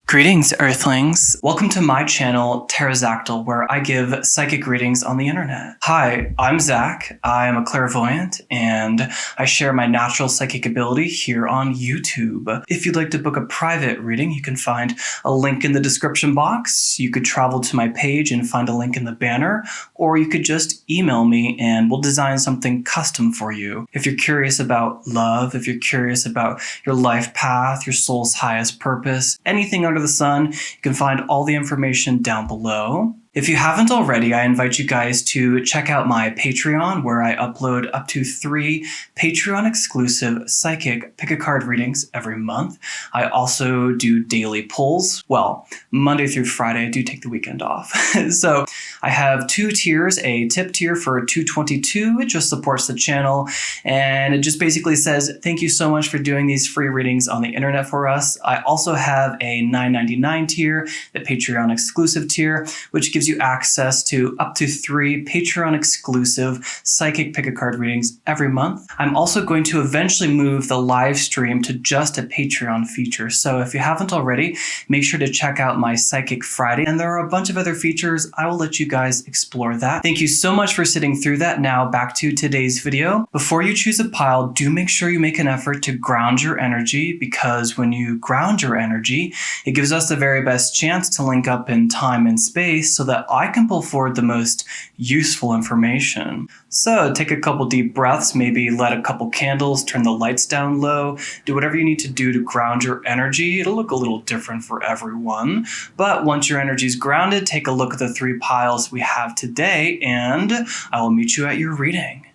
Greetings, Earthlings. Welcome to my channel, Pterozactyl, where I give psychic readings on the internet. Hi, I'm Zach. I am a clairvoyant, and I share my natural psychic ability here on YouTube. If you'd like to book a private reading, you can find a link in the description box. You could travel to my page and find a link in the banner, or you could just email me and we'll design something custom for you. If you're curious about love, if you're curious about your life path, your soul's highest purpose, anything under the sun, you can find all the information down below. If you haven't already, I invite you guys to check out my Patreon, where I upload up to 3 Patreon-exclusive psychic pick-a-card readings every month. I also do daily polls. Well, Monday through Friday, I do take the weekend off. So I have 2 tiers, a tip tier for $2.22. It just supports the channel, and it just basically says, thank you so much for doing these free readings on the internet for us. I also have a $9.99 tier, the Patreon-exclusive tier, which gives you access to up to 3 Patreon-exclusive psychic pick-a-card readings every month. I'm also going to eventually move the live stream to just a Patreon feature. So if you haven't already, make sure to check out my Psychic Friday. And there are a bunch of other features. I will let you guys explore that. Thank you so much for sitting through that. Now back to today's video. Before you choose a pile, do make sure you make an effort to ground your energy, because when you ground your energy, it gives us the very best chance to link up in time and space so that I can pull forward the most useful information. So take a couple deep breaths, maybe light a couple candles, turn the lights down low, do whatever you need to do to ground your energy. It'll look a little different for everyone, but once your energy is grounded, take a look at the 3 piles we have today, and I will meet you at your reading.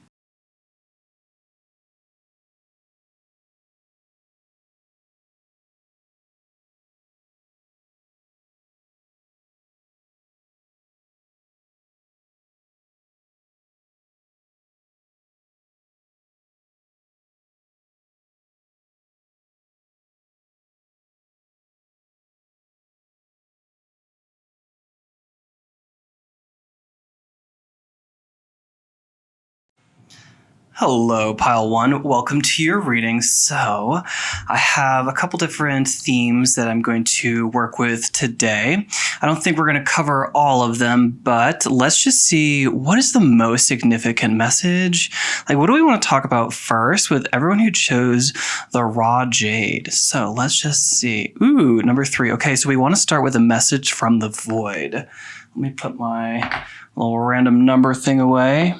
Hello, Pile 1. Welcome to your reading. So, I have a couple different themes that I'm going to work with today. I don't think we're going to cover all of them, but let's just see, what is the most significant message? Like, what do we want to talk about first with everyone who chose the raw jade? So, let's just see. Ooh, number 3. Okay, so we want to start with a message from the void. Let me put my little random number thing away.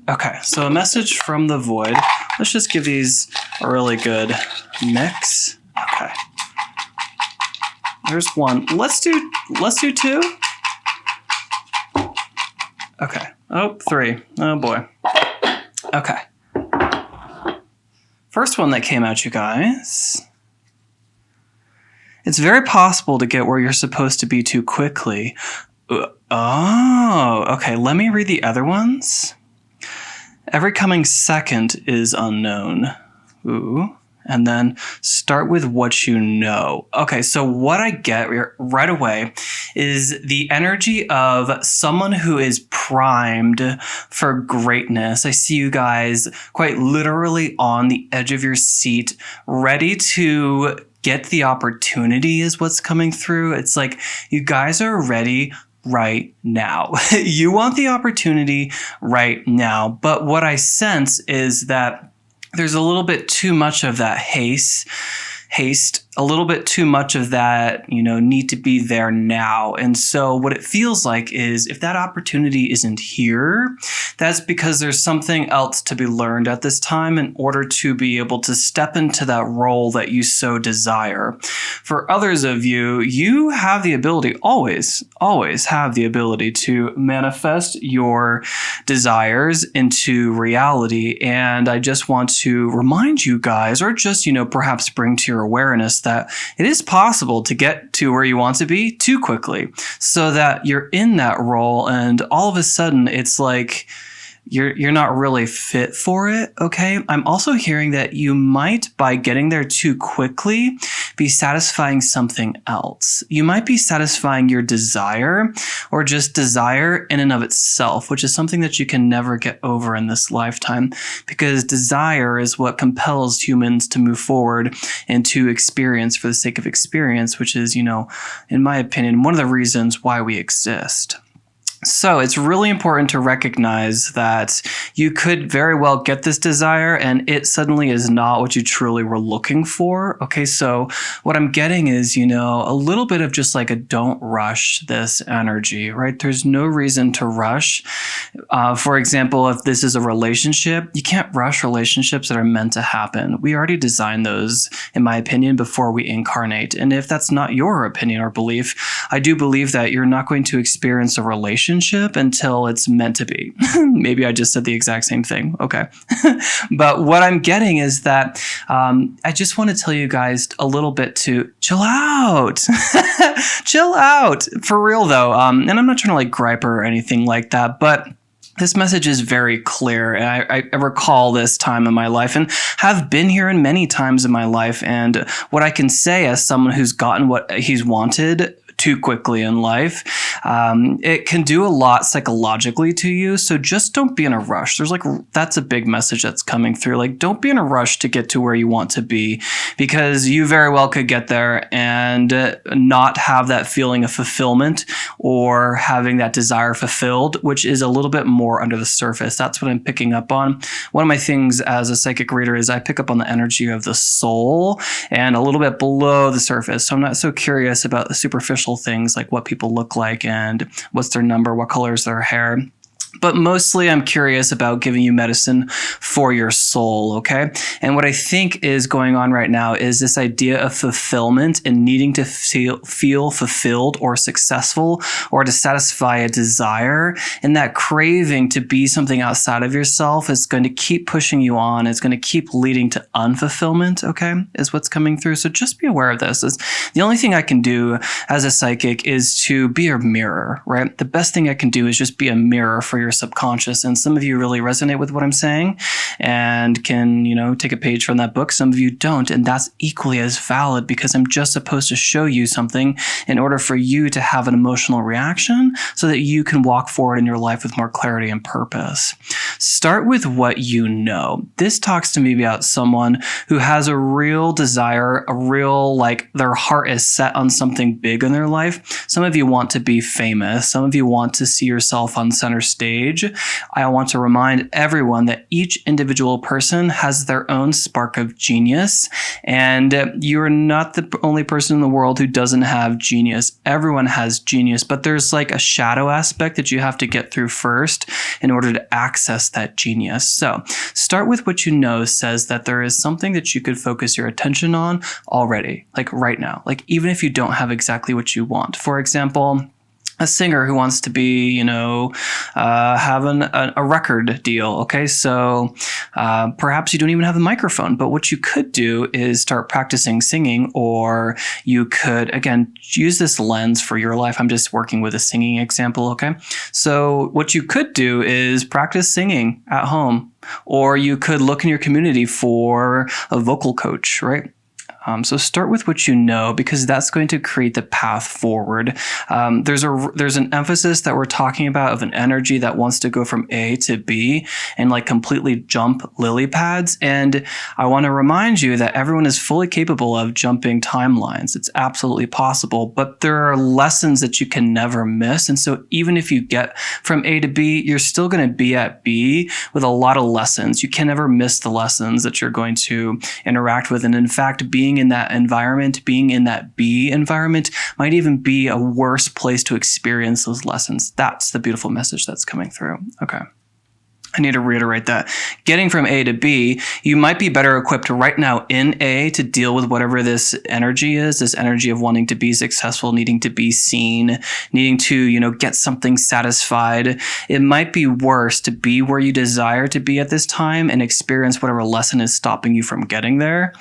Okay, so a message from the void. Let's just give these a really good mix. Okay. There's 1. Let's do 2. Okay. Oh, 3. Oh boy. Okay. First one that came out, you guys. It's very possible to get where you're supposed to be too quickly. Oh, okay. Let me read the other ones. Every coming second is unknown. Ooh. And then start with what you know. Okay, so what I get right away is the energy of someone who is primed for greatness. I see you guys quite literally on the edge of your seat, ready to get the opportunity is what's coming through. It's like you guys are ready right now. You want the opportunity right now. But what I sense is that there's a little bit too much of that haste, a little bit too much of that, need to be there now. And so what it feels like is if that opportunity isn't here, that's because there's something else to be learned at this time in order to be able to step into that role that you so desire. For others of you, you have the ability, always have the ability to manifest your desires into reality. And I just want to remind you guys, or just, perhaps bring to your awareness that it is possible to get to where you want to be too quickly, so that you're in that role and all of a sudden it's like you're not really fit for it, okay? I'm also hearing that you might, by getting there too quickly, be satisfying something else. You might be satisfying your desire or just desire in and of itself, which is something that you can never get over in this lifetime, because desire is what compels humans to move forward and to experience for the sake of experience, which is, in my opinion, one of the reasons why we exist. So it's really important to recognize that you could very well get this desire and it suddenly is not what you truly were looking for. Okay, so what I'm getting is, a little bit of just like a don't rush this energy, right? There's no reason to rush. For example, if this is a relationship, you can't rush relationships that are meant to happen. We already designed those, in my opinion, before we incarnate. And if that's not your opinion or belief, I do believe that you're not going to experience a relationship until it's meant to be. Maybe I just said the exact same thing. Okay. But what I'm getting is that I just want to tell you guys a little bit to chill out. Chill out. For real though. And I'm not trying to like gripe or anything like that, but this message is very clear. And I recall this time in my life and have been here in many times in my life. And what I can say as someone who's gotten what he's wanted too quickly in life, it can do a lot psychologically to you. So just don't be in a rush. That's a big message that's coming through. Like, don't be in a rush to get to where you want to be, because you very well could get there and not have that feeling of fulfillment or having that desire fulfilled, which is a little bit more under the surface. That's what I'm picking up on. One of my things as a psychic reader is I pick up on the energy of the soul and a little bit below the surface. So I'm not so curious about the superficial things like what people look like and what's their number, what color is their hair. But mostly I'm curious about giving you medicine for your soul, okay? And what I think is going on right now is this idea of fulfillment and needing to feel fulfilled or successful or to satisfy a desire. And that craving to be something outside of yourself is going to keep pushing you on. It's going to keep leading to unfulfillment, okay, is what's coming through. So just be aware of this. The only thing I can do as a psychic is to be a mirror, right? The best thing I can do is just be a mirror for your subconscious. And some of you really resonate with what I'm saying and can, take a page from that book. Some of you don't. And that's equally as valid, because I'm just supposed to show you something in order for you to have an emotional reaction so that you can walk forward in your life with more clarity and purpose. Start with what you know. This talks to me about someone who has a real desire, their heart is set on something big in their life. Some of you want to be famous. Some of you want to see yourself on center stage. I want to remind everyone that each individual person has their own spark of genius, and you're not the only person in the world who doesn't have genius. Everyone has genius, but there's like a shadow aspect that you have to get through first in order to access that genius. So start with what you know says that there is something that you could focus your attention on already, like right now, like even if you don't have exactly what you want. For example, a singer who wants to be, having a record deal. Okay, so perhaps you don't even have a microphone, but what you could do is start practicing singing, or you could, again, use this lens for your life. I'm just working with a singing example. Okay, so what you could do is practice singing at home, or you could look in your community for a vocal coach, right? So start with what you know, because that's going to create the path forward. There's an emphasis that we're talking about of an energy that wants to go from A to B and like completely jump lily pads. And I want to remind you that everyone is fully capable of jumping timelines. It's absolutely possible, but there are lessons that you can never miss. And so even if you get from A to B, you're still going to be at B with a lot of lessons. You can never miss the lessons that you're going to interact with. And in fact, being in that environment, being in that B environment might even be a worse place to experience those lessons. That's the beautiful message that's coming through. Okay. I need to reiterate that. Getting from A to B, you might be better equipped right now in A to deal with whatever this energy is, this energy of wanting to be successful, needing to be seen, needing to, get something satisfied. It might be worse to be where you desire to be at this time and experience whatever lesson is stopping you from getting there.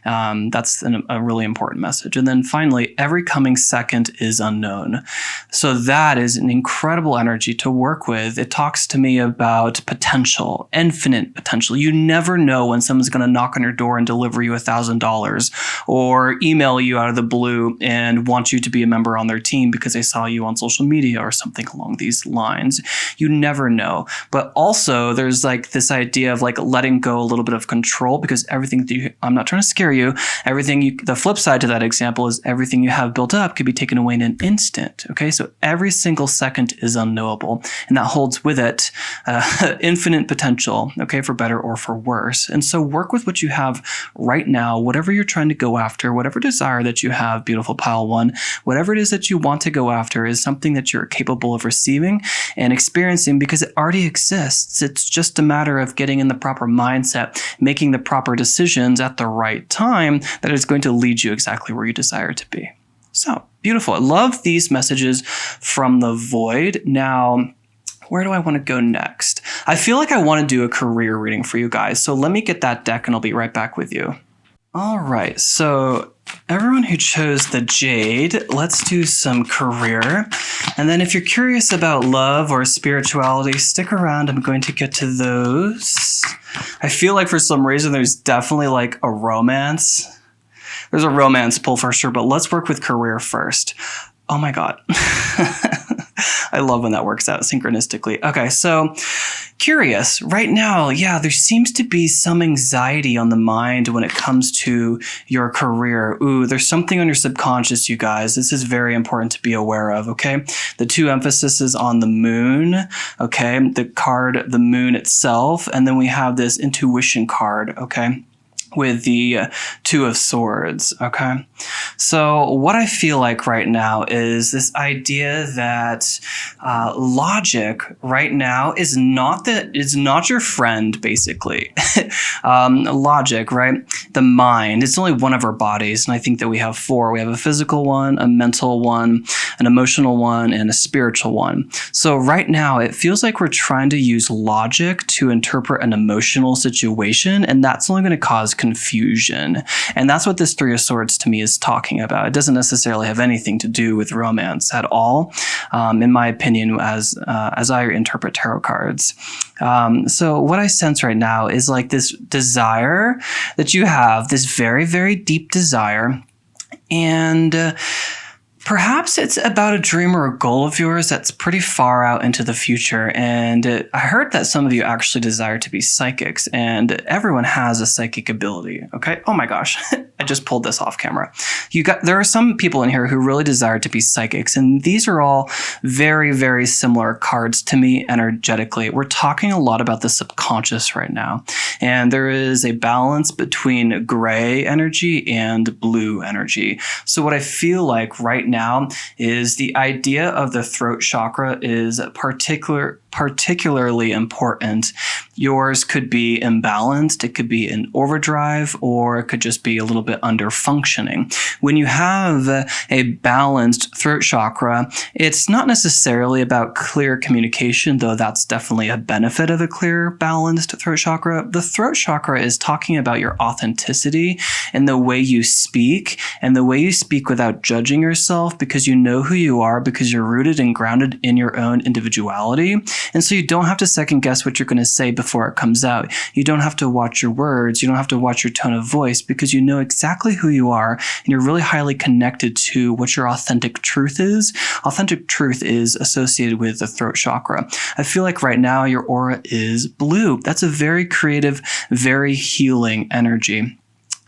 That's a really important message. And then finally, every coming second is unknown. So that is an incredible energy to work with. It talks to me about potential potential, infinite potential. You never know when someone's going to knock on your door and deliver you $1,000 or email you out of the blue and want you to be a member on their team because they saw you on social media or something along these lines. You never know. But also there's like this idea of like letting go a little bit of control, because everything that you, I'm not trying to scare you, the flip side to that example is everything you have built up could be taken away in an instant. Okay, so every single second is unknowable, and that holds with it infinite potential, okay, for better or for worse. And so work with what you have right now, whatever you're trying to go after, whatever desire that you have, beautiful pile one, whatever it is that you want to go after is something that you're capable of receiving and experiencing because it already exists. It's just a matter of getting in the proper mindset, making the proper decisions at the right time that is going to lead you exactly where you desire to be. So beautiful. I love these messages from the void. Now, where do I want to go next? I feel like I want to do a career reading for you guys. So let me get that deck and I'll be right back with you. All right. So everyone who chose the jade, let's do some career. And then if you're curious about love or spirituality, stick around. I'm going to get to those. I feel like for some reason there's definitely like a romance. There's a romance pull for sure, but let's work with career first. Oh my God. I love when that works out synchronistically. Okay, so curious. Right now, yeah, there seems to be some anxiety on the mind when it comes to your career. Ooh, there's something on your subconscious, you guys. This is very important to be aware of, okay? The two emphases on the moon, okay? The card, the moon itself, and then we have this intuition card, okay? With the Two of Swords, okay? So what I feel like right now is this idea that logic right now is not your friend, basically. Logic, right? The mind, it's only one of our bodies, and I think that we have four. We have a physical one, a mental one, an emotional one, and a spiritual one. So right now, it feels like we're trying to use logic to interpret an emotional situation, and that's only going to cause confusion. And that's what this Three of Swords to me is talking about. It doesn't necessarily have anything to do with romance at all, in my opinion, as I interpret tarot cards. So what I sense right now is like this desire that you have, this very, very deep desire, and perhaps it's about a dream or a goal of yours that's pretty far out into the future. And I heard that some of you actually desire to be psychics, and everyone has a psychic ability. Okay. Oh my gosh. I just pulled this off camera. There are some people in here who really desire to be psychics, and these are all very, very similar cards to me energetically. We're talking a lot about the subconscious right now, and there is a balance between gray energy and blue energy. So what I feel like right now is the idea of the throat chakra is particularly important. Yours could be imbalanced, it could be in overdrive, or it could just be a little bit under functioning. When you have a balanced throat chakra, it's not necessarily about clear communication, though that's definitely a benefit of a clear, balanced throat chakra. The throat chakra is talking about your authenticity and the way you speak, and the way you speak without judging yourself, because you know who you are, because you're rooted and grounded in your own individuality. And so you don't have to second guess what you're going to say before it comes out. You don't have to watch your words. You don't have to watch your tone of voice, because you know exactly who you are, and you're really highly connected to what your authentic truth is. Authentic truth is associated with the throat chakra. I feel like right now your aura is blue. That's a very creative, very healing energy.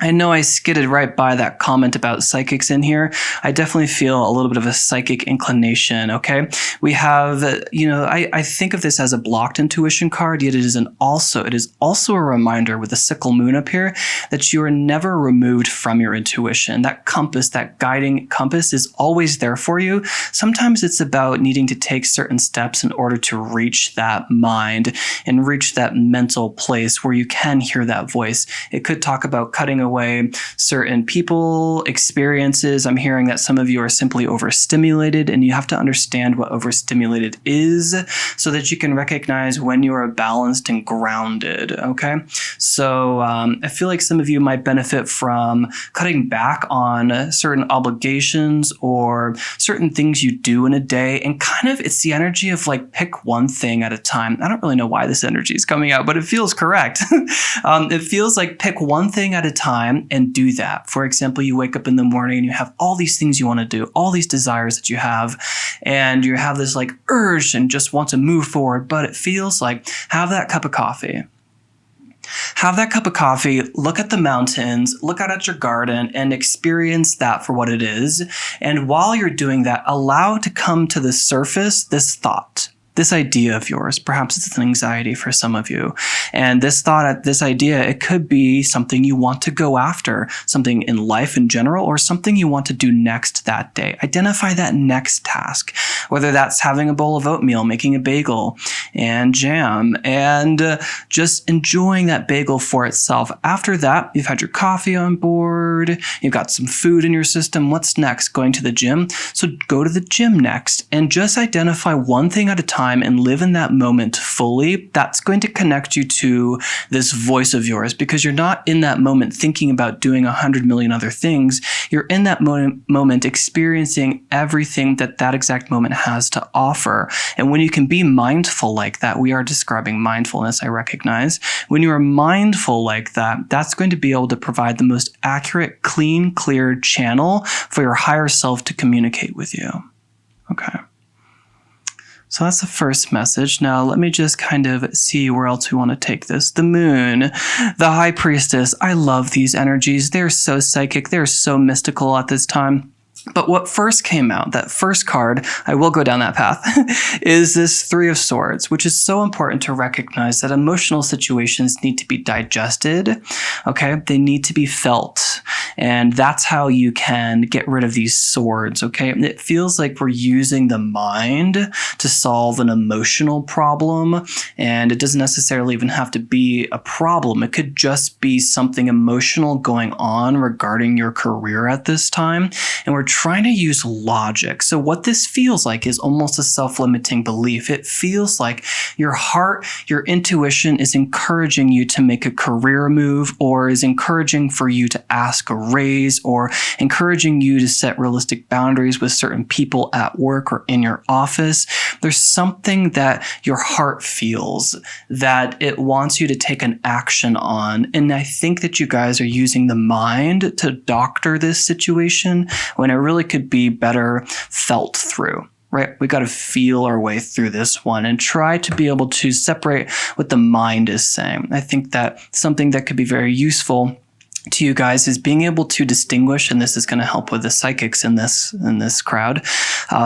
I know I skidded right by that comment about psychics in here. I definitely feel a little bit of a psychic inclination, okay? We have, I think of this as a blocked intuition card, yet it is also a reminder with the sickle moon up here that you are never removed from your intuition. That compass, that guiding compass is always there for you. Sometimes it's about needing to take certain steps in order to reach that mind and reach that mental place where you can hear that voice. It could talk about cutting away away certain people, experiences. I'm hearing that some of you are simply overstimulated, and you have to understand what overstimulated is so that you can recognize when you are balanced and grounded, okay? So I feel like some of you might benefit from cutting back on certain obligations or certain things you do in a day, and kind of it's the energy of like pick one thing at a time. I don't really know why this energy is coming out, but it feels correct. It feels like pick one thing at a time and do that. For example, you wake up in the morning and you have all these things you want to do, all these desires that you have, and you have this like urge and just want to move forward, but it feels like have that cup of coffee. Have that cup of coffee, look at the mountains, look out at your garden, and experience that for what it is. And while you're doing that, allow to come to the surface this thought, this idea of yours. Perhaps it's an anxiety for some of you. And this thought, this idea, it could be something you want to go after, something in life in general, or something you want to do next that day. Identify that next task, whether that's having a bowl of oatmeal, making a bagel and jam, and just enjoying that bagel for itself. After that, you've had your coffee on board, you've got some food in your system. What's next? Going to the gym? So go to the gym next and just identify one thing at a time and live in that moment fully. That's going to connect you to this voice of yours, because you're not in that moment thinking about doing 100 million other things. You're in that moment experiencing everything that that exact moment has to offer. And when you can be mindful like that, we are describing mindfulness, I recognize. When you are mindful like that, that's going to be able to provide the most accurate, clean, clear channel for your higher self to communicate with you. Okay. So that's the first message. Now, let me just kind of see where else we want to take this. The moon, the high priestess. I love these energies. They're so psychic. They're so mystical at this time. But what first came out, that first card, I will go down that path, is this Three of Swords, which is so important to recognize that emotional situations need to be digested, okay? They need to be felt. And that's how you can get rid of these swords, okay? It feels like we're using the mind to solve an emotional problem, and it doesn't necessarily even have to be a problem. It could just be something emotional going on regarding your career at this time, and we're trying to use logic. So what this feels like is almost a self-limiting belief. It feels like your heart, your intuition is encouraging you to make a career move, or is encouraging for you to ask a raise, or encouraging you to set realistic boundaries with certain people at work or in your office. There's something that your heart feels that it wants you to take an action on. And I think that you guys are using the mind to doctor this situation when it really could be better felt through, right? We got to feel our way through this one and try to be able to separate what the mind is saying. I think that something that could be very useful to you guys is being able to distinguish, and this is going to help with the psychics in this crowd.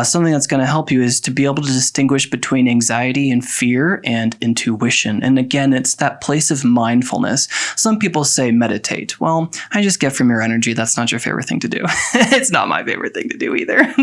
Something that's going to help you is to be able to distinguish between anxiety and fear and intuition. And again, it's that place of mindfulness. Some people say meditate. Well, I just get from your energy that's not your favorite thing to do. It's not my favorite thing to do either.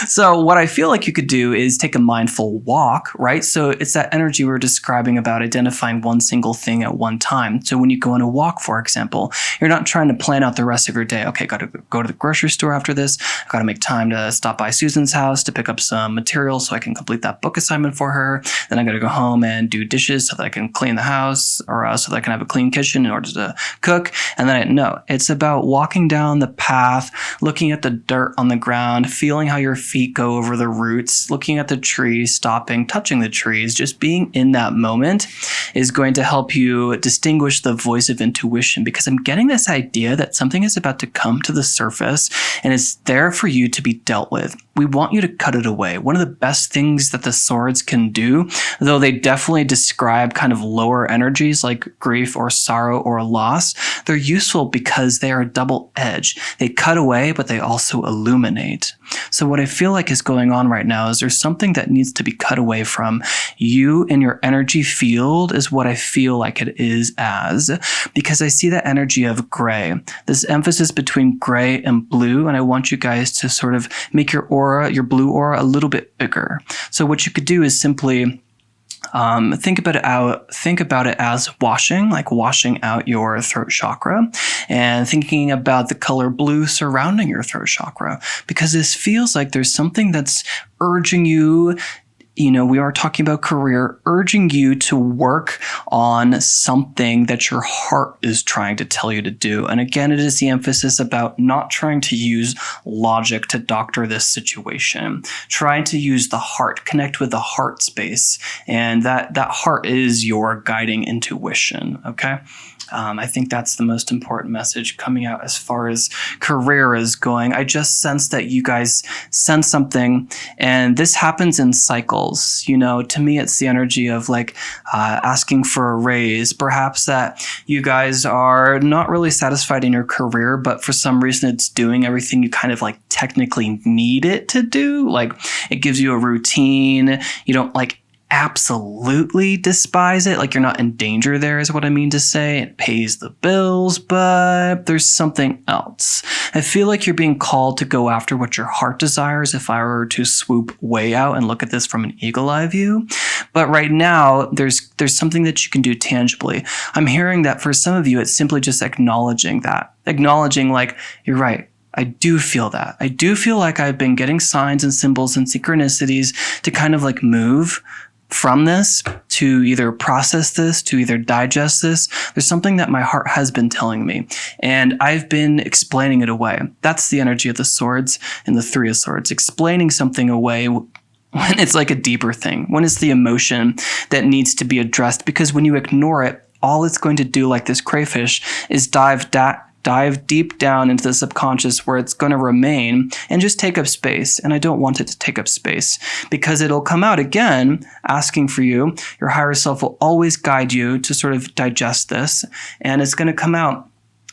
So what I feel like you could do is take a mindful walk, right? So it's that energy we were describing about identifying one single thing at one time. So when you go on a walk, for example, you're not trying to plan out the rest of your day. Okay, got to go to the grocery store after this. I got to make time to stop by Susan's house to pick up some material so I can complete that book assignment for her. Then I got to go home and do dishes so that I can clean the house, or so that I can have a clean kitchen in order to cook. And then no, it's about walking down the path, looking at the dirt on the ground, feeling how your feet go over the roots, looking at the trees, stopping, touching the trees, just being in that moment is going to help you distinguish the voice of intuition, because I'm getting this idea that something is about to come to the surface and it's there for you to be dealt with. We want you to cut it away. One of the best things that the swords can do, though they definitely describe kind of lower energies like grief or sorrow or loss, they're useful because they are double-edged. They cut away, but they also illuminate. So what I feel like is going on right now is there's something that needs to be cut away from. You and your energy field is what I feel like it is as, because I see that energy of gray, this emphasis between gray and blue, and I want you guys to sort of make your aura, your blue aura, a little bit bigger. So what you could do is simply Think about it as washing, like washing out your throat chakra, and thinking about the color blue surrounding your throat chakra, because this feels like there's something that's urging you. We are talking about career, urging you to work on something that your heart is trying to tell you to do. And again, it is the emphasis about not trying to use logic to doctor this situation. Trying to use the heart, connect with the heart space. And that heart is your guiding intuition, okay? I think that's the most important message coming out as far as career is going. I just sense that you guys sense something, and this happens in cycles. To me, it's the energy of asking for a raise. Perhaps that you guys are not really satisfied in your career, but for some reason it's doing everything you kind of technically need it to do. It gives you a routine. You don't absolutely despise it. You're not in danger there is what I mean to say. It pays the bills, but there's something else. I feel like you're being called to go after what your heart desires if I were to swoop way out and look at this from an eagle eye view. But right now, there's something that you can do tangibly. I'm hearing that for some of you, it's simply just acknowledging that. Acknowledging you're right. I do feel that. I do feel like I've been getting signs and symbols and synchronicities to kind of move from this, to either process this, to either digest this. There's something that my heart has been telling me, and I've been explaining it away. That's the energy of the swords and the Three of Swords, explaining something away when it's a deeper thing, when it's the emotion that needs to be addressed. Because when you ignore it, all it's going to do, like this crayfish, is dive deep down into the subconscious, where it's going to remain and just take up space. And I don't want it to take up space, because it'll come out again asking for you. Your higher self will always guide you to sort of digest this, and it's going to come out.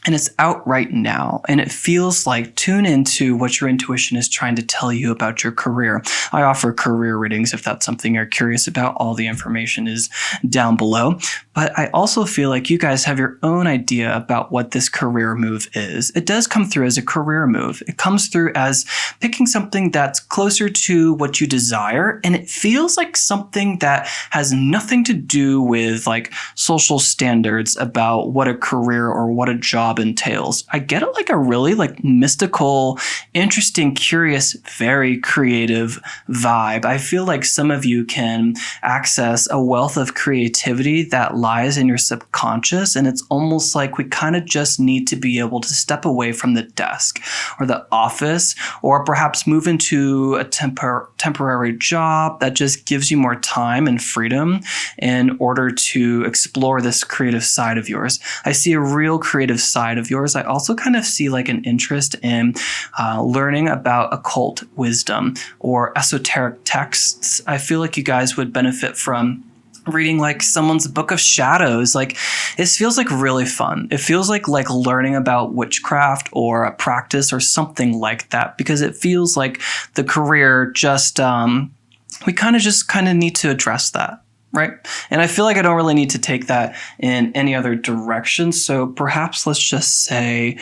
And it's out right now. And it feels tune into what your intuition is trying to tell you about your career. I offer career readings if that's something you're curious about. All the information is down below. But I also feel like you guys have your own idea about what this career move is. It does come through as a career move. It comes through as picking something that's closer to what you desire. And it feels like something that has nothing to do with social standards about what a career or what a job entails. I get it a really mystical, interesting, curious, very creative vibe. I feel like some of you can access a wealth of creativity that lies in your subconscious, and it's almost like we kind of just need to be able to step away from the desk or the office, or perhaps move into a temporary job that just gives you more time and freedom in order to explore this creative side of yours. I see a real creative side of yours. I also kind of see an interest in learning about occult wisdom or esoteric texts. I feel like you guys would benefit from reading someone's book of shadows. It feels really fun. It feels like learning about witchcraft or a practice or something like that, because it feels like the career just we kind of need to address that. Right? And I feel like I don't really need to take that in any other direction. So perhaps let's just say,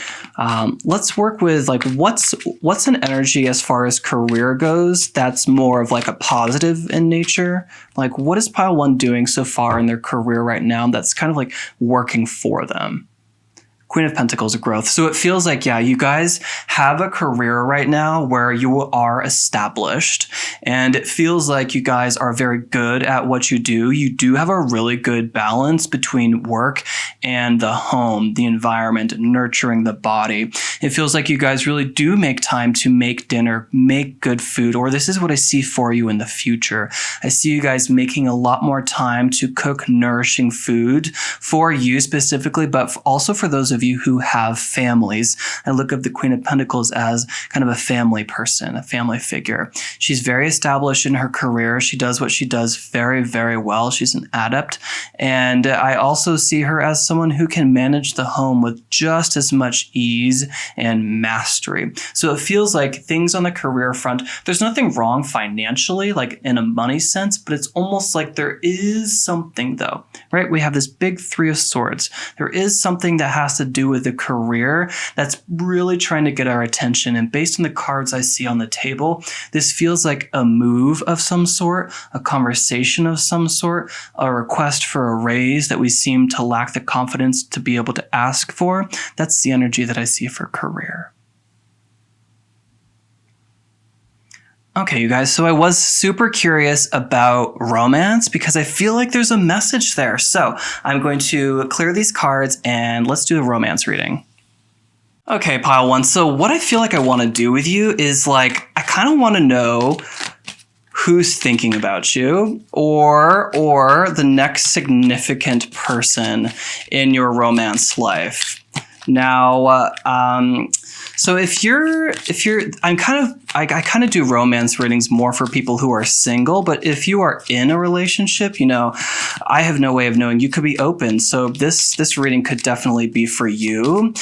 let's work with what's an energy as far as career goes that's more of a positive in nature. What is pile one doing so far in their career right now that's kind of working for them? Queen of Pentacles, growth. So it feels you guys have a career right now where you are established, and it feels like you guys are very good at what you do. You do have a really good balance between work and the home, the environment, nurturing the body. It feels like you guys really do make time to make dinner, make good food, or this is what I see for you in the future. I see you guys making a lot more time to cook nourishing food for you specifically, but also for those of you who have families. I look at the Queen of Pentacles as kind of a family person, a family figure. She's very established in her career. She does what she does very, very well. She's an adept. And I also see her as someone who can manage the home with just as much ease and mastery. So it feels like things on the career front, there's nothing wrong financially, in a money sense, but it's almost like there is something though, right? We have this big Three of Swords. There is something that has to do with the career that's really trying to get our attention. And based on the cards I see on the table, this feels like a move of some sort, a conversation of some sort, a request for a raise that we seem to lack the confidence to be able to ask for. That's the energy that I see for career. Okay, you guys, so I was super curious about romance because I feel like there's a message there. So I'm going to clear these cards and let's do the romance reading. Okay, pile one. So what I feel like I want to do with you is I kind of want to know who's thinking about you or the next significant person in your romance life. Now, so I kind of do romance readings more for people who are single, but if you are in a relationship, I have no way of knowing. You could be open. So this reading could definitely be for you.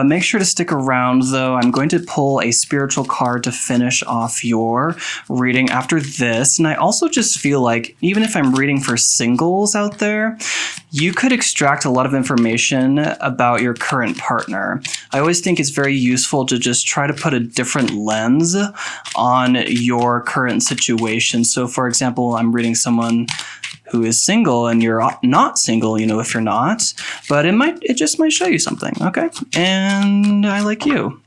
Make sure to stick around though. I'm going to pull a spiritual card to finish off your reading after this. And I also just feel like even if I'm reading for singles out there, you could extract a lot of information about your current partner. I always think it's very useful to just try to put a different lens on your current situation. So for example, I'm reading someone who is single and you're not single, if you're not, but it just might show you something. Okay. And I like you.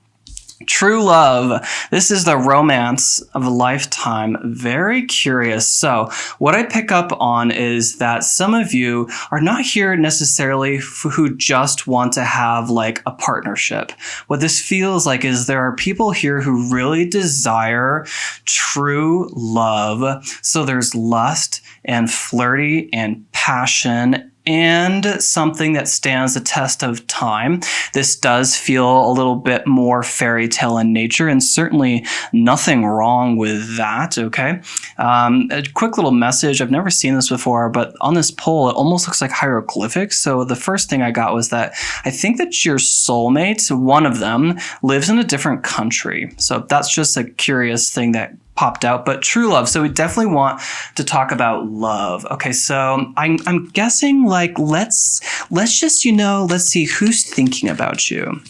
True love. This is the romance of a lifetime. Very curious. So what I pick up on is that some of you are not here necessarily who just want to have a partnership. What this feels like is there are people here who really desire true love. So there's lust and flirty and passion and something that stands the test of time. This does feel a little bit more fairy tale in nature, and certainly nothing wrong with that, okay? A quick little message. I've never seen this before, but on this poll, it almost looks like hieroglyphics. So the first thing I got was that I think that your soulmate, one of them, lives in a different country. So that's just a curious thing that popped out, but true love. So we definitely want to talk about love. Okay, so I'm guessing let's just let's see who's thinking about you.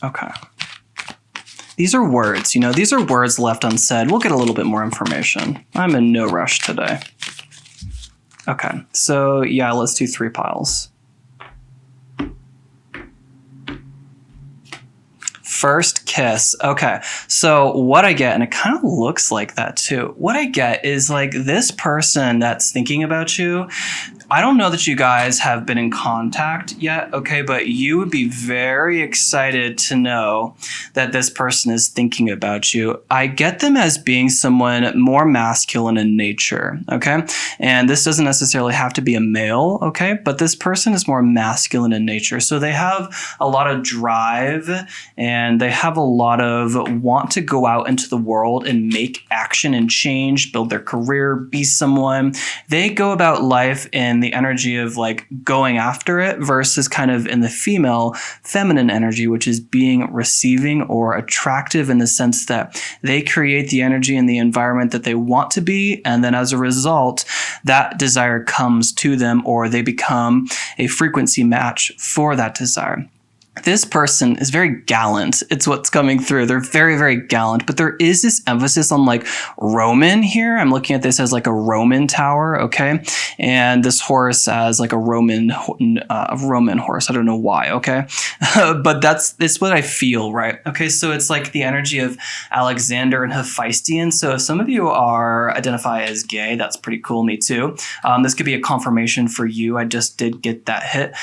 Okay. These are words, these are words left unsaid. We'll get a little bit more information. I'm in no rush today. Okay, so yeah, let's do 3 piles. First kiss. Okay, so what I get, and it kind of looks like that too, what I get is this person that's thinking about you, I don't know that you guys have been in contact yet, okay, but you would be very excited to know that this person is thinking about you. I get them as being someone more masculine in nature, okay? And this doesn't necessarily have to be a male, okay? But this person is more masculine in nature. So they have a lot of drive and they have a lot of want to go out into the world and make action and change, build their career, be someone. They go about life in the energy of going after it versus kind of in the female feminine energy, which is being receiving or attractive in the sense that they create the energy and the environment that they want to be. And then as a result, that desire comes to them or they become a frequency match for that desire. This person is very gallant. It's what's coming through. They're very, very gallant, but there is this emphasis on Roman here. I'm looking at this as a Roman tower, okay? And this horse as a Roman horse. I don't know why, okay? But it's what I feel, right? Okay, so it's the energy of Alexander and Hephaestion. So if some of you identify as gay, that's pretty cool. Me too. This could be a confirmation for you. I just did get that hit.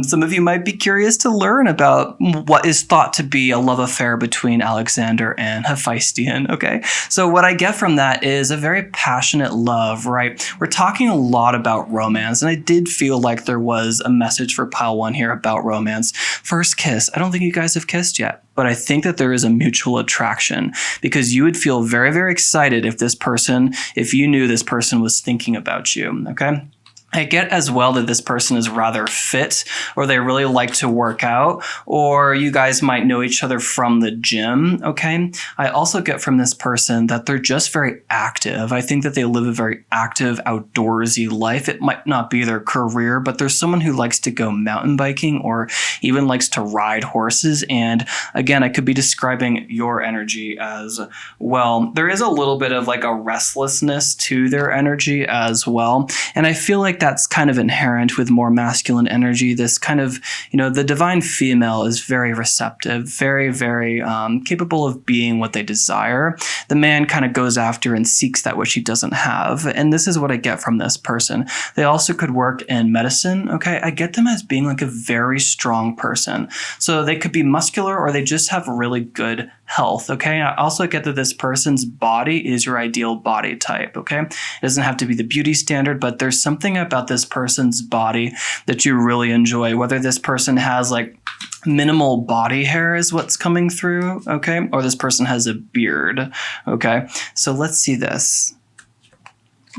Some of you might be curious to learn about what is thought to be a love affair between Alexander and Hephaestion, okay? So what I get from that is a very passionate love, right? We're talking a lot about romance, and I did feel like there was a message for pile 1 here about romance. First kiss. I don't think you guys have kissed yet, but I think that there is a mutual attraction because you would feel very, very excited if you knew this person was thinking about you, okay? I get as well that this person is rather fit, or they really like to work out, or you guys might know each other from the gym, okay? I also get from this person that they're just very active. I think that they live a very active, outdoorsy life. It might not be their career, but there's someone who likes to go mountain biking or even likes to ride horses. And again, I could be describing your energy as well. There is a little bit of like a restlessness to their energy as well. And I feel like that's kind of inherent with more masculine energy. This kind of, the divine female is very receptive, very, very capable of being what they desire. The man kind of goes after and seeks that which he doesn't have. And this is what I get from this person. They also could work in medicine. Okay. I get them as being like a very strong person. So they could be muscular or they just have really good health. Okay. I also get that this person's body is your ideal body type. Okay. It doesn't have to be the beauty standard, but there's something about this person's body that you really enjoy, whether this person has like minimal body hair is what's coming through. Okay. Or this person has a beard. Okay. So let's see this.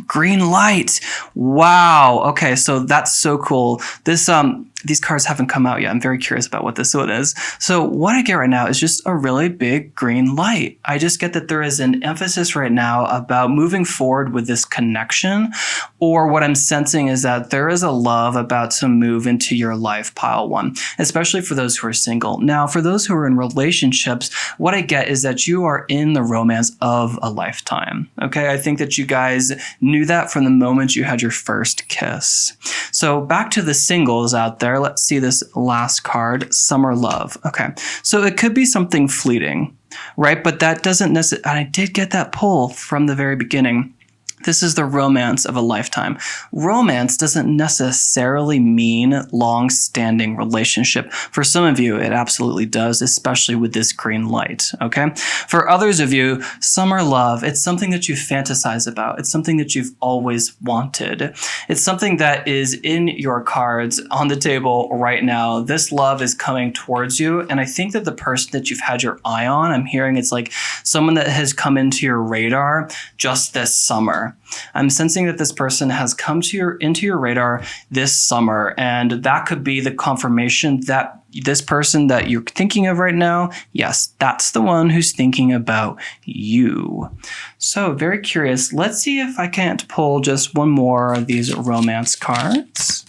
Green light. Wow. Okay. So that's so cool. These cards haven't come out yet. I'm very curious about what this one is. So what I get right now is just a really big green light. I just get that there is an emphasis right now about moving forward with this connection, or what I'm sensing is that there is a love about to move into your life, pile one, especially for those who are single. Now, for those who are in relationships, what I get is that you are in the romance of a lifetime. Okay. I think that you guys knew that from the moment you had your first kiss. So back to the singles out there. Let's see this last card, Summer Love. Okay, so it could be something fleeting, right? But that doesn't necessarily, I did get that pull from the very beginning. This is the romance of a lifetime. Romance doesn't necessarily mean long-standing relationship. For some of you, it absolutely does, especially with this green light, okay? For others of you, summer love, it's something that you fantasize about. It's something that you've always wanted. It's something that is in your cards on the table right now. This love is coming towards you, and I think that the person that you've had your eye on, I'm hearing it's like someone that has come into your radar just this summer. I'm sensing that this person has come to into your radar this summer, and that could be the confirmation that this person that you're thinking of right now, yes, that's the one who's thinking about you. So very curious. Let's see if I can't pull just one more of these romance cards.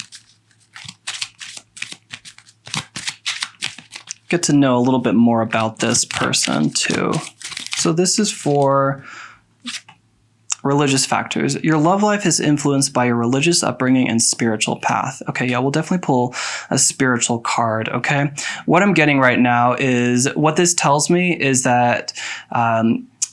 Get to know a little bit more about this person too. So this is for religious factors. Your love life is influenced by your religious upbringing and spiritual path. Okay, yeah, we'll definitely pull a spiritual card, okay? What I'm getting right now is, what this tells me is that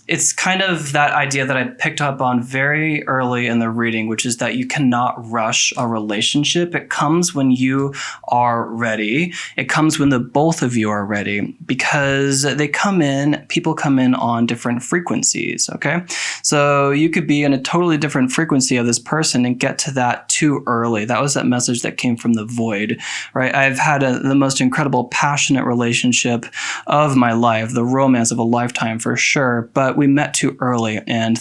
it's kind of that idea that I picked up on very early in the reading, which is that you cannot rush a relationship. It comes when you are ready. It comes when the both of you are ready, because people come in on different frequencies, okay? So you could be in a totally different frequency of this person and get to that too early. That was that message that came from the void, right? I've had the most incredible, passionate relationship of my life, the romance of a lifetime for sure, but we met too early, and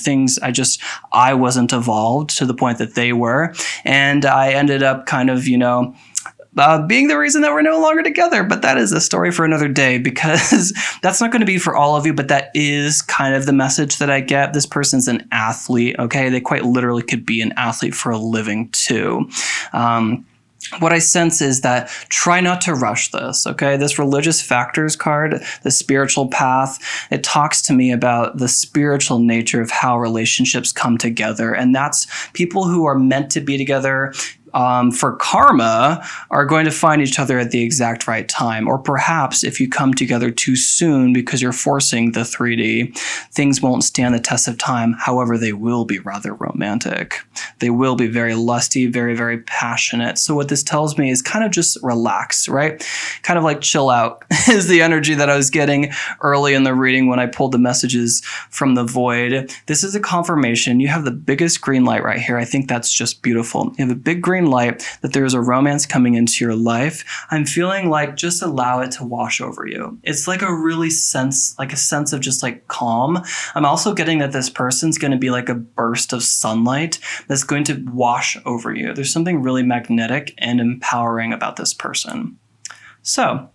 I wasn't evolved to the point that they were, and I ended up kind of, being the reason that we're no longer together. But that is a story for another day, because that's not going to be for all of you, but that is kind of the message that I get. This person's an athlete, okay? They quite literally could be an athlete for a living too. What I sense is that try not to rush this, okay? This religious factors card, the spiritual path, it talks to me about the spiritual nature of how relationships come together. And that's people who are meant to be together for karma are going to find each other at the exact right time. Or perhaps if you come together too soon because you're forcing the 3D, things won't stand the test of time. However, they will be rather romantic. They will be very lusty, very, very passionate. So what this tells me is kind of just relax, right? Kind of like chill out is the energy that I was getting early in the reading when I pulled the messages from the void. This is a confirmation. You have the biggest green light right here. I think that's just beautiful. You have a big green green light that there's a romance coming into your life. I'm feeling like just allow it to wash over you. It's like a sense of just like calm. I'm also getting that this person's going to be like a burst of sunlight that's going to wash over you. There's something really magnetic and empowering about this person. So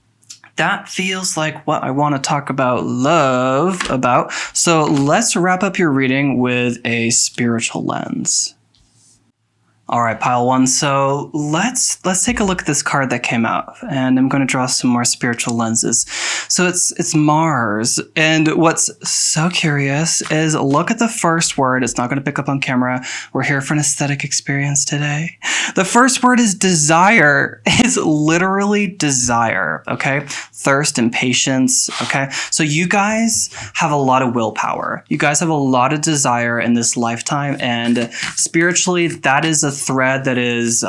that feels like what I want to talk about love about. So let's wrap up your reading with a spiritual lens. All right, pile one. So let's take a look at this card that came out, and I'm going to draw some more spiritual lenses. So it's Mars, and what's so curious is look at the first word. It's not going to pick up on camera. We're here for an aesthetic experience today. The first word is desire. It's literally desire. Okay, thirst and patience. Okay, so you guys have a lot of willpower. You guys have a lot of desire in this lifetime, and spiritually, that is a thread that is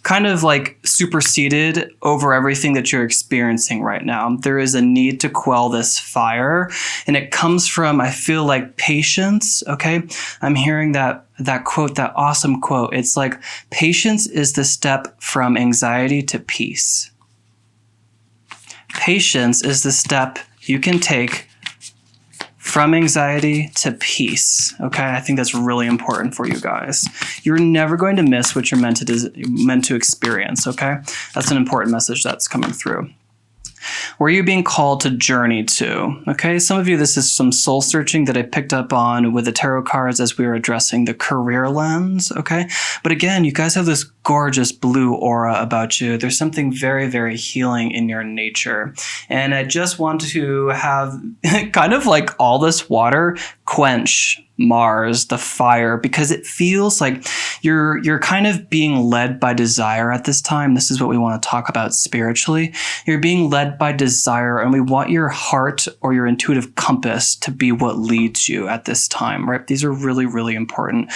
kind of like superseded over everything that you're experiencing right now. There is a need to quell this fire, and it comes from, I feel like, patience. Okay, I'm hearing that quote, that awesome quote. It's like, patience is the step from anxiety to peace. Patience is the step you can take from anxiety to peace. Okay, I think that's really important for you guys. You're never going to miss what you're meant to experience. Okay, that's an important message that's coming through. Where are you being called to journey to? Okay, some of you, this is some soul searching that I picked up on with the tarot cards as we were addressing the career lens. Okay, but again, you guys have this gorgeous blue aura about you. There's something very, very healing in your nature. And I just want to have kind of like all this water quench Mars, the fire, because it feels like you're kind of being led by desire at this time. This is what we want to talk about spiritually. You're being led by desire, and we want your heart or your intuitive compass to be what leads you at this time, right? These are really, really important,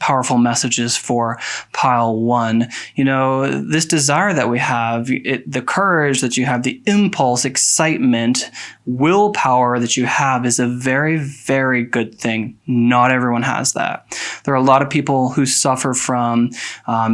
powerful messages for pile one. You know, this desire that we have, the courage that you have, the impulse, excitement, willpower that you have is a very, very good thing. Not everyone has that. There are a lot of people who suffer from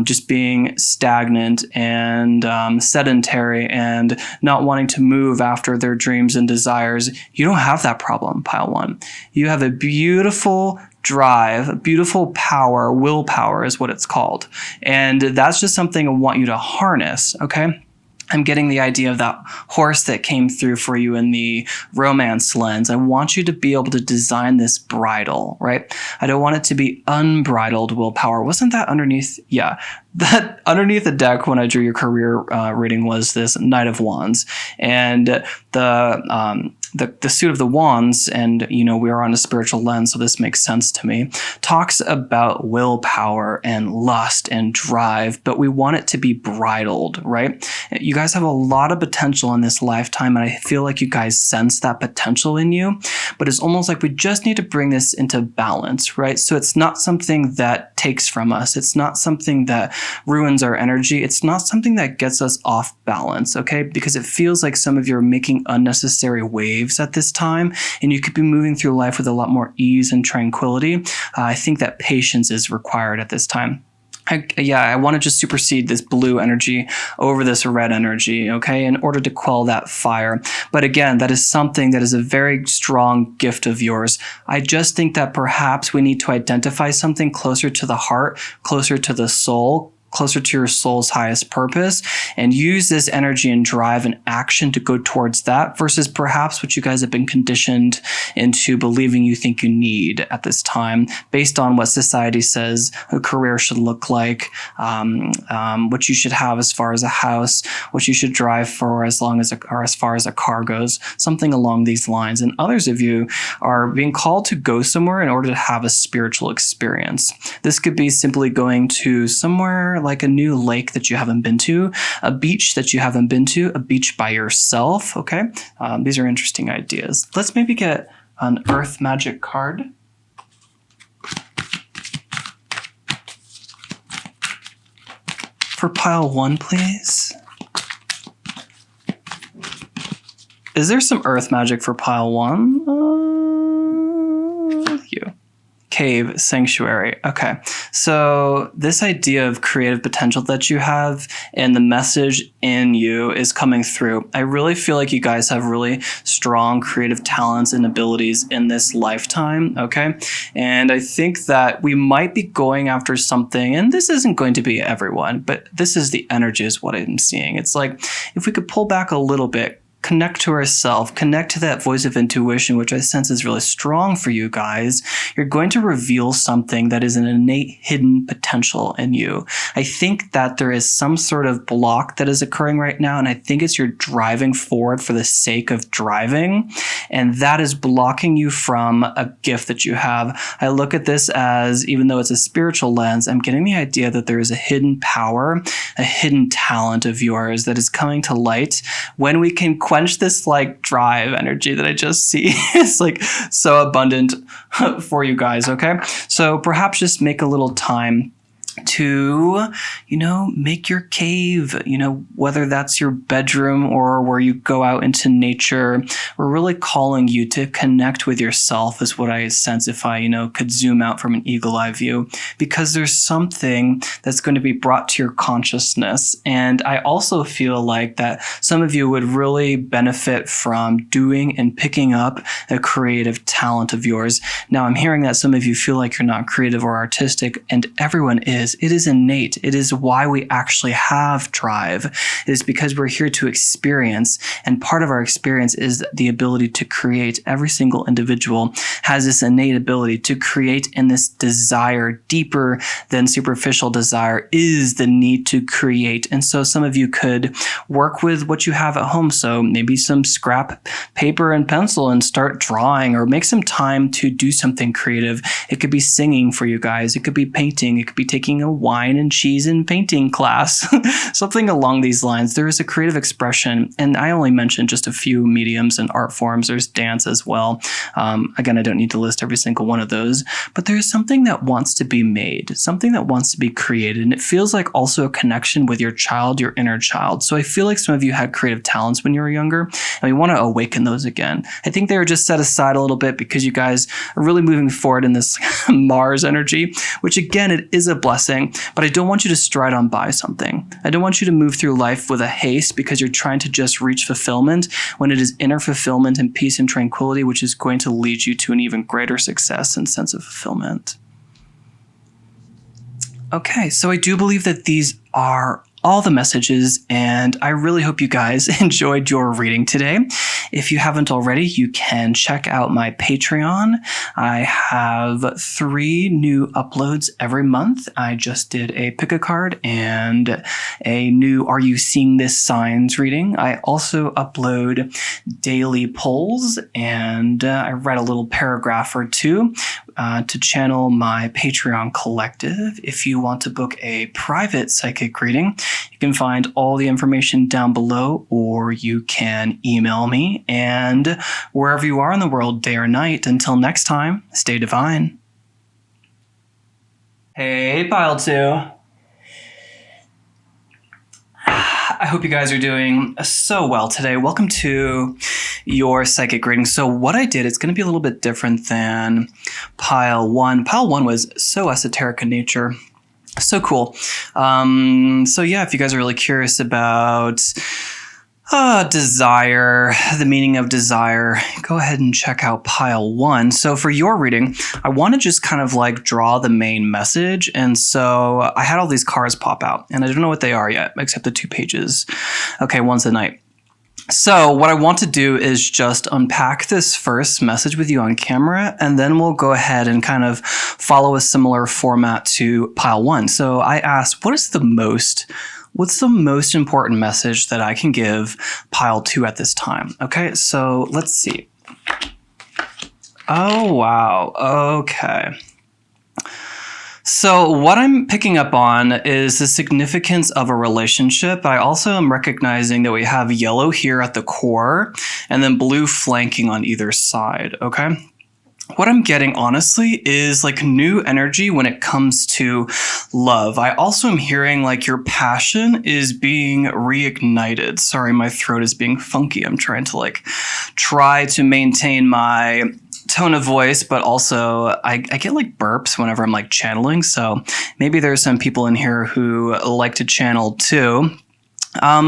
just being stagnant and sedentary and not wanting to move after their dreams and desires. You don't have that problem, pile one. You have a beautiful drive, beautiful power, willpower is what it's called. And that's just something I want you to harness, okay? I'm getting the idea of that horse that came through for you in the romance lens. I want you to be able to design this bridle, right? I don't want it to be unbridled willpower. Wasn't that underneath? Yeah. That underneath the deck when I drew your career reading was this Knight of Wands. And the suit of the wands, and you know, we are on a spiritual lens, so this makes sense to me, talks about willpower and lust and drive, but we want it to be bridled, right? You guys have a lot of potential in this lifetime, and I feel like you guys sense that potential in you, but it's almost like we just need to bring this into balance, right? So it's not something that takes from us. It's not something that ruins our energy. It's not something that gets us off balance, okay? Because it feels like some of you are making unnecessary waves at this time, and you could be moving through life with a lot more ease and tranquility. I think that patience is required at this time. I want to just supersede this blue energy over this red energy, okay, in order to quell that fire. But again, that is something that is a very strong gift of yours. I just think that perhaps we need to identify something closer to the heart, closer to the soul, closer to your soul's highest purpose, and use this energy and drive and action to go towards that versus perhaps what you guys have been conditioned into believing you think you need at this time based on what society says a career should look like, what you should have as far as a house, what you should drive for as far as a car goes, something along these lines. And others of you are being called to go somewhere in order to have a spiritual experience. This could be simply going to somewhere like a new lake that you haven't been to, a beach that you haven't been to, a beach by yourself, okay? These are interesting ideas. Let's maybe get an Earth Magic card. For pile one, please. Is there some Earth Magic for pile one? You. Cave, sanctuary. Okay. So this idea of creative potential that you have and the message in you is coming through. I really feel like you guys have really strong creative talents and abilities in this lifetime. Okay. And I think that we might be going after something, and this isn't going to be everyone, but this is the energy is what I'm seeing. It's like if we could pull back a little bit, connect to ourselves, connect to that voice of intuition, which I sense is really strong for you guys, you're going to reveal something that is an innate hidden potential in you. I think that there is some sort of block that is occurring right now, and I think it's you're driving forward for the sake of driving, and that is blocking you from a gift that you have. I look at this as, even though it's a spiritual lens, I'm getting the idea that there is a hidden power, a hidden talent of yours that is coming to light when we can quench this like drive energy that I just see. It's like so abundant for you guys. Okay. So perhaps just make a little time to, make your cave, whether that's your bedroom or where you go out into nature. We're really calling you to connect with yourself is what I sense if I, could zoom out from an eagle eye view, because there's something that's going to be brought to your consciousness. And I also feel like that some of you would really benefit from doing and picking up a creative talent of yours. Now I'm hearing that some of you feel like you're not creative or artistic, and everyone is. It is innate. It is why we actually have drive. It is because we're here to experience, and part of our experience is the ability to create. Every single individual has this innate ability to create, and this desire, deeper than superficial desire, is the need to create. And so some of you could work with what you have at home. So maybe some scrap paper and pencil and start drawing, or make some time to do something creative. It could be singing for you guys. It could be painting. It could be taking a wine and cheese and painting class, something along these lines. There is a creative expression, and I only mentioned just a few mediums and art forms. There's dance as well. Again, I don't need to list every single one of those, but there's something that wants to be made, something that wants to be created, and it feels like also a connection with your child, your inner child. So I feel like some of you had creative talents when you were younger, and we want to awaken those again. I think they were just set aside a little bit because you guys are really moving forward in this Mars energy, which again, it is a blessing. But I don't want you to stride on by something. I don't want you to move through life with a haste because you're trying to just reach fulfillment, when it is inner fulfillment and peace and tranquility, which is going to lead you to an even greater success and sense of fulfillment. Okay, so I do believe that these are all the messages, and I really hope you guys enjoyed your reading today. If you haven't already, you can check out my Patreon. I have 3 new uploads every month. I just did a pick a card and a new Are You Seeing This Signs reading. I also upload daily polls, and I read a little paragraph or two to channel my Patreon collective. If you want to book a private psychic reading, you can find all the information down below, or you can email me. And wherever you are in the world, day or night, until next time, stay divine. Hey, Pile 2. I hope you guys are doing so well today. Welcome to your psychic reading. So what I did, it's going to be a little bit different than Pile 1. Pile 1 was so esoteric in nature. So cool. So yeah, if you guys are really curious about desire, the meaning of desire, go ahead and check out Pile 1. So for your reading, I want to just kind of like draw the main message. And so I had all these cards pop out, and I don't know what they are yet, except the 2 pages. Okay, one's the night. So what I want to do is just unpack this first message with you on camera, and then we'll go ahead and kind of follow a similar format to Pile 1. So I asked, what's the most important message that I can give Pile 2 at this time? Okay, so let's see. Oh, wow. Okay. So what I'm picking up on is the significance of a relationship. I also am recognizing that we have yellow here at the core and then blue flanking on either side, okay? What I'm getting, honestly, is like new energy when it comes to love. I also am hearing like your passion is being reignited. Sorry, my throat is being funky. I'm trying to maintain my tone of voice, but also I get like burps whenever I'm like channeling. So maybe there's some people in here who like to channel too.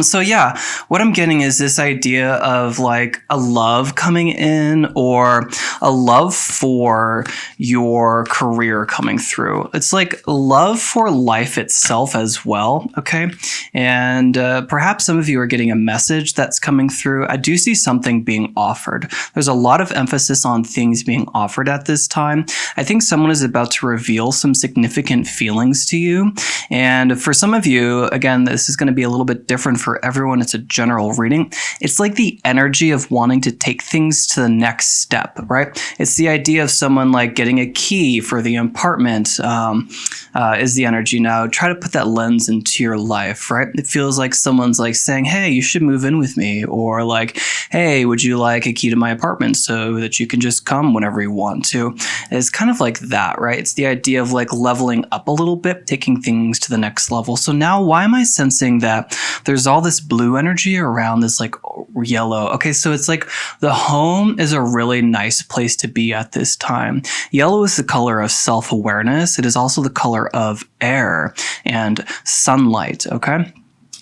So yeah, what I'm getting is this idea of like a love coming in, or a love for your career coming through. It's like love for life itself as well. Okay. And perhaps some of you are getting a message that's coming through. I do see something being offered. There's a lot of emphasis on things being offered at this time. I think someone is about to reveal some significant feelings to you. And for some of you, again, this is going to be a little bit different for everyone. It's a general reading. It's like the energy of wanting to take things to the next step, right? It's the idea of someone like getting a key for the apartment is the energy now. Try to put that lens into your life, right? It feels like someone's like saying, hey, you should move in with me, or like, hey, would you like a key to my apartment so that you can just come whenever you want to? It's kind of like that, right? It's the idea of like leveling up a little bit, taking things to the next level. So now why am I sensing that there's all this blue energy around this like yellow? Okay, so it's like the home is a really nice place to be at this time. Yellow is the color of self-awareness. It is also the color of air and sunlight, okay?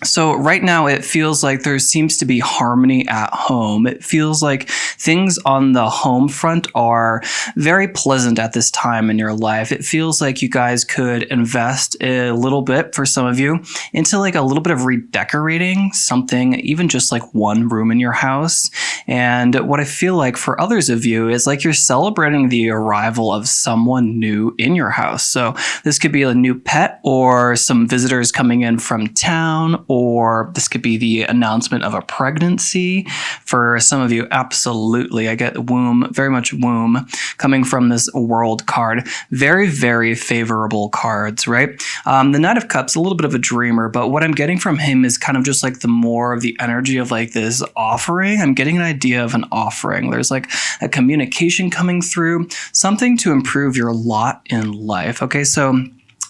So right now it feels like there seems to be harmony at home. It feels like things on the home front are very pleasant at this time in your life. It feels like you guys could invest a little bit, for some of you, into like a little bit of redecorating something, even just like one room in your house. And what I feel like for others of you is like you're celebrating the arrival of someone new in your house. So this could be a new pet, or some visitors coming in from town, or this could be the announcement of a pregnancy. For some of you, absolutely. I get womb, very much womb, coming from this world card. Very, very favorable cards, right? The Knight of Cups, a little bit of a dreamer, but what I'm getting from him is kind of just like the more of the energy of like this offering. I'm getting an idea of an offering. There's like a communication coming through, something to improve your lot in life. Okay, so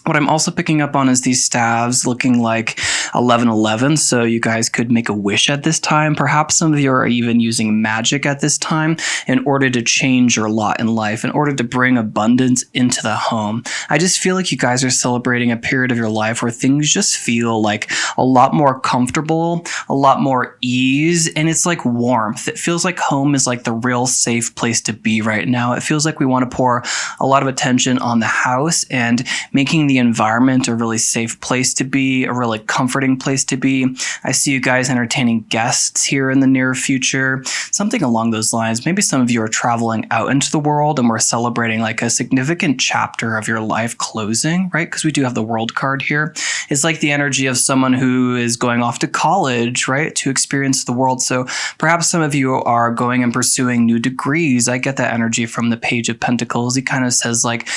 what I'm also picking up on is these staves looking like 1111, so you guys could make a wish at this time. Perhaps some of you are even using magic at this time in order to change your lot in life, in order to bring abundance into the home. I just feel like you guys are celebrating a period of your life where things just feel like a lot more comfortable, a lot more ease, and it's like warmth. It feels like home is like the real safe place to be right now. It feels like we want to pour a lot of attention on the house and making the environment a really safe place to be, a really comforting place to be. I see you guys entertaining guests here in the near future, something along those lines. Maybe some of you are traveling out into the world and we're celebrating like a significant chapter of your life closing, right? Because we do have the world card here. It's like the energy of someone who is going off to college, right? To experience the world. So perhaps some of you are going and pursuing new degrees. I get that energy from the Page of Pentacles. He kind of says like,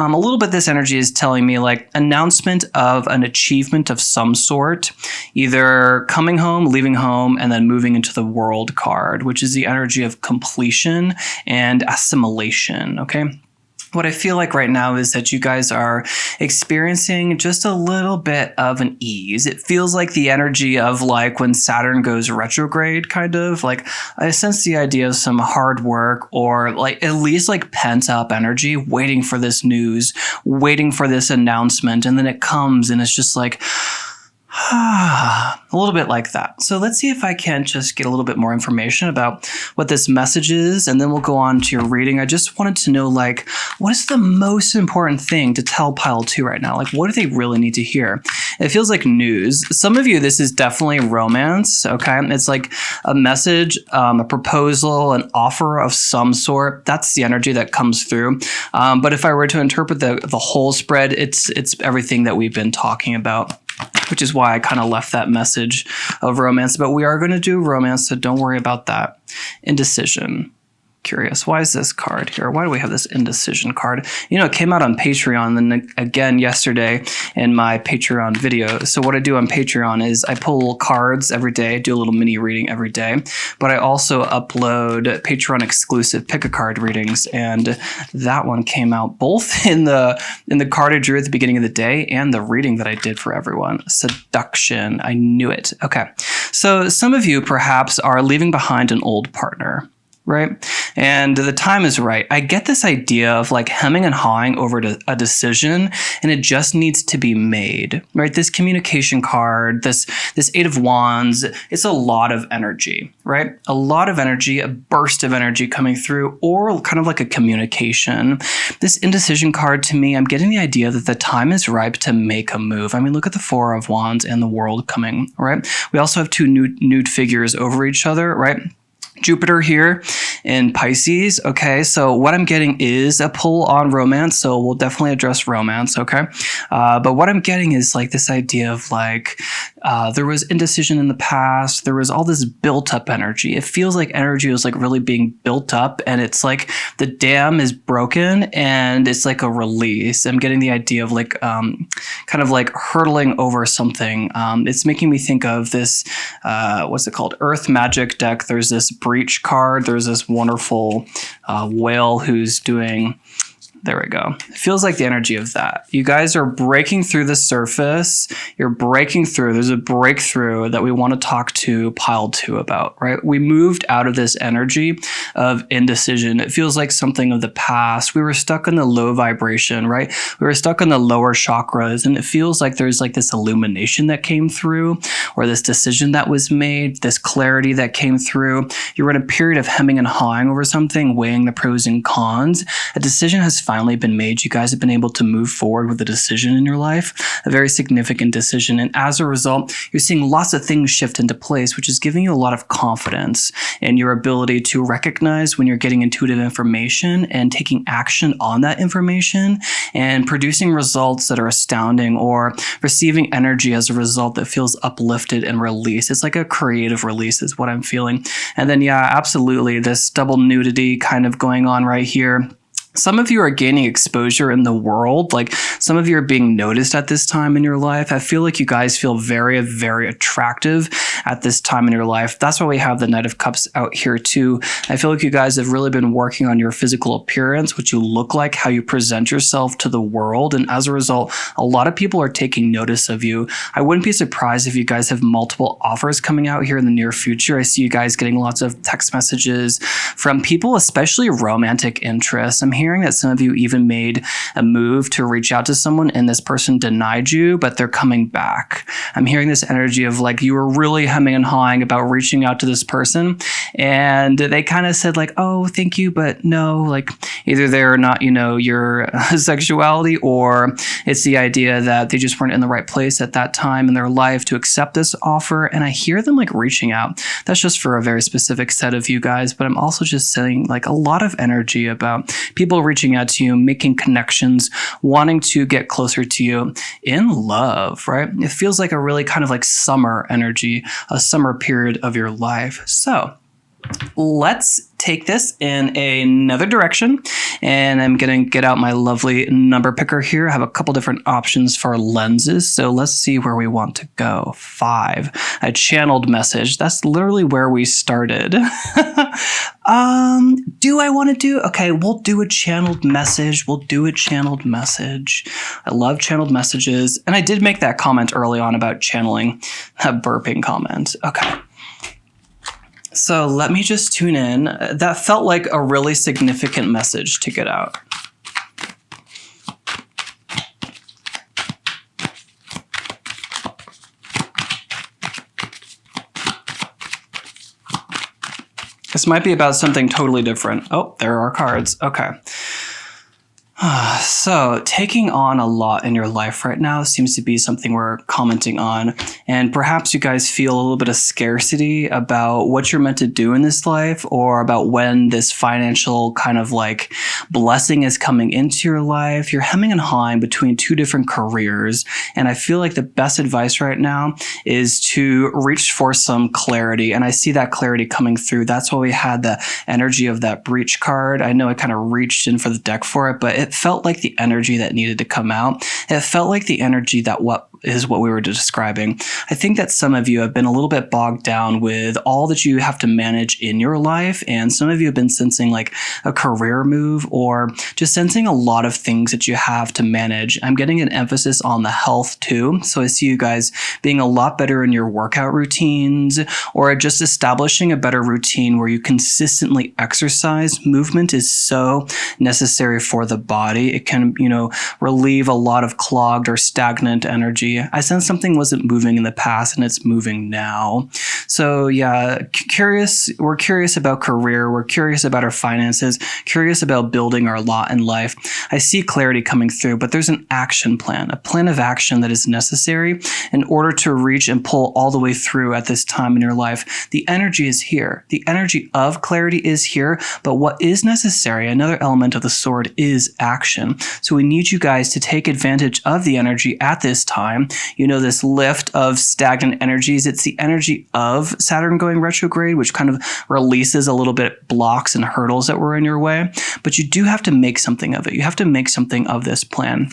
a little bit this energy is telling me like announcement of an achievement of some sort, either coming home, leaving home, and then moving into the world card, which is the energy of completion and assimilation, okay? What I feel like right now is that you guys are experiencing just a little bit of an ease. It feels like the energy of like when Saturn goes retrograde, kind of like I sense the idea of some hard work, or like at least like pent up energy, waiting for this news, waiting for this announcement. And then it comes and it's just like, a little bit like that. So let's see if I can just get a little bit more information about what this message is, and then we'll go on to your reading. I just wanted to know, like, what is the most important thing to tell pile 2 right now? Like, what do they really need to hear? It feels like news. Some of you, this is definitely romance, okay? It's like a message, a proposal, an offer of some sort. That's the energy that comes through. But if I were to interpret the whole spread, it's everything that we've been talking about, which is why I kind of left that message of romance. But we are going to do romance, so don't worry about that. Indecision. Curious. Why is this card here? Why do we have this indecision card? You know, it came out on Patreon and again yesterday in my Patreon video. So what I do on Patreon is I pull cards every day, do a little mini reading every day, but I also upload Patreon exclusive pick a card readings, and that one came out both in the card I drew at the beginning of the day and the reading that I did for everyone. Seduction. I knew it. Okay. So some of you perhaps are leaving behind an old partner. right? And the time is right. I get this idea of like hemming and hawing over a decision, and it just needs to be made, right? This communication card, this Eight of Wands, it's a lot of energy, right? A lot of energy, a burst of energy coming through, or kind of like a communication. This indecision card, to me, I'm getting the idea that the time is ripe to make a move. I mean, look at the Four of Wands and the World coming, right? We also have two nude figures over each other, right? Jupiter here in Pisces. Okay, so what I'm getting is a pull on romance. So we'll definitely address romance. Okay, but what I'm getting is like this idea of like there was indecision in the past. There was all this built up energy. It feels like energy was like really being built up, and it's like the dam is broken and it's like a release. I'm getting the idea of like kind of like hurtling over something. It's making me think of this what's it called? Earth Magic deck. There's this breach card. There's this wonderful whale who's doing, there we go. It feels like the energy of that. You guys are breaking through the surface. You're breaking through. There's a breakthrough that we want to talk to pile 2 about, right? We moved out of this energy of indecision. It feels like something of the past. We were stuck in the low vibration, right? We were stuck in the lower chakras, and it feels like there's like this illumination that came through, or this decision that was made, this clarity that came through. You were in a period of hemming and hawing over something, weighing the pros and cons. A decision has finally been made. You guys have been able to move forward with a decision in your life, a very significant decision. And as a result, you're seeing lots of things shift into place, which is giving you a lot of confidence in your ability to recognize when you're getting intuitive information and taking action on that information and producing results that are astounding, or receiving energy as a result that feels uplifted and released. It's like a creative release is what I'm feeling. And then, yeah, absolutely, this double nudity kind of going on right here. Some of you are gaining exposure in the world. Like some of you are being noticed at this time in your life. I feel like you guys feel very, very attractive at this time in your life. That's why we have the Knight of Cups out here too. I feel like you guys have really been working on your physical appearance, what you look like, how you present yourself to the world. And as a result, a lot of people are taking notice of you. I wouldn't be surprised if you guys have multiple offers coming out here in the near future. I see you guys getting lots of text messages from people, especially romantic interest. I'm hearing that some of you even made a move to reach out to someone and this person denied you, but they're coming back. I'm hearing this energy of like you were really hemming and hawing about reaching out to this person, and they kind of said like, oh, thank you, but no, like either they're not, you know, your sexuality, or it's the idea that they just weren't in the right place at that time in their life to accept this offer. And I hear them like reaching out. That's just for a very specific set of you guys, but I'm also just saying like a lot of energy about people reaching out to you, making connections, wanting to get closer to you in love, right? It feels like a really kind of like summer energy, a summer period of your life. So let's take this in another direction, and I'm going to get out my lovely number picker here. I have a couple different options for lenses, so let's see where we want to go. 5, a channeled message. That's literally where we started. Do I want to do? Okay, we'll do a channeled message. We'll do a channeled message. I love channeled messages, and I did make that comment early on about channeling, that burping comment. Okay. So let me just tune in. That felt like a really significant message to get out. This might be about something totally different. Oh, there are cards. Okay. So taking on a lot in your life right now seems to be something we're commenting on. And perhaps you guys feel a little bit of scarcity about what you're meant to do in this life, or about when this financial kind of like blessing is coming into your life. You're hemming and hawing between 2 different careers. And I feel like the best advice right now is to reach for some clarity. And I see that clarity coming through. That's why we had the energy of that breach card. I know I kind of reached in for the deck for it, but it felt like the energy that needed to come out. It felt like the energy that what is what we were describing. I think that some of you have been a little bit bogged down with all that you have to manage in your life, and some of you have been sensing like a career move or just sensing a lot of things that you have to manage. I'm getting an emphasis on the health too. So I see you guys being a lot better in your workout routines, or just establishing a better routine where you consistently exercise. Movement is so necessary for the body. It can, relieve a lot of clogged or stagnant energy. I sense something wasn't moving in the past and it's moving now. So yeah, we're curious about career. We're curious about our finances, curious about building our lot in life. I see clarity coming through, but there's an action plan, a plan of action that is necessary in order to reach and pull all the way through at this time in your life. The energy is here. The energy of clarity is here, but what is necessary, another element of the sword, is action. So we need you guys to take advantage of the energy at this time. This lift of stagnant energies, it's the energy of Saturn going retrograde, which kind of releases a little bit blocks and hurdles that were in your way. But you do have to make something of it. You have to make something of this plan.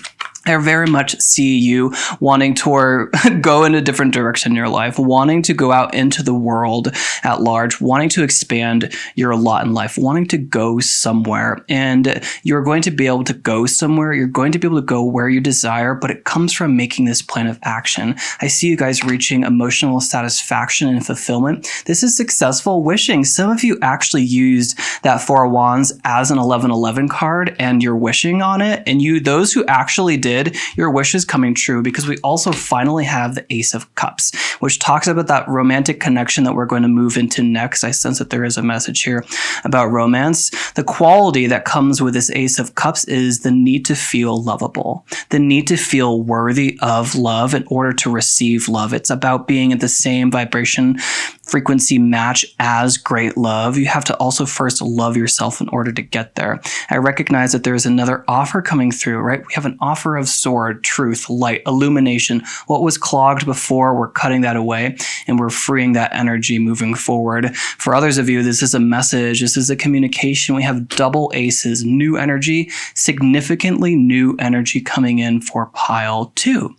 I very much see you wanting to go in a different direction in your life, wanting to go out into the world at large, wanting to expand your lot in life, wanting to go somewhere. And you're going to be able to go somewhere. You're going to be able to go where you desire, but it comes from making this plan of action. I see you guys reaching emotional satisfaction and fulfillment. This is successful wishing. Some of you actually used that Four of Wands as an 1111 card and you're wishing on it. And those who actually did, your wish is coming true, because we also finally have the Ace of Cups, which talks about that romantic connection that we're going to move into next. I sense that there is a message here about romance. The quality that comes with this Ace of Cups is the need to feel lovable, the need to feel worthy of love in order to receive love. It's about being at the same vibration frequency match as great love. You have to also first love yourself in order to get there. I recognize that there is another offer coming through, right? We have an offer of sword, truth, light, illumination. What was clogged before, we're cutting that away and we're freeing that energy moving forward. For others of you, this is a message. This is a communication. We have double aces, new energy, significantly new energy coming in for pile 2.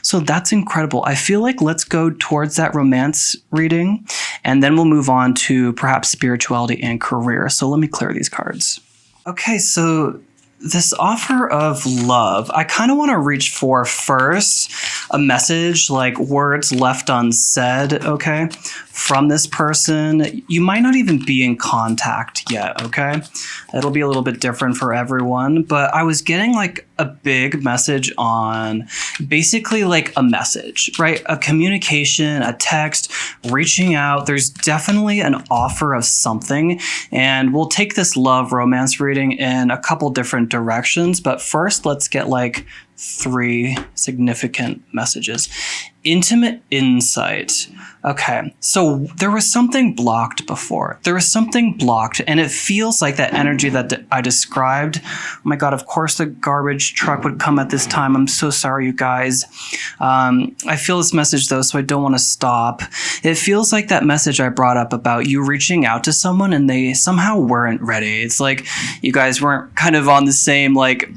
So that's incredible. I feel like let's go towards that romance reading, and then we'll move on to perhaps spirituality and career. So let me clear these cards. Okay, so this offer of love, I kind of want to reach for first a message, like words left unsaid, okay, from this person. You might not even be in contact yet, okay? It'll be a little bit different for everyone, but I was getting like a big message on basically like a message, right? A communication, a text, reaching out. There's definitely an offer of something, and we'll take this love romance reading in a couple different directions, but first let's get like 3 significant messages. Intimate insight. Okay, so there was something blocked before. There was something blocked, and it feels like that energy that I described. Oh my God, of course the garbage truck would come at this time. I'm so sorry, you guys. I feel this message though, so I don't want to stop. It feels like that message I brought up about you reaching out to someone and they somehow weren't ready. It's like you guys weren't kind of on the same like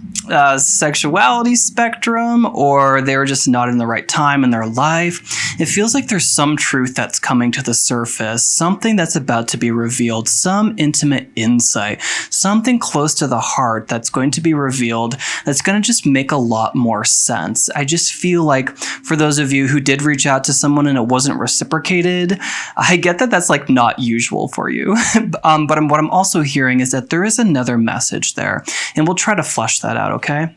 sexuality spectrum, or they were just not in the right time in their life. It feels like there's some truth that's coming to the surface, something that's about to be revealed, some intimate insight, something close to the heart that's going to be revealed, that's going to just make a lot more sense. I just feel like for those of you who did reach out to someone and it wasn't reciprocated, I get that that's like not usual for you. But what I'm also hearing is that there is another message there, and we'll try to flush that out, okay?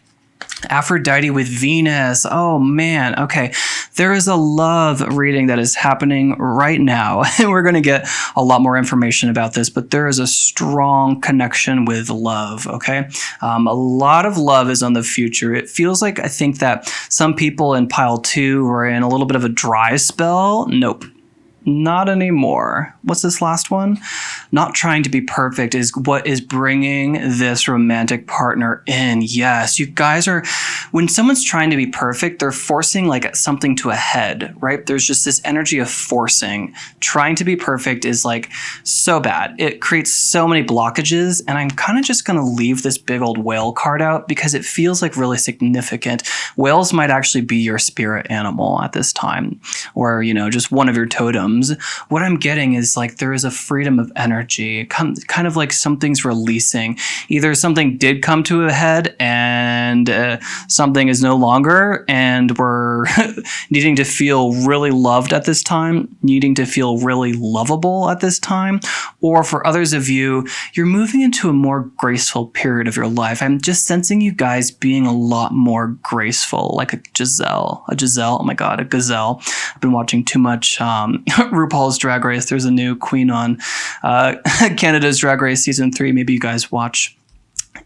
Aphrodite with Venus. Oh man. Okay. There is a love reading that is happening right now. And we're going to get a lot more information about this, but there is a strong connection with love. Okay. A lot of love is on the future. It feels like, I think that some people in pile 2 were in a little bit of a dry spell. Nope. Not anymore. What's this last one? Not trying to be perfect is what is bringing this romantic partner in. Yes, you guys are, when someone's trying to be perfect, they're forcing like something to a head, right? There's just this energy of forcing. Trying to be perfect is like so bad. It creates so many blockages, and I'm kind of just going to leave this big old whale card out because it feels like really significant. Whales might actually be your spirit animal at this time, or, you know, just one of your totems. What I'm getting is like there is a freedom of energy, kind of like something's releasing. Either something did come to a head and something is no longer, and we're needing to feel really loved at this time, needing to feel really lovable at this time. Or for others of you, you're moving into a more graceful period of your life. I'm just sensing you guys being a lot more graceful, like a gazelle, oh my God, a gazelle. I've been watching too much RuPaul's Drag Race. There's a new queen on Canada's Drag Race season 3. Maybe you guys watch.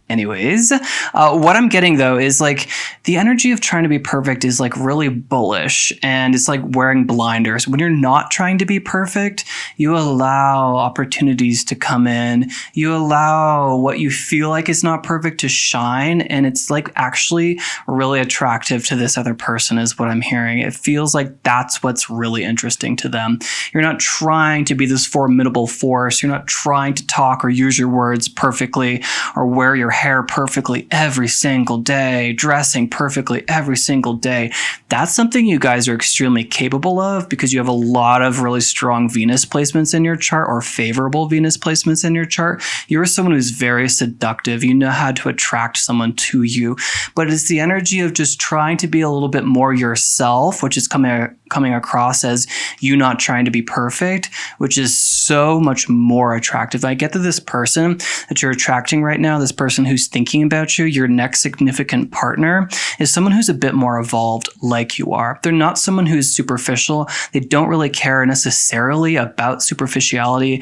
Anyways, what I'm getting though is like the energy of trying to be perfect is like really bullish, and it's like wearing blinders. When you're not trying to be perfect, you allow opportunities to come in. You allow what you feel like is not perfect to shine, and it's like actually really attractive to this other person is what I'm hearing. It feels like that's what's really interesting to them. You're not trying to be this formidable force. You're not trying to talk or use your words perfectly or wear your hair perfectly every single day, dressing perfectly every single day. That's something you guys are extremely capable of because you have a lot of really strong Venus placements in your chart, or favorable Venus placements in your chart. You're someone who's very seductive. You know how to attract someone to you, but it's the energy of just trying to be a little bit more yourself, which is coming across as you not trying to be perfect, which is so much more attractive. I get that this person that you're attracting right now, this person who's thinking about you, your next significant partner, is someone who's a bit more evolved like you are. They're not someone who's superficial. They don't really care necessarily about superficiality,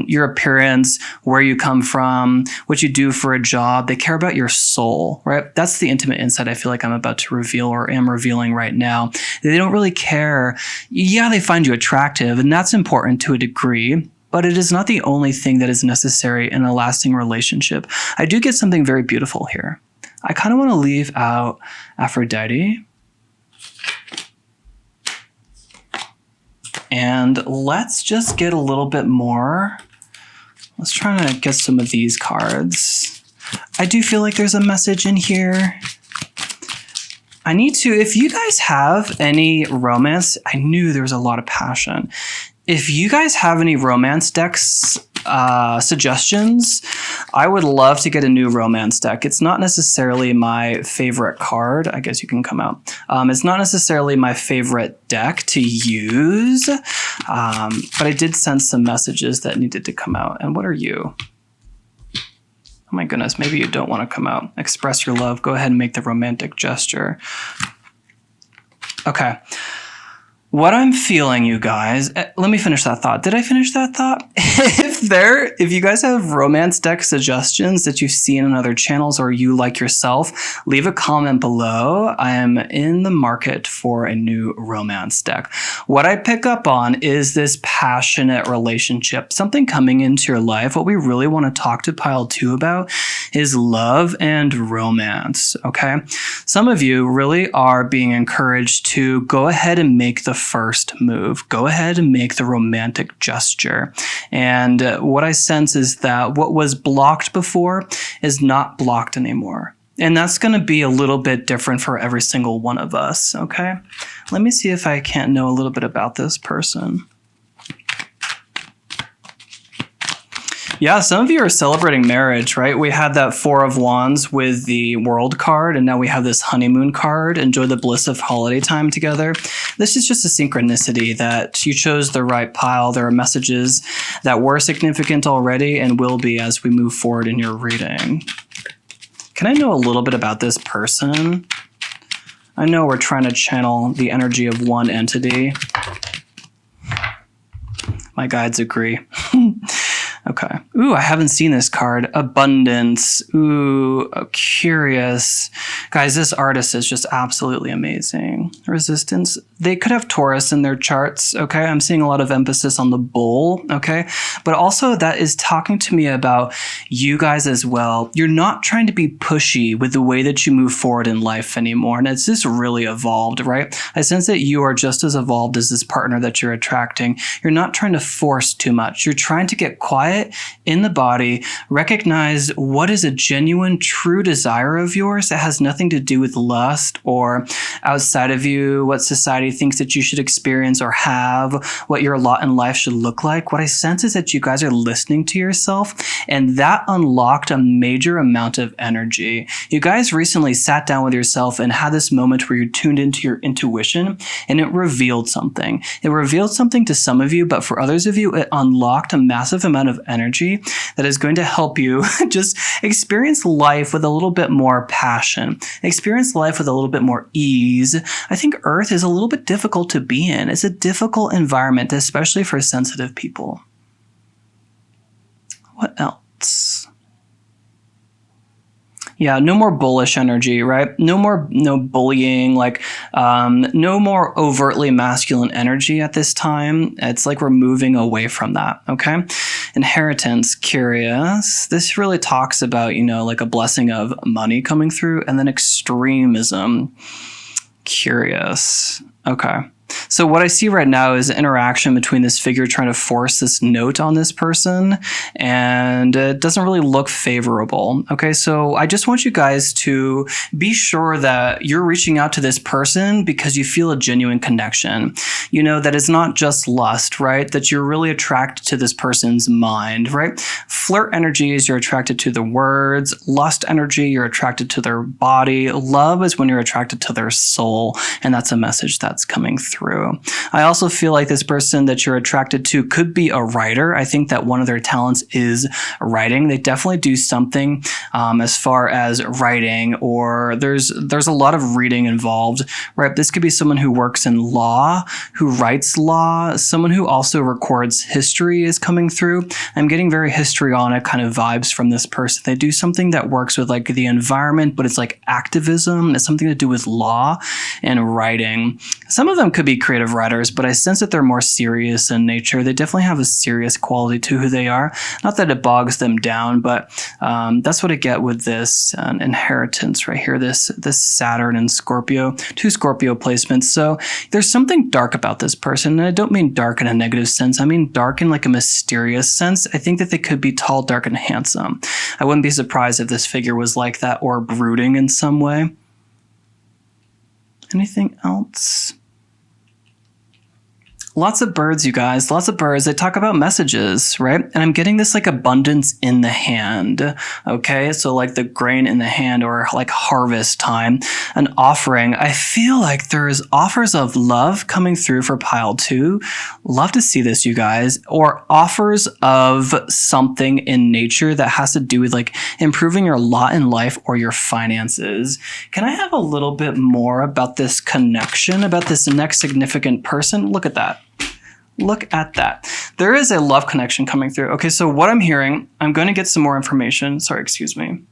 your appearance, where you come from, what you do for a job. They care about your soul, right? That's the intimate insight I feel like I'm about to reveal, or am revealing right now. They don't really care. Yeah, they find you attractive, and that's important to a degree, but it is not the only thing that is necessary in a lasting relationship. I do get something very beautiful here. I kind of want to leave out Aphrodite. And let's just get a little bit more. Let's try to get some of these cards. I do feel like there's a message in here. I need to, if you guys have any romance, I knew there was a lot of passion. If you guys have any romance decks suggestions, I would love to get a new romance deck. It's not necessarily my favorite card. I guess you can come out. It's not necessarily my favorite deck to use, but I did sense some messages that needed to come out. And what are you? Oh my goodness, maybe you don't want to come out. Express your love. Go ahead and make the romantic gesture. Okay. What I'm feeling, you guys, let me finish that thought. Did I finish that thought? If you guys have romance deck suggestions that you've seen on other channels, or you like yourself, leave a comment below. I am in the market for a new romance deck. What I pick up on is this passionate relationship, something coming into your life. What we really want to talk to pile 2 about is love and romance, okay? Some of you really are being encouraged to go ahead and make the first move. Go ahead and make the romantic gesture. And what I sense is that what was blocked before is not blocked anymore. And that's going to be a little bit different for every single one of us, okay? Let me see if I can't know a little bit about this person. Yeah, some of you are celebrating marriage, right? We had that 4 of Wands with the World card, and now we have this honeymoon card. Enjoy the bliss of holiday time together. This is just a synchronicity that you chose the right pile. There are messages that were significant already and will be as we move forward in your reading. Can I know a little bit about this person? I know we're trying to channel the energy of one entity. My guides agree. Okay. Ooh, I haven't seen this card. Abundance. Ooh, curious. Guys, this artist is just absolutely amazing. Resistance. They could have Taurus in their charts, okay? I'm seeing a lot of emphasis on the bull, okay? But also that is talking to me about you guys as well. You're not trying to be pushy with the way that you move forward in life anymore. And it's just really evolved, right? I sense that you are just as evolved as this partner that you're attracting. You're not trying to force too much. You're trying to get quiet in the body, recognize what is a genuine, true desire of yours that has nothing to do with lust or outside of you, what society thinks that you should experience or have, what your lot in life should look like. What I sense is that you guys are listening to yourself, and that unlocked a major amount of energy. You guys recently sat down with yourself and had this moment where you tuned into your intuition, and it revealed something. It revealed something to some of you, but for others of you, it unlocked a massive amount of energy that is going to help you just experience life with a little bit more passion, experience life with a little bit more ease. I think Earth is a little bit difficult to be in. It's a difficult environment, especially for sensitive people. What else? Yeah, no more bullish energy, right? No bullying, like no more overtly masculine energy at this time. It's like we're moving away from that, okay? Inheritance, curious. This really talks about, like a blessing of money coming through, and then extremism, curious. Okay. So what I see right now is an interaction between this figure trying to force this note on this person, and it doesn't really look favorable. Okay, so I just want you guys to be sure that you're reaching out to this person because you feel a genuine connection. That it's not just lust, right? That you're really attracted to this person's mind, right? Flirt energy is you're attracted to the words. Lust energy, you're attracted to their body. Love is when you're attracted to their soul, and that's a message that's coming through. I also feel like this person that you're attracted to could be a writer. I think that one of their talents is writing. They definitely do something as far as writing, or there's a lot of reading involved, right? This could be someone who works in law, who writes law, someone who also records history is coming through. I'm getting very histrionic kind of vibes from this person. They do something that works with like the environment, but it's like activism. It's something to do with law and writing. Some of them could be creative writers, but I sense that they're more serious in nature. They definitely have a serious quality to who they are. Not that it bogs them down, but that's what I get with this inheritance right here, this Saturn and Scorpio, 2 Scorpio placements. So there's something dark about this person, and I don't mean dark in a negative sense. I mean dark in like a mysterious sense. I think that they could be tall, dark, and handsome. I wouldn't be surprised if this figure was like that or brooding in some way. Anything else? Lots of birds, you guys, lots of birds. They talk about messages, right? And I'm getting this like abundance in the hand, okay? So like the grain in the hand, or like harvest time, an offering. I feel like there's offers of love coming through for pile 2. Love to see this, you guys. Or offers of something in nature that has to do with like improving your lot in life or your finances. Can I have a little bit more about this connection, about this next significant person? Look at that. Look at that. There is a love connection coming through. Okay, so what I'm hearing, I'm going to get some more information. Sorry, excuse me.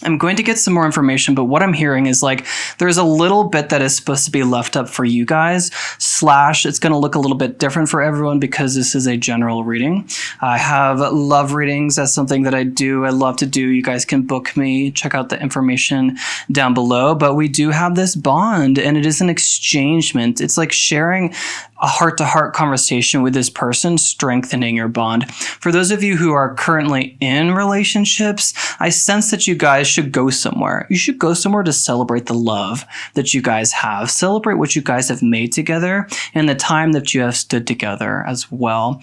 I'm going to get some more information, but what I'm hearing is like there's a little bit that is supposed to be left up for you guys, / it's going to look a little bit different for everyone because this is a general reading. I have love readings. That's something that I do. I love to do. You guys can book me. Check out the information down below. But we do have this bond, and it is an exchangement. It's like sharing a heart-to-heart conversation with this person, strengthening your bond. For those of you who are currently in relationships, I sense that you guys should go somewhere. You should go somewhere to celebrate the love that you guys have. Celebrate what you guys have made together and the time that you have stood together as well.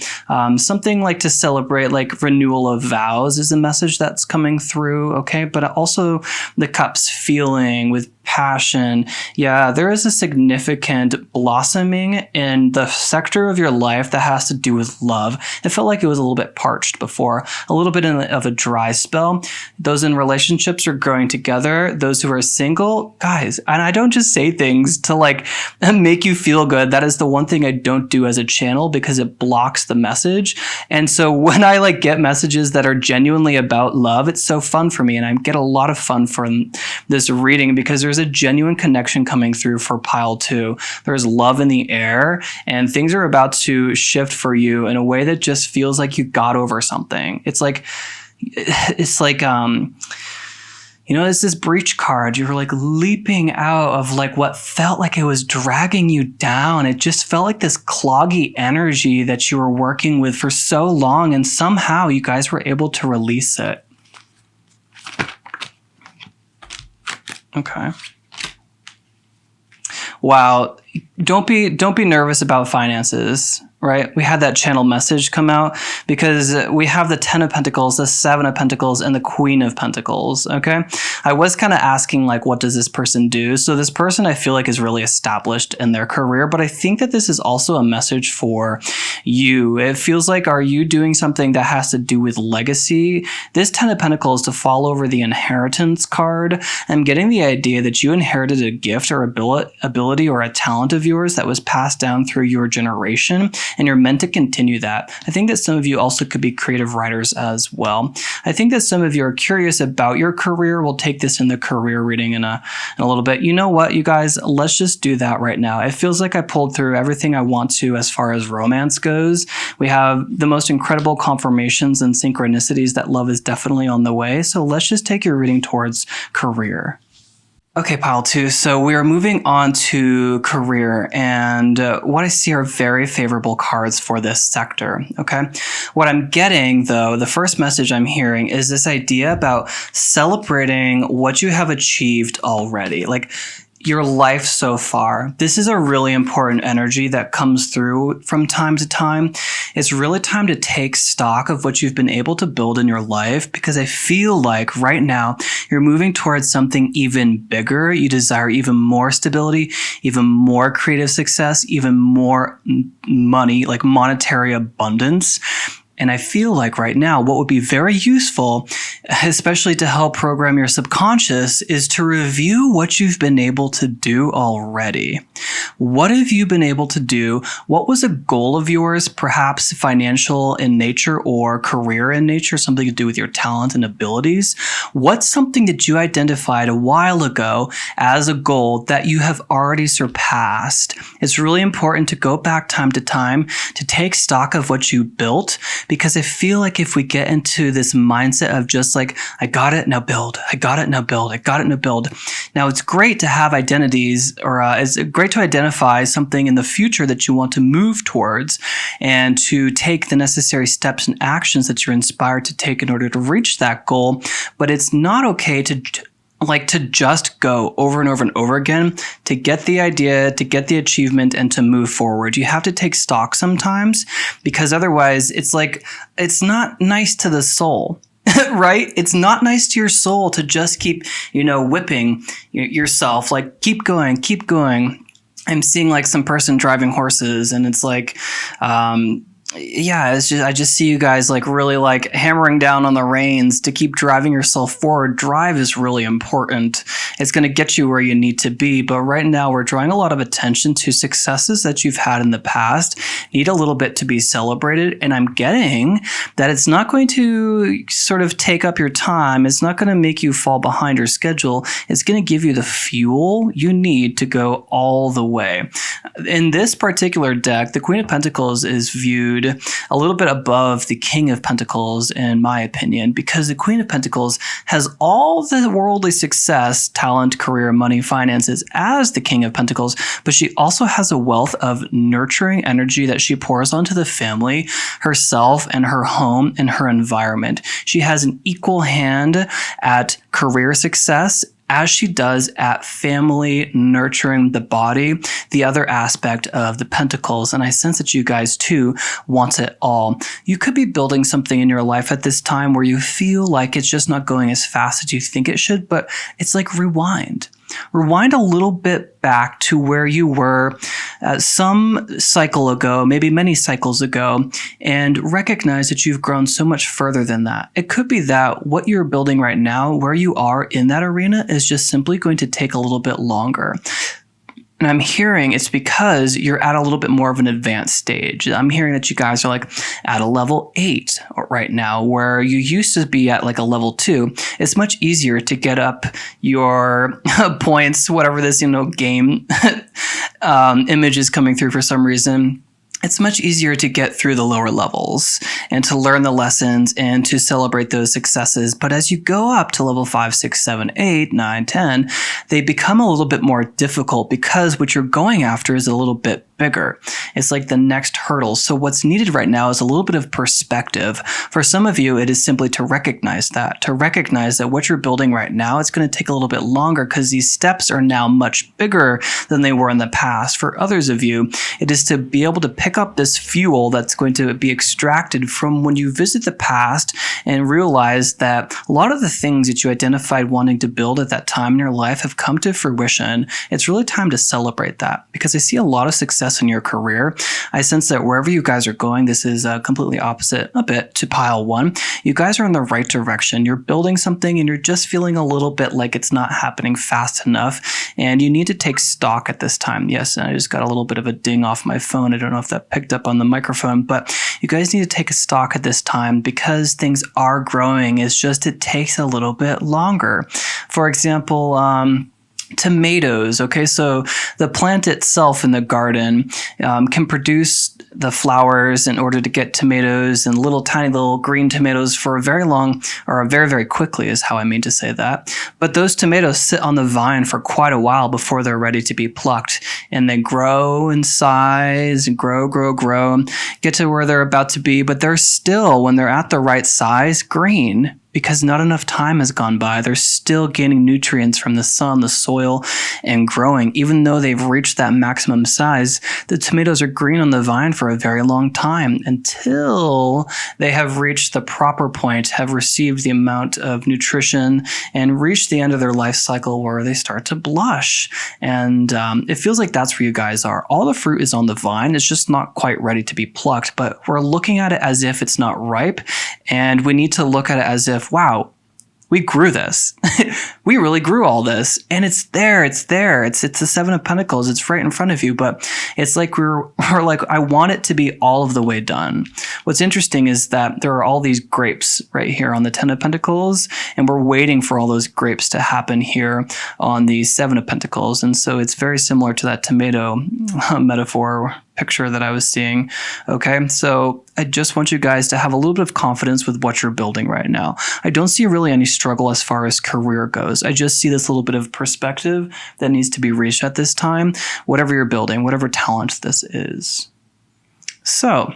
Something like to celebrate, like renewal of vows is a message that's coming through, okay? But also the cups, feeling with passion. Yeah, there is a significant blossoming in the sector of your life that has to do with love. It felt like it was a little bit parched before, a little bit of a dry spell. Those in relationships are growing together. Those who are single, guys, and I don't just say things to like make you feel good. That is the one thing I don't do as a channel because it blocks the message. And so when I like get messages that are genuinely about love, it's so fun for me, and I get a lot of fun from this reading because there's a genuine connection coming through for pile 2. There's love in the air, and things are about to shift for you in a way that just feels like you got over something. It's like you know, it's this breach card. You're like leaping out of like what felt like it was dragging you down. It just felt like this cloggy energy that you were working with for so long, and somehow you guys were able to release it. Okay. Wow. Don't be nervous about finances, right? We had that channel message come out because we have the 10 of Pentacles, the 7 of Pentacles, and the Queen of Pentacles, okay? I was kind of asking, like, what does this person do? So this person I feel like is really established in their career, but I think that this is also a message for you. It feels like, are you doing something that has to do with legacy? This 10 of Pentacles, to fall over the inheritance card, I'm getting the idea that you inherited a gift or ability or a talent of yours that was passed down through your generation, and you're meant to continue that. I think that some of you also could be creative writers as well. I think that some of you are curious about your career. We'll take this in the career reading in a little bit. You know what, you guys? Let's just do that right now. It feels like I pulled through everything I want to as far as romance goes. We have the most incredible confirmations and synchronicities that love is definitely on the way. So let's just take your reading towards career. Okay, pile 2. So we are moving on to career, and what I see are very favorable cards for this sector, okay? What I'm getting, though, the first message I'm hearing is this idea about celebrating what you have achieved already. Like, your life so far. This is a really important energy that comes through from time to time. It's really time to take stock of what you've been able to build in your life, because I feel like right now you're moving towards something even bigger. You desire even more stability, even more creative success, even more money, like monetary abundance. And I feel like right now, what would be very useful, especially to help program your subconscious, is to review what you've been able to do already. What have you been able to do? What was a goal of yours, perhaps financial in nature or career in nature, something to do with your talent and abilities? What's something that you identified a while ago as a goal that you have already surpassed? It's really important to go back time to time to take stock of what you built, because I feel like if we get into this mindset of just like, I got it, now build. I got it, now build. I got it, now build. Now, it's great to have identities, or it's great to identify something in the future that you want to move towards and to take the necessary steps and actions that you're inspired to take in order to reach that goal. But it's not okay to just go over and over and over again to get the idea, to get the achievement, and to move forward. You have to take stock sometimes, because otherwise it's like, it's not nice to the soul. Right? It's not nice to your soul to just keep, whipping yourself. Like, keep going, keep going. I'm seeing like some person driving horses, and it's like, it's just, I just see you guys like really like hammering down on the reins to keep driving yourself forward. Drive is really important. It's going to get you where you need to be. But right now we're drawing a lot of attention to successes that you've had in the past, need a little bit to be celebrated. And I'm getting that it's not going to sort of take up your time. It's not going to make you fall behind your schedule. It's going to give you the fuel you need to go all the way. In this particular deck, the Queen of Pentacles is viewed a little bit above the King of Pentacles, in my opinion, because the Queen of Pentacles has all the worldly success, talent, career, money, finances as the King of Pentacles, but she also has a wealth of nurturing energy that she pours onto the family, herself, and her home and her environment. She has an equal hand at career success as she does at family, nurturing the body, the other aspect of the Pentacles. And I sense that you guys too want it all. You could be building something in your life at this time where you feel like it's just not going as fast as you think it should, but it's like rewind. Rewind a little bit back to where you were some cycle ago, maybe many cycles ago, and recognize that you've grown so much further than that. It could be that what you're building right now, where you are in that arena, is just simply going to take a little bit longer. And I'm hearing it's because you're at a little bit more of an advanced stage. I'm hearing that you guys are like at a level 8 right now, where you used to be at like a level 2. It's much easier to get up your points, whatever this, game image is coming through for some reason. It's much easier to get through the lower levels and to learn the lessons and to celebrate those successes. But as you go up to level 5, 6, 7, 8, 9, 10, they become a little bit more difficult because what you're going after is a little bit bigger. It's like the next hurdle. So what's needed right now is a little bit of perspective. For some of you, it is simply to recognize that what you're building right now, it's going to take a little bit longer because these steps are now much bigger than they were in the past. For others of you, it is to be able to pick up this fuel that's going to be extracted from when you visit the past and realize that a lot of the things that you identified wanting to build at that time in your life have come to fruition. It's really time to celebrate that because I see a lot of success in your career. I sense that wherever you guys are going, this is completely opposite a bit to pile 1. You guys are in the right direction. You're building something and you're just feeling a little bit like it's not happening fast enough and you need to take stock at this time. Yes, and I just got a little bit of a ding off my phone. I don't know if that picked up on the microphone, but you guys need to take a stock at this time because things are growing. It's just it takes a little bit longer. For example, tomatoes. Okay, so the plant itself in the garden can produce the flowers in order to get tomatoes and tiny little green tomatoes for a very long, or very, very quickly is how I mean to say that. But those tomatoes sit on the vine for quite a while before they're ready to be plucked. And they grow in size and grow, get to where they're about to be. But they're still, when they're at the right size, green. Because not enough time has gone by. They're still gaining nutrients from the sun, the soil, and growing. Even though they've reached that maximum size, the tomatoes are green on the vine for a very long time until they have reached the proper point, have received the amount of nutrition, and reached the end of their life cycle where they start to blush. And it feels like that's where you guys are. All the fruit is on the vine. It's just not quite ready to be plucked, but we're looking at it as if it's not ripe, and we need to look at it as if, wow, we grew this. We really grew all this. And it's there. It's the 7 of Pentacles. It's right in front of you. But it's like we're like, I want it to be all of the way done. What's interesting is that there are all these grapes right here on the 10 of Pentacles. And we're waiting for all those grapes to happen here on the 7 of Pentacles. And so it's very similar to that tomato metaphor picture that I was seeing. Okay, so I just want you guys to have a little bit of confidence with what you're building right now. I don't see really any struggle as far as career goes. I just see this little bit of perspective that needs to be reached at this time, whatever you're building, whatever talent this is. So,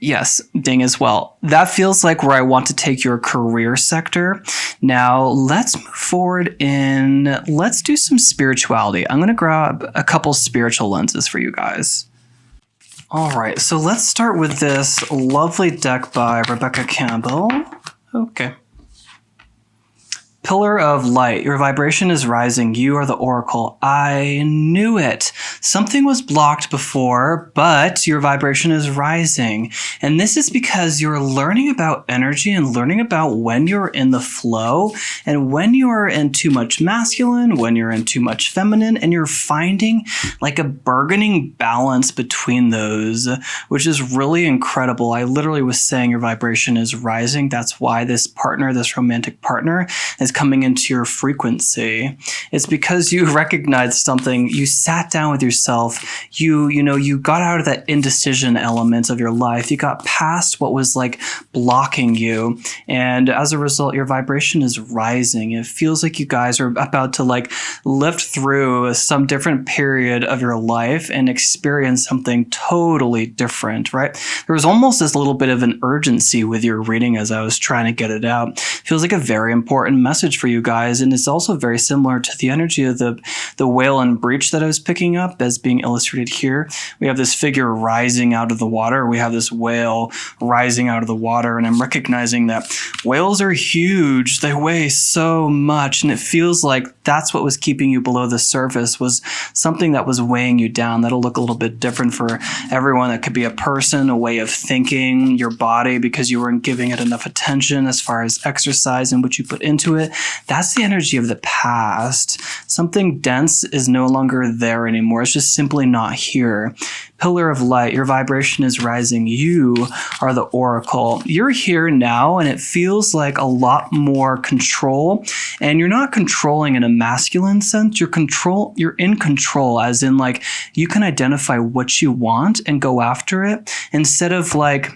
yes, ding as well. That feels like where I want to take your career sector. Now, let's move forward let's do some spirituality. I'm going to grab a couple spiritual lenses for you guys. All right, so let's start with this lovely deck by Rebecca Campbell. Okay. Pillar of light. Your vibration is rising. You are the oracle. I knew it. Something was blocked before, but your vibration is rising. And this is because you're learning about energy and learning about when you're in the flow and when you're in too much masculine, when you're in too much feminine, and you're finding like a bargaining balance between those, which is really incredible. I literally was saying your vibration is rising. That's why this partner, this romantic partner, is coming into your frequency. It's because you recognized something. You sat down with yourself. You got out of that indecision element of your life. You got past what was like blocking you. And as a result, your vibration is rising. It feels like you guys are about to like lift through some different period of your life and experience something totally different, right? There was almost this little bit of an urgency with your reading as I was trying to get it out. It feels like a very important message for you guys, and it's also very similar to the energy of the whale and breach that I was picking up as being illustrated here. We have this figure rising out of the water. We have this whale rising out of the water, and I'm recognizing that whales are huge. They weigh so much, and it feels like that's what was keeping you below the surface, was something that was weighing you down. That'll look a little bit different for everyone. That could be a person, a way of thinking, your body, because you weren't giving it enough attention as far as exercise and what you put into it. That's the energy of the past. Something dense is no longer there anymore. It's just simply not here. Pillar of light, your vibration is rising. You are the oracle. You're here now, and it feels like a lot more control. And you're not controlling in a masculine sense. You're in control, as in like you can identify what you want and go after it instead of like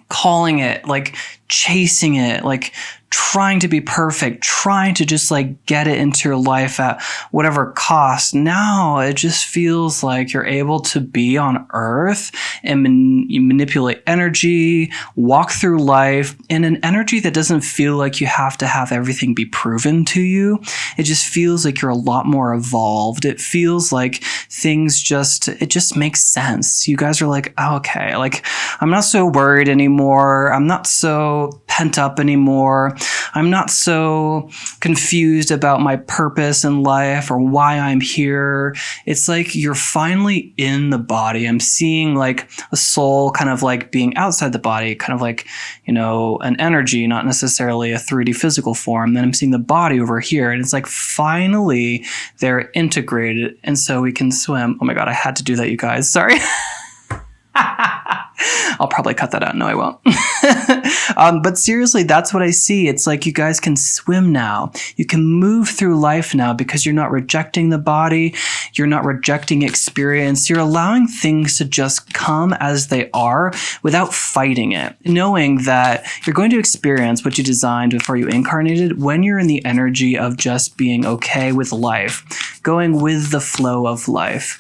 calling it, like chasing it, like trying to be perfect, trying to just like get it into your life at whatever cost. Now it just feels like you're able to be on earth and you manipulate energy, walk through life in an energy that doesn't feel like you have to have everything be proven to you. It just feels like you're a lot more evolved. It feels like it just makes sense. You guys are like, oh, okay, like I'm not so worried anymore. I'm not so pent up anymore. I'm not so confused about my purpose in life or why I'm here. It's like you're finally in the body. I'm seeing like a soul kind of like being outside the body, kind of like, you know, an energy, not necessarily a 3D physical form. Then I'm seeing the body over here, and it's like finally they're integrated, and so we can swim. Oh my God, I had to do that, you guys. Sorry. I'll probably cut that out. No, I won't. But seriously, that's what I see. It's like you guys can swim now. You can move through life now because you're not rejecting the body. You're not rejecting experience. You're allowing things to just come as they are without fighting it, knowing that you're going to experience what you designed before you incarnated when you're in the energy of just being okay with life, going with the flow of life.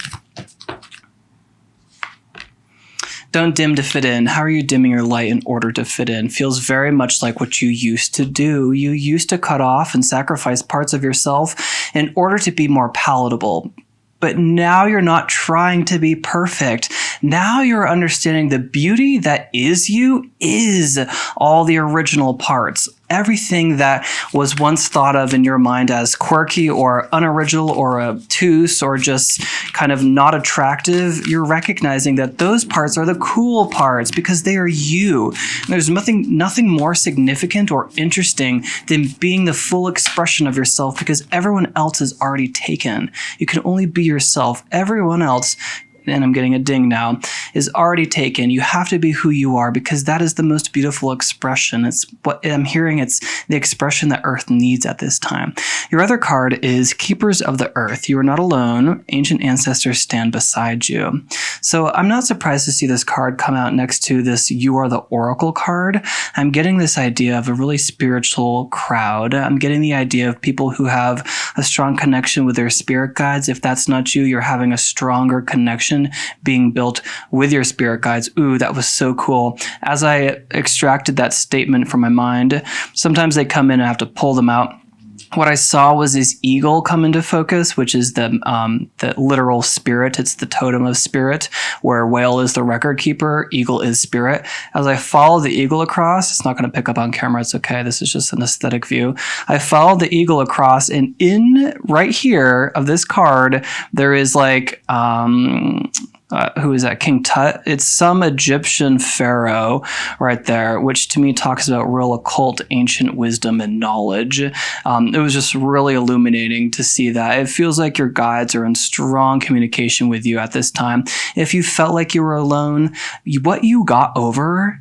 Don't dim to fit in. How are you dimming your light in order to fit in? Feels very much like what you used to do. You used to cut off and sacrifice parts of yourself in order to be more palatable. But now you're not trying to be perfect. Now you're understanding the beauty that is you is all the original parts. Everything that was once thought of in your mind as quirky or unoriginal or obtuse or just kind of not attractive, you're recognizing that those parts are the cool parts because they are you. And there's nothing more significant or interesting than being the full expression of yourself because everyone else is already taken. You can only be yourself. Everyone else, and I'm getting a ding now, is already taken. You have to be who you are because that is the most beautiful expression. It's what I'm hearing. It's the expression that Earth needs at this time. Your other card is Keepers of the Earth. You are not alone. Ancient ancestors stand beside you. So I'm not surprised to see this card come out next to this You Are the Oracle card. I'm getting this idea of a really spiritual crowd. I'm getting the idea of people who have a strong connection with their spirit guides. If that's not you, you're having a stronger connection being built with your spirit guides. Ooh, that was so cool. As I extracted that statement from my mind, sometimes they come in and I have to pull them out. What I saw was this eagle come into focus, which is the literal spirit. It's the totem of spirit, where whale is the record keeper, eagle is spirit. As I follow the eagle across, it's not going to pick up on camera. It's okay. This is just an aesthetic view. I followed the eagle across, and in right here of this card, there is like, who is that? King Tut. It's some Egyptian pharaoh right there, which to me talks about real occult, ancient wisdom and knowledge. It was just really illuminating to see that. It feels like your guides are in strong communication with you at this time. If you felt like you were alone, what you got over,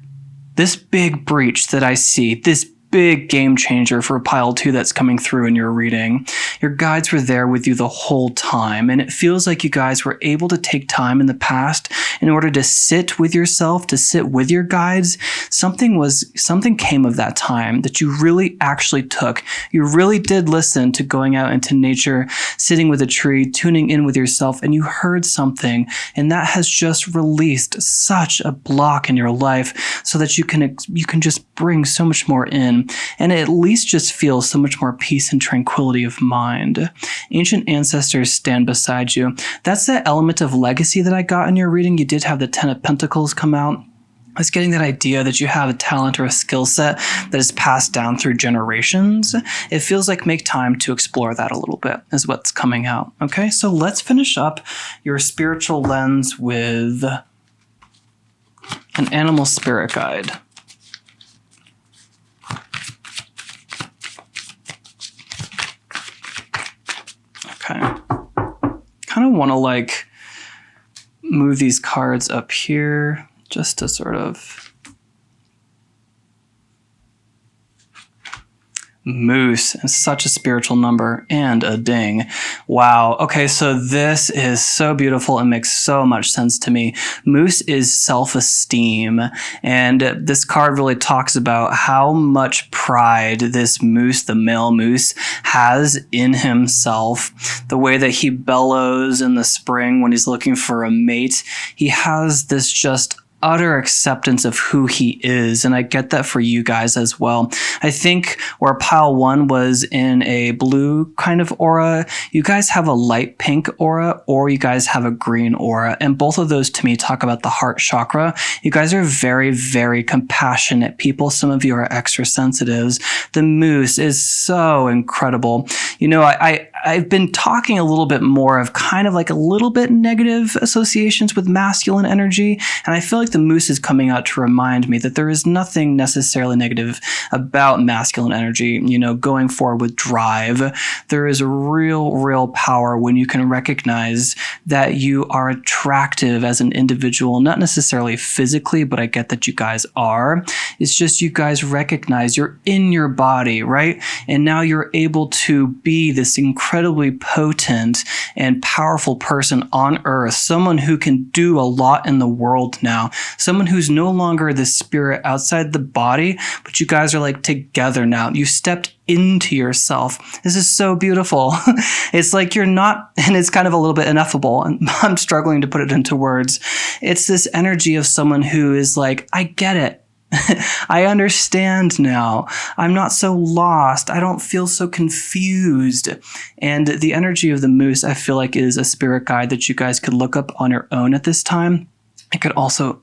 this big breach that I see, this big game changer for pile 2 that's coming through in your reading. Your guides were there with you the whole time, and it feels like you guys were able to take time in the past in order to sit with yourself, to sit with your guides. Something came of that time that you really actually took. You really did listen to going out into nature, sitting with a tree, tuning in with yourself, and you heard something, and that has just released such a block in your life so that you can just bring so much more in. And it at least just feels so much more peace and tranquility of mind. Ancient ancestors stand beside you. That's that element of legacy that I got in your reading. You did have the Ten of Pentacles come out. I was getting that idea that you have a talent or a skill set that is passed down through generations. It feels like make time to explore that a little bit is what's coming out. Okay, so let's finish up your spiritual lens with an animal spirit guide. Okay. Kind of want to like move these cards up here just to sort of Moose is such a spiritual number and a ding. Wow. Okay, so this is so beautiful and makes so much sense to me. Moose is self-esteem, and this card really talks about how much pride this moose, the male moose, has in himself. The way that he bellows in the spring when he's looking for a mate. He has this just utter acceptance of who he is, and I get that for you guys as well. I think where pile 1 was in a blue kind of aura, you guys have a light pink aura, or you guys have a green aura, and both of those to me talk about the heart chakra. You guys are very, very compassionate people. Some of you are extra sensitives. The moose is so incredible. You know, I've been talking a little bit more of kind of like a little bit negative associations with masculine energy, and I feel like the moose is coming out to remind me that there is nothing necessarily negative about masculine energy. You know, going forward with drive, there is a real power when you can recognize that you are attractive as an individual, not necessarily physically, but I get that you guys are. It's just you guys recognize you're in your body, right? And now you're able to be this incredibly potent and powerful person on earth, someone who can do a lot in the world now. Someone who's no longer the spirit outside the body, but you guys are like together now. You stepped into yourself. This is so beautiful. It's like you're not, and it's kind of a little bit ineffable, and I'm struggling to put it into words. It's this energy of someone who is like, I get it. I understand now. I'm not so lost. I don't feel so confused. And the energy of the moose, I feel like, is a spirit guide that you guys could look up on your own at this time. It could also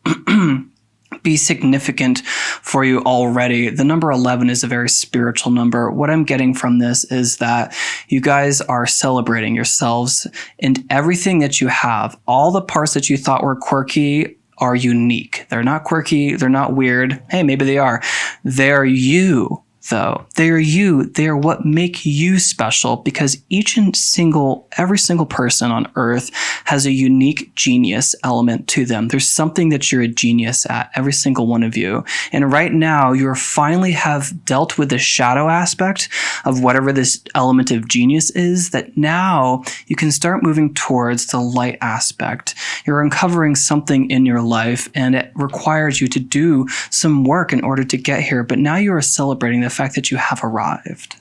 be significant for you already. The number 11 is a very spiritual number. What I'm getting from this is that you guys are celebrating yourselves and everything that you have. All the parts that you thought were quirky are unique. They're not quirky. They're not weird. Hey, maybe they are. They're you, though. They are you. They are what make you special, because every single person on earth has a unique genius element to them. There's something that you're a genius at, every single one of you. And right now, you finally have dealt with the shadow aspect of whatever this element of genius is, that now you can start moving towards the light aspect. You're uncovering something in your life, and it requires you to do some work in order to get here. But now you are celebrating the fact that you have arrived.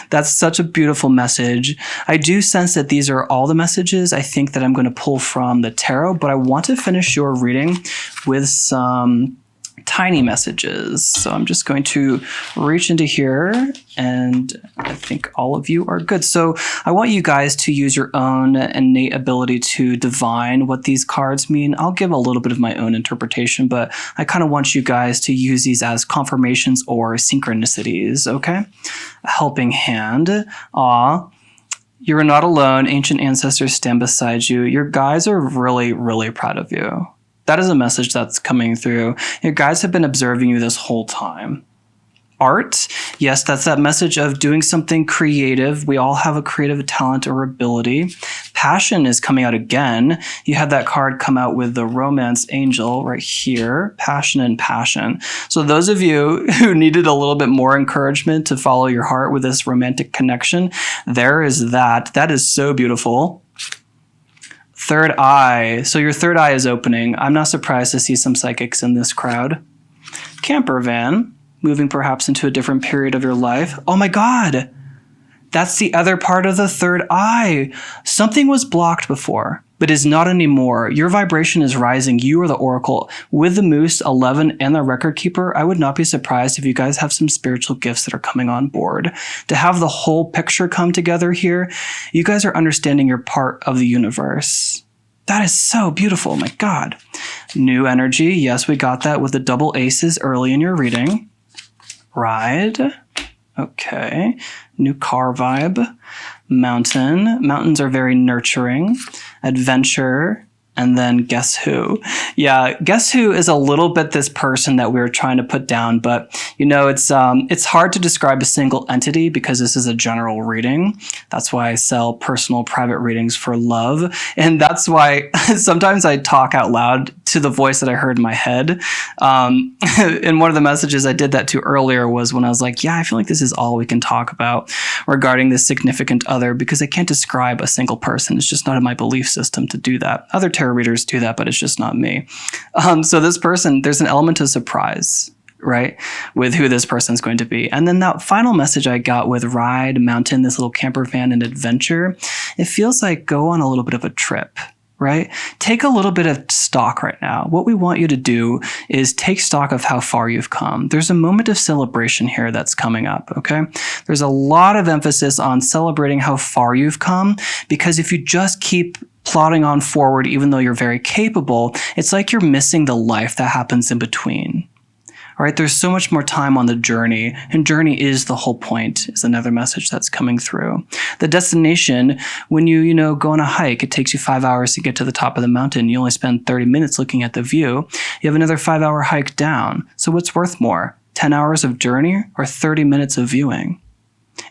That's such a beautiful message. I do sense that these are all the messages I think that I'm going to pull from the tarot, but I want to finish your reading with some tiny messages. So I'm just going to reach into here, and I think all of you are good. So I want you guys to use your own innate ability to divine what these cards mean. I'll give a little bit of my own interpretation, but I kind of want you guys to use these as confirmations or synchronicities, okay? A helping hand. Aw. You are not alone. Ancient ancestors stand beside you. Your guides are really, really proud of you. That is a message that's coming through. Your guides have been observing you this whole time. Art, yes, that's that message of doing something creative. We all have a creative talent or ability. Passion is coming out again. You had that card come out with the romance angel right here, passion and passion. So those of you who needed a little bit more encouragement to follow your heart with this romantic connection, there is that. That is so beautiful. Third eye. So your third eye is opening. I'm not surprised to see some psychics in this crowd. Camper van, moving perhaps into a different period of your life. Oh my God. That's the other part of the third eye. Something was blocked before, but is not anymore. Your vibration is rising. You are the oracle. With the moose, 11, and the record keeper, I would not be surprised if you guys have some spiritual gifts that are coming on board. To have the whole picture come together here, you guys are understanding your part of the universe. That is so beautiful. Oh my God. New energy. Yes, we got that with the double aces early in your reading. Ride. Okay. New car vibe. Mountain. Mountains are very nurturing. Adventure. And then guess who? Yeah, guess who is a little bit this person that we were trying to put down, but you know, it's hard to describe a single entity because this is a general reading. That's why I sell personal private readings for love. And that's why sometimes I talk out loud to the voice that I heard in my head. And one of the messages I did that to earlier was when I was like, yeah, I feel like this is all we can talk about regarding this significant other because I can't describe a single person. It's just not in my belief system to do that. Other tarot readers do that, but it's just not me. So this person, there's an element of surprise, right, with who this person is going to be. And then that final message I got with ride, mountain, this little camper van and adventure, it feels like go on a little bit of a trip, right? Take a little bit of stock right now. What we want you to do is take stock of how far you've come. There's a moment of celebration here that's coming up, okay? There's a lot of emphasis on celebrating how far you've come because if you just keep plodding on forward, even though you're very capable, it's like you're missing the life that happens in between. All right, there's so much more time on the journey, and journey is the whole point, is another message that's coming through. The destination, when you go on a hike, it takes you 5 hours to get to the top of the mountain. You only spend 30 minutes looking at the view. You have another 5-hour hike down. So what's worth more, 10 hours of journey or 30 minutes of viewing?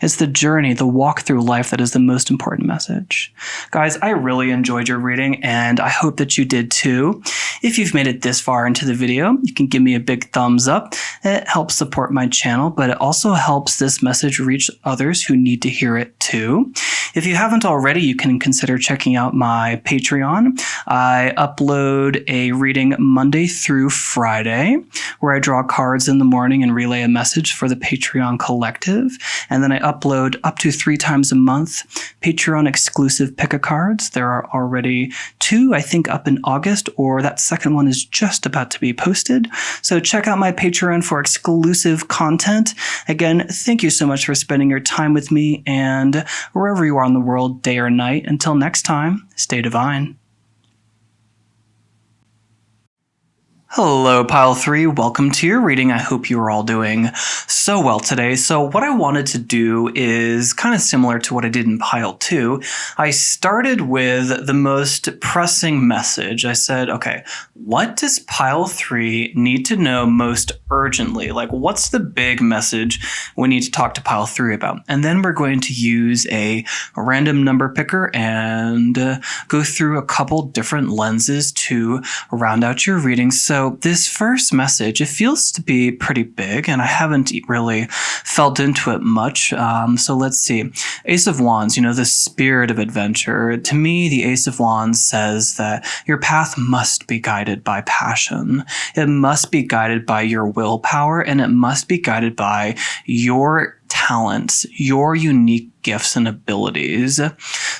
It's the journey, the walk through life that is the most important message. Guys, I really enjoyed your reading and I hope that you did too. If you've made it this far into the video, you can give me a big thumbs up. It helps support my channel, but it also helps this message reach others who need to hear it too. If you haven't already, you can consider checking out my Patreon. I upload a reading Monday through Friday where I draw cards in the morning and relay a message for the Patreon collective. And then I upload up to 3 times a month Patreon exclusive pick-a-cards. There are already 2, I think, up in August, or that second one is just about to be posted. So check out my Patreon for exclusive content. Again, thank you so much for spending your time with me, and wherever you are in the world, day or night, until next time, stay divine. Hello, Pile 3. Welcome to your reading. I hope you are all doing so well today. So what I wanted to do is kind of similar to what I did in Pile 2. I started with the most pressing message. I said, okay, what does Pile 3 need to know most urgently? Like, what's the big message we need to talk to Pile 3 about? And then we're going to use a random number picker and go through a couple different lenses to round out your reading. So this first message, it feels to be pretty big, and I haven't really felt into it much. So let's see. Ace of Wands, the spirit of adventure. To me, the Ace of Wands says that your path must be guided by passion. It must be guided by your willpower, and it must be guided by your talents, your unique gifts and abilities.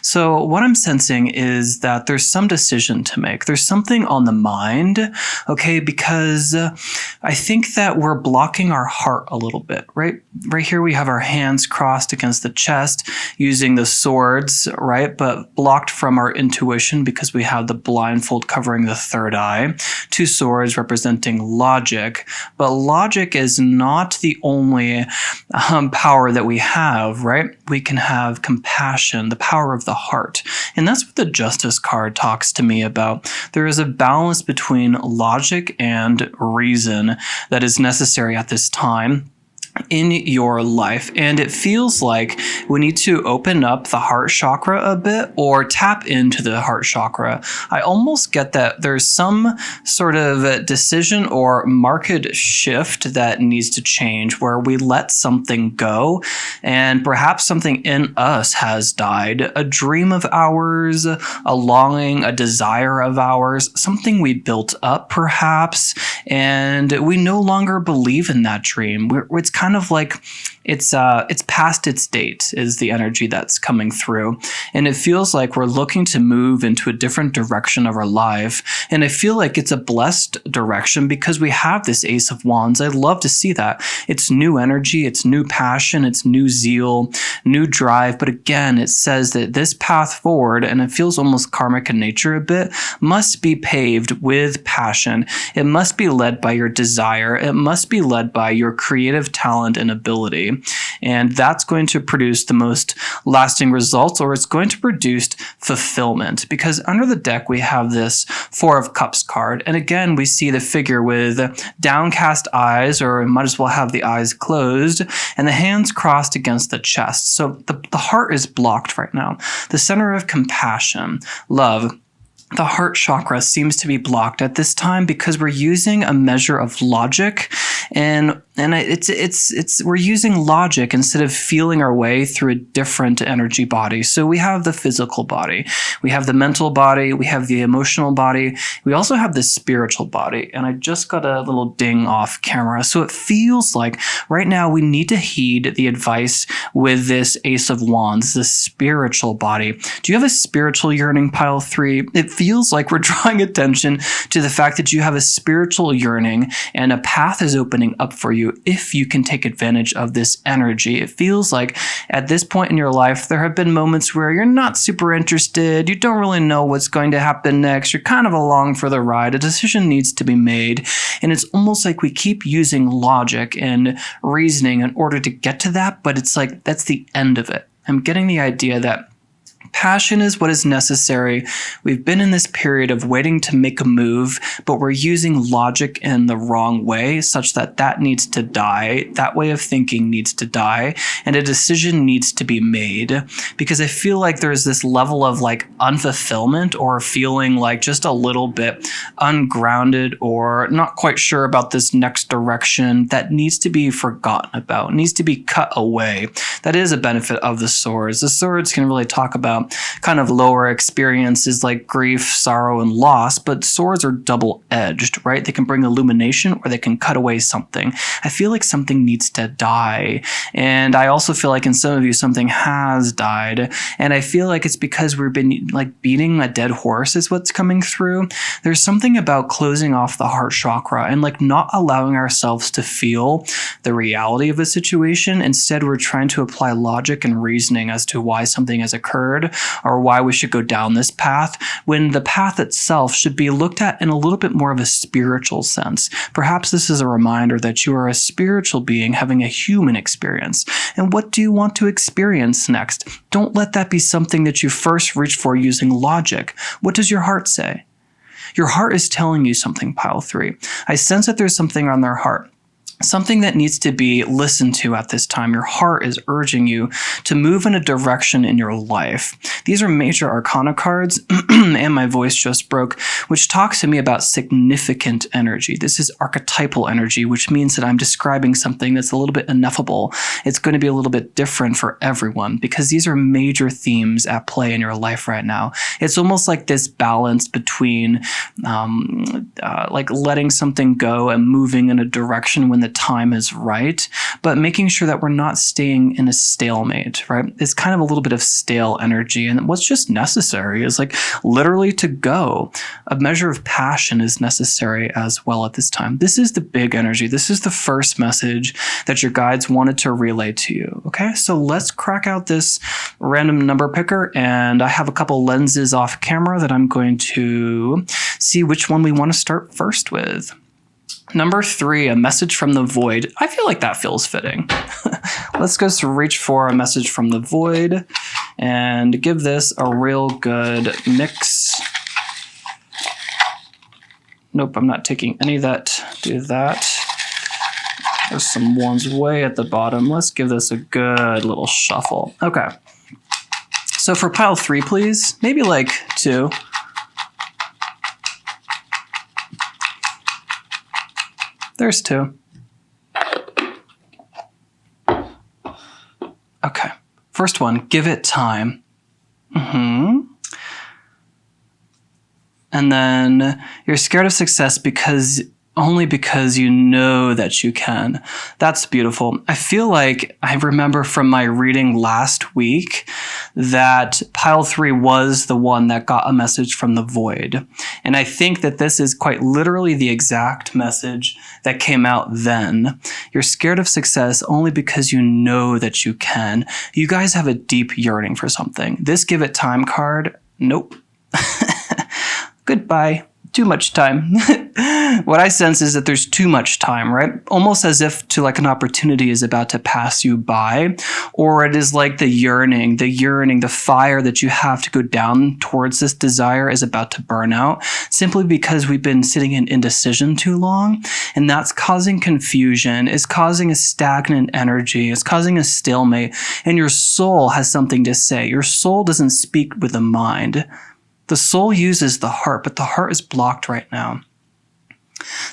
So what I'm sensing is that there's some decision to make. There's something on the mind, okay? Because I think that we're blocking our heart a little bit, right? Right here we have our hands crossed against the chest using the swords, right? But blocked from our intuition because we have the blindfold covering the third eye. 2 swords representing logic, but logic is not the only power that we have, right? We can have compassion, the power of the heart. And that's what the Justice card talks to me about. There is a balance between logic and reason that is necessary at this time in your life, and it feels like we need to open up the heart chakra a bit or tap into the heart chakra. I almost get that there's some sort of decision or market shift that needs to change where we let something go, and perhaps something in us has died. A dream of ours, a longing, a desire of ours, something we built up perhaps, and we no longer believe in that dream. It's kind kind of like it's past its date is the energy that's coming through. And it feels like we're looking to move into a different direction of our life. And I feel like it's a blessed direction because we have this Ace of Wands. I love to see that. It's new energy, it's new passion, it's new zeal, new drive. But again, it says that this path forward, and it feels almost karmic in nature a bit, must be paved with passion. It must be led by your desire. It must be led by your creative talent and ability. And that's going to produce the most lasting results, or it's going to produce fulfillment. Because under the deck, we have this Four of Cups card. And again, we see the figure with downcast eyes, or might as well have the eyes closed, and the hands crossed against the chest. So the heart is blocked right now. The center of compassion, love, the heart chakra seems to be blocked at this time because we're using a measure of logic, and we're using logic instead of feeling our way through a different energy body. So we have the physical body, we have the mental body, we have the emotional body, we also have the spiritual body. And I just got a little ding off camera. So it feels like right now we need to heed the advice with this Ace of Wands, the spiritual body. Do you have a spiritual yearning, pile 3? It feels like we're drawing attention to the fact that you have a spiritual yearning and a path is opening up for you if you can take advantage of this energy. It feels like at this point in your life, there have been moments where you're not super interested, you don't really know what's going to happen next, you're kind of along for the ride, a decision needs to be made, and it's almost like we keep using logic and reasoning in order to get to that, but it's like that's the end of it. I'm getting the idea that passion is what is necessary. We've been in this period of waiting to make a move, but we're using logic in the wrong way, such that that needs to die. That way of thinking needs to die, and a decision needs to be made. Because I feel like there's this level of like unfulfillment, or feeling like just a little bit ungrounded or not quite sure about this next direction, that needs to be forgotten about, needs to be cut away. That is a benefit of the swords. The swords can really talk about kind of lower experiences like grief, sorrow, and loss, but swords are double-edged, right? They can bring illumination or they can cut away something. I feel like something needs to die. And I also feel like in some of you, something has died. And I feel like it's because we've been like beating a dead horse is what's coming through. There's something about closing off the heart chakra and like not allowing ourselves to feel the reality of a situation. Instead, we're trying to apply logic and reasoning as to why something has occurred or why we should go down this path, when the path itself should be looked at in a little bit more of a spiritual sense. Perhaps this is a reminder that you are a spiritual being having a human experience. And what do you want to experience next? Don't let that be something that you first reach for using logic. What does your heart say? Your heart is telling you something, pile 3. I sense that there's something on their heart. Something that needs to be listened to at this time. Your heart is urging you to move in a direction in your life. These are major arcana cards, and my voice just broke, which talks to me about significant energy. This is archetypal energy, which means that I'm describing something that's a little bit ineffable. It's going to be a little bit different for everyone because these are major themes at play in your life right now. It's almost like this balance between like letting something go and moving in a direction when the time is right, but making sure that we're not staying in a stalemate, right? It's kind of a little bit of stale energy. And what's just necessary is like literally to go. A measure of passion is necessary as well at this time. This is the big energy. This is the first message that your guides wanted to relay to you. Okay, so let's crack out this random number picker. And I have a couple lenses off camera that I'm going to see which one we want to start first with. Number 3, a message from the void. I feel like that feels fitting. Let's go reach for a message from the void and give this a real good mix. Nope, I'm not taking any of that. Do that. There's some ones way at the bottom. Let's give this a good little shuffle. Okay. So for pile 3, please, maybe like 2. There's 2. Okay. First one, give it time. And then you're scared of success because only because you know that you can. That's beautiful. I feel like I remember from my reading last week that pile 3 was the one that got a message from the void. And I think that this is quite literally the exact message that came out then. You're scared of success only because you know that you can. You guys have a deep yearning for something. This give it time card, nope. Goodbye. Too much time. What I sense is that there's too much time, right? Almost as if an opportunity is about to pass you by, or it is like the yearning, the fire that you have to go down towards this desire is about to burn out, simply because we've been sitting in indecision too long, and that's causing confusion, is causing a stagnant energy, it's causing a stalemate, and your soul has something to say. Your soul doesn't speak with the mind. The soul uses the heart, but the heart is blocked right now.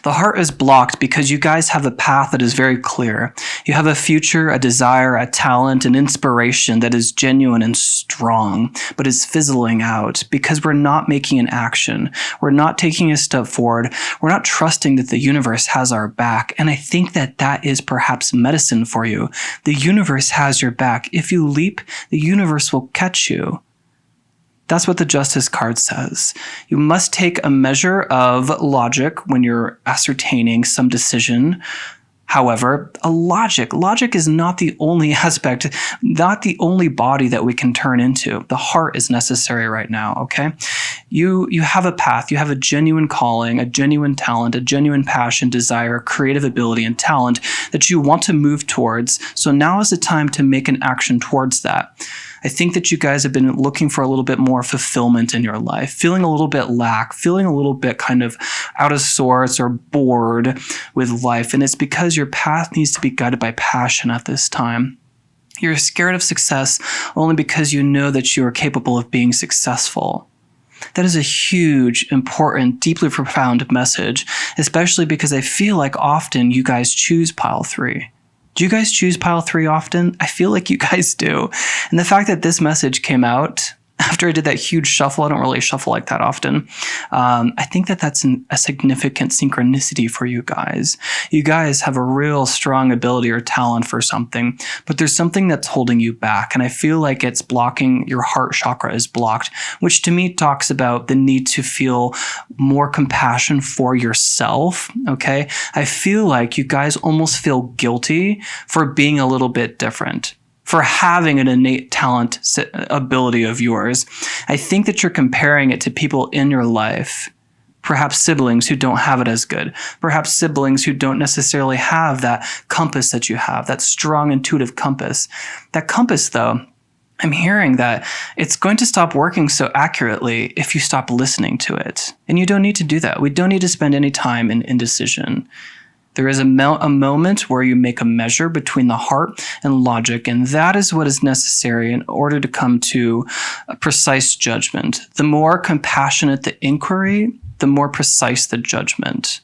The heart is blocked because you guys have a path that is very clear. You have a future, a desire, a talent, an inspiration that is genuine and strong, but is fizzling out because we're not making an action. We're not taking a step forward. We're not trusting that the universe has our back. And I think that that is perhaps medicine for you. The universe has your back. If you leap, the universe will catch you. That's what the Justice card says. You must take a measure of logic when you're ascertaining some decision. However, logic is not the only aspect, not the only body that we can turn into. The heart is necessary right now, okay? You have a path, you have a genuine calling, a genuine talent, a genuine passion, desire, creative ability, and talent that you want to move towards. So now is the time to make an action towards that. I think that you guys have been looking for a little bit more fulfillment in your life, feeling a little bit lack, feeling a little bit kind of out of sorts or bored with life. And it's because your path needs to be guided by passion at this time. You're scared of success only because you know that you are capable of being successful. That is a huge, important, deeply profound message, especially because I feel like often you guys choose pile 3. Do you guys choose pile 3 often? I feel like you guys do. And the fact that this message came out after I did that huge shuffle, I don't really shuffle like that often. I think that that's a significant synchronicity for you guys. You guys have a real strong ability or talent for something, but there's something that's holding you back. And I feel like it's blocking, your heart chakra is blocked, which to me talks about the need to feel more compassion for yourself, okay? I feel like you guys almost feel guilty for being a little bit different, for having an innate talent ability of yours. I think that you're comparing it to people in your life, perhaps siblings who don't have it as good, perhaps siblings who don't necessarily have that compass that you have, that strong intuitive compass. That compass, though, I'm hearing that it's going to stop working so accurately if you stop listening to it. And you don't need to do that. We don't need to spend any time in indecision. There is a moment where you make a measure between the heart and logic, and that is what is necessary in order to come to a precise judgment. The more compassionate the inquiry, the more precise the judgment.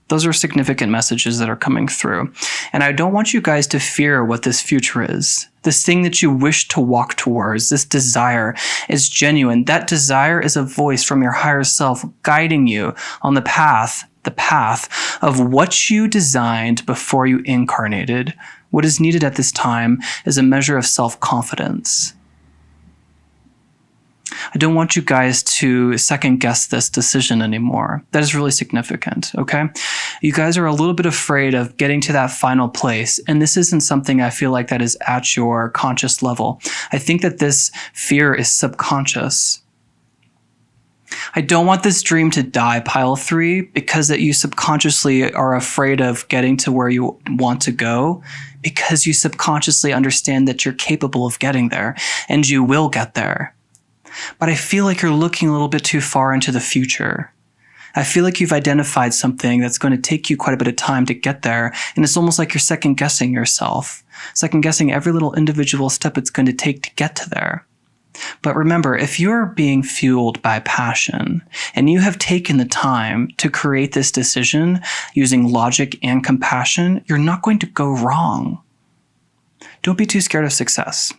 Those are significant messages that are coming through. And I don't want you guys to fear what this future is. This thing that you wish to walk towards, this desire is genuine. That desire is a voice from your higher self guiding you on the path of what you designed before you incarnated. What is needed at this time is a measure of self-confidence. I don't want you guys to second guess this decision anymore. That is really significant, okay? You guys are a little bit afraid of getting to that final place, and this isn't something I feel like that is at your conscious level. I think that this fear is subconscious. I don't want this dream to die, pile 3, because that you subconsciously are afraid of getting to where you want to go, because you subconsciously understand that you're capable of getting there, and you will get there. But I feel like you're looking a little bit too far into the future. I feel like you've identified something that's going to take you quite a bit of time to get there, and it's almost like you're second-guessing yourself, second-guessing every little individual step it's going to take to get to there. But remember, if you're being fueled by passion and you have taken the time to create this decision using logic and compassion, you're not going to go wrong. Don't be too scared of success.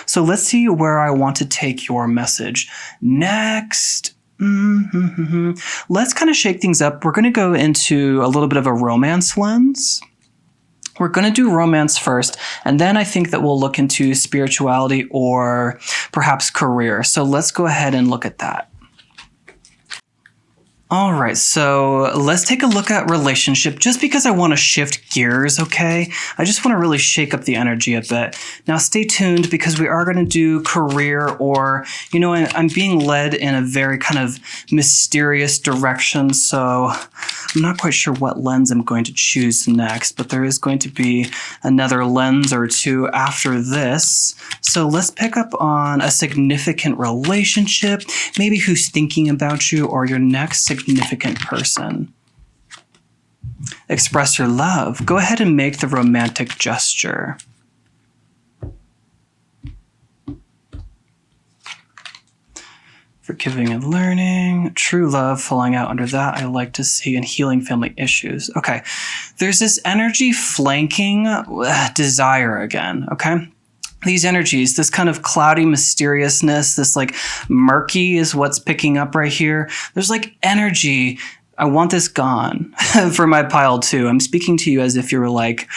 So let's see where I want to take your message next. Let's kind of shake things up. We're going to go into a little bit of a romance lens. We're going to do romance first, and then I think that we'll look into spirituality or perhaps career. So let's go ahead and look at that. All right, so let's take a look at relationship just because I want to shift gears, okay? I just want to really shake up the energy a bit. Now stay tuned because we are going to do career or, you know, I'm being led in a very kind of mysterious direction, so I'm not quite sure what lens I'm going to choose next, but there is going to be another lens or two after this. So let's pick up on a significant relationship, maybe who's thinking about you or your next significant person. Express your love. Go ahead and make the romantic gesture. Forgiving and learning, true love falling out under that I like to see, and healing family issues. Okay, there's this energy flanking desire again, okay? These energies, this kind of cloudy mysteriousness, this like murky is what's picking up right here. There's like energy. I want this gone for my pile too. I'm speaking to you as if you were like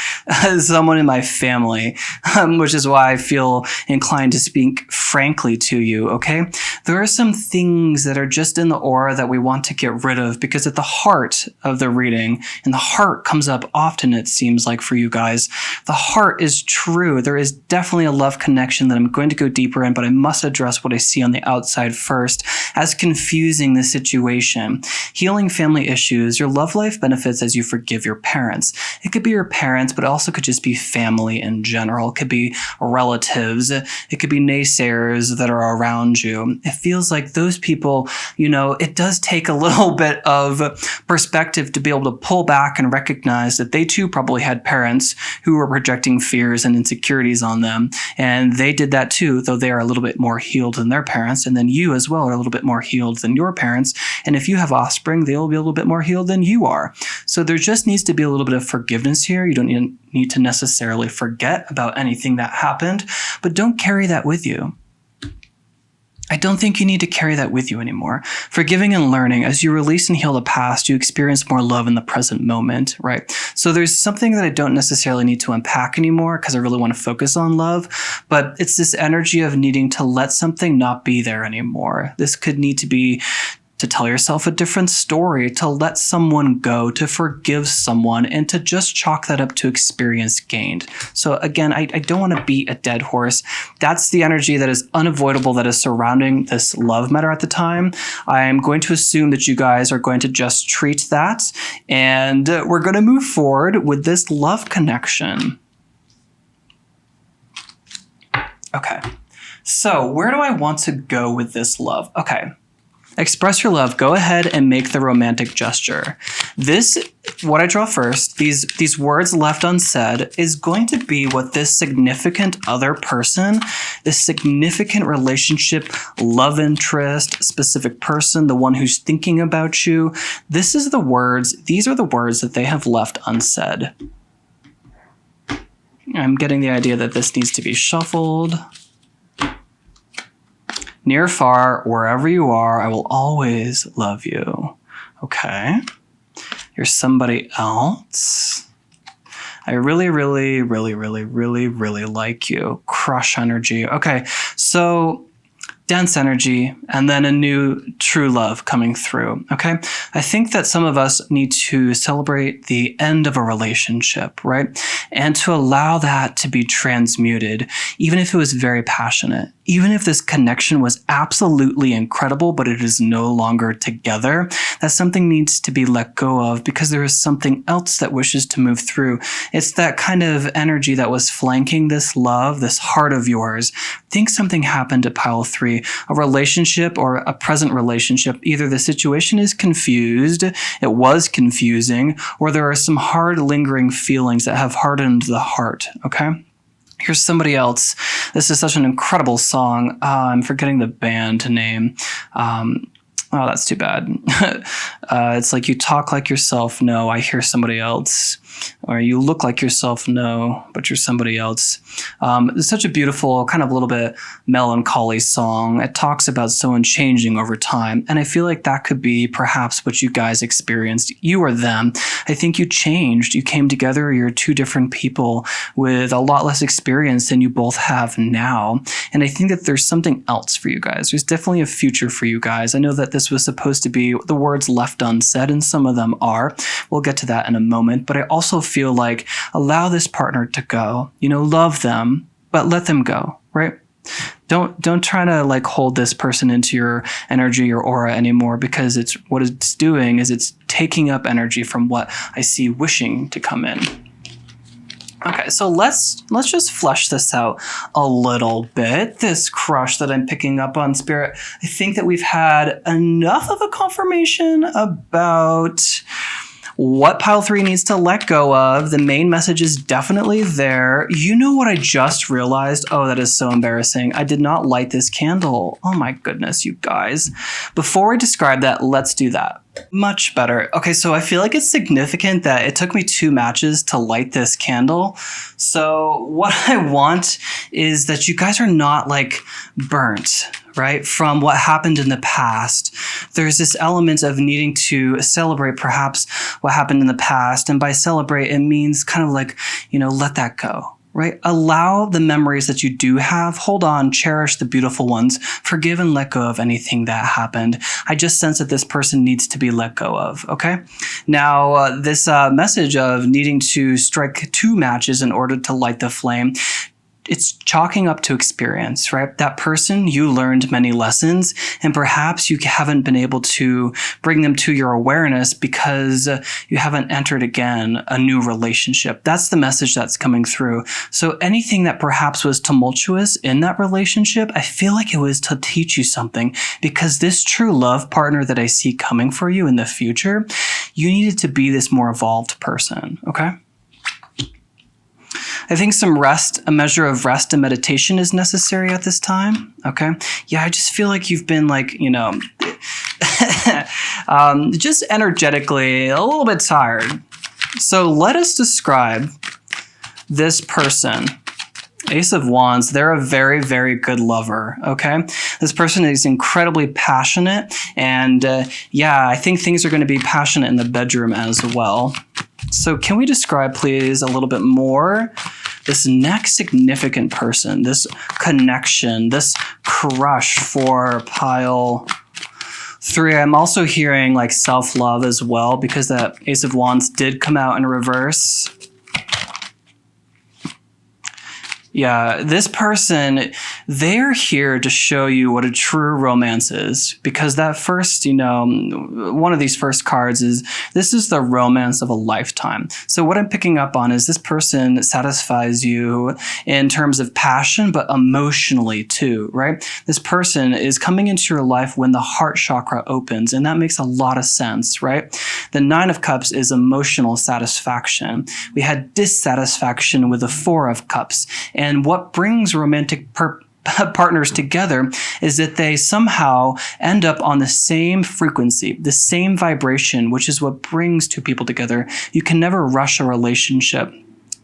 someone in my family, which is why I feel inclined to speak frankly to you, okay? There are some things that are just in the aura that we want to get rid of because at the heart of the reading, and the heart comes up often, it seems like for you guys, the heart is true. There is definitely a love connection that I'm going to go deeper in, but I must address what I see on the outside first as confusing the situation. Healing family issues, your love life benefits as you forgive your parents. It could be your parents, but it also could just be family in general. It could be relatives. It could be naysayers that are around you. It feels like those people, you know, it does take a little bit of perspective to be able to pull back and recognize that they too probably had parents who were projecting fears and insecurities on them. And they did that too, though they are a little bit more healed than their parents. And then you as well are a little bit more healed than your parents. And if you have offspring, they will be a little bit more healed than you are. So there just needs to be a little bit of forgiveness here. You don't need to necessarily forget about anything that happened, but don't carry that with you. I don't think you need to carry that with you anymore. Forgiving and learning, as you release and heal the past, you experience more love in the present moment, right? So there's something that I don't necessarily need to unpack anymore because I really want to focus on love, but it's this energy of needing to let something not be there anymore. This could need to be to tell yourself a different story, to let someone go, to forgive someone, and to just chalk that up to experience gained. So again, I don't want to beat a dead horse. That's the energy that is unavoidable that is surrounding this love matter at the time. I'm going to assume that you guys are going to just treat that, and we're going to move forward with this love connection. Okay, so where do I want to go with this love? Okay. Express your love. Go ahead and make the romantic gesture. This, what I draw first, these words left unsaid, is going to be what this significant other person, this significant relationship, love interest, specific person, the one who's thinking about you. This is the words, these are the words that they have left unsaid. I'm getting the idea that this needs to be shuffled. Near, far, wherever you are, I will always love you. Okay. You're somebody else. I really, really, really, really, really, really like you. Crush energy. Okay. So dense energy, and then a new true love coming through, okay? I think that some of us need to celebrate the end of a relationship, right? And to allow that to be transmuted, even if it was very passionate, even if this connection was absolutely incredible, but it is no longer together, that something needs to be let go of because there is something else that wishes to move through. It's that kind of energy that was flanking this love, this heart of yours. Think something happened at pile 3, a relationship or a present relationship. Either the situation is confused, it was confusing, or there are some hard lingering feelings that have hardened the heart, okay? Here's somebody else. This is such an incredible song. I'm forgetting the band name. Oh, that's too bad. It's like you talk like yourself. No, I hear somebody else. or you look like yourself, no, but you're somebody else. It's such a beautiful, kind of a little bit melancholy song. It talks about someone changing over time. And I feel like that could be perhaps what you guys experienced. You or them. I think you changed. You came together. You're two different people with a lot less experience than you both have now. And I think that there's something else for you guys. There's definitely a future for you guys. I know that this was supposed to be the words left unsaid, and some of them are. We'll get to that in a moment. But I also feel like allow this partner to go. Love them, but let them go, right? Don't try to like hold this person into your energy or aura anymore, because what it's doing is it's taking up energy from what I see wishing to come in. Okay, so let's just flesh this out a little bit. This crush that I'm picking up on, Spirit, I think that we've had enough of a confirmation about what pile 3 needs to let go of. The main message is definitely there. You know what I just realized? Oh, that is so embarrassing. I did not light this candle. Oh my goodness, you guys. Before I describe that, let's do that. Much better. Okay, so I feel like it's significant that it took me 2 matches to light this candle. So what I want is that you guys are not like burnt, right, from what happened in the past. There's this element of needing to celebrate perhaps what happened in the past. And by celebrate, it means kind of like, let that go. Right? Allow the memories that you do have. Hold on, cherish the beautiful ones. Forgive and let go of anything that happened. I just sense that this person needs to be let go of. Okay? Now, this message of needing to strike 2 matches in order to light the flame, it's chalking up to experience, right? That person, you learned many lessons, and perhaps you haven't been able to bring them to your awareness because you haven't entered again a new relationship. That's the message that's coming through. So anything that perhaps was tumultuous in that relationship, I feel like it was to teach you something, because this true love partner that I see coming for you in the future, you needed to be this more evolved person, okay? I think some rest, a measure of rest and meditation is necessary at this time. Okay. Yeah, I just feel like you've been like, just energetically a little bit tired. So let us describe this person. Ace of Wands, they're a very, very good lover, okay? This person is incredibly passionate, and I think things are going to be passionate in the bedroom as well. So can we describe, please, a little bit more this next significant person, this connection, this crush for pile 3? I'm also hearing like self-love as well, because that Ace of Wands did come out in reverse. Yeah, this person, they're here to show you what a true romance is, because that first, one of these first cards is, this is the romance of a lifetime. So what I'm picking up on is this person satisfies you in terms of passion, but emotionally too, right? This person is coming into your life when the heart chakra opens, and that makes a lot of sense, right? The 9 of Cups is emotional satisfaction. We had dissatisfaction with the 4 of Cups. And what brings romantic partners together is that they somehow end up on the same frequency, the same vibration, which is what brings 2 people together. You can never rush a relationship.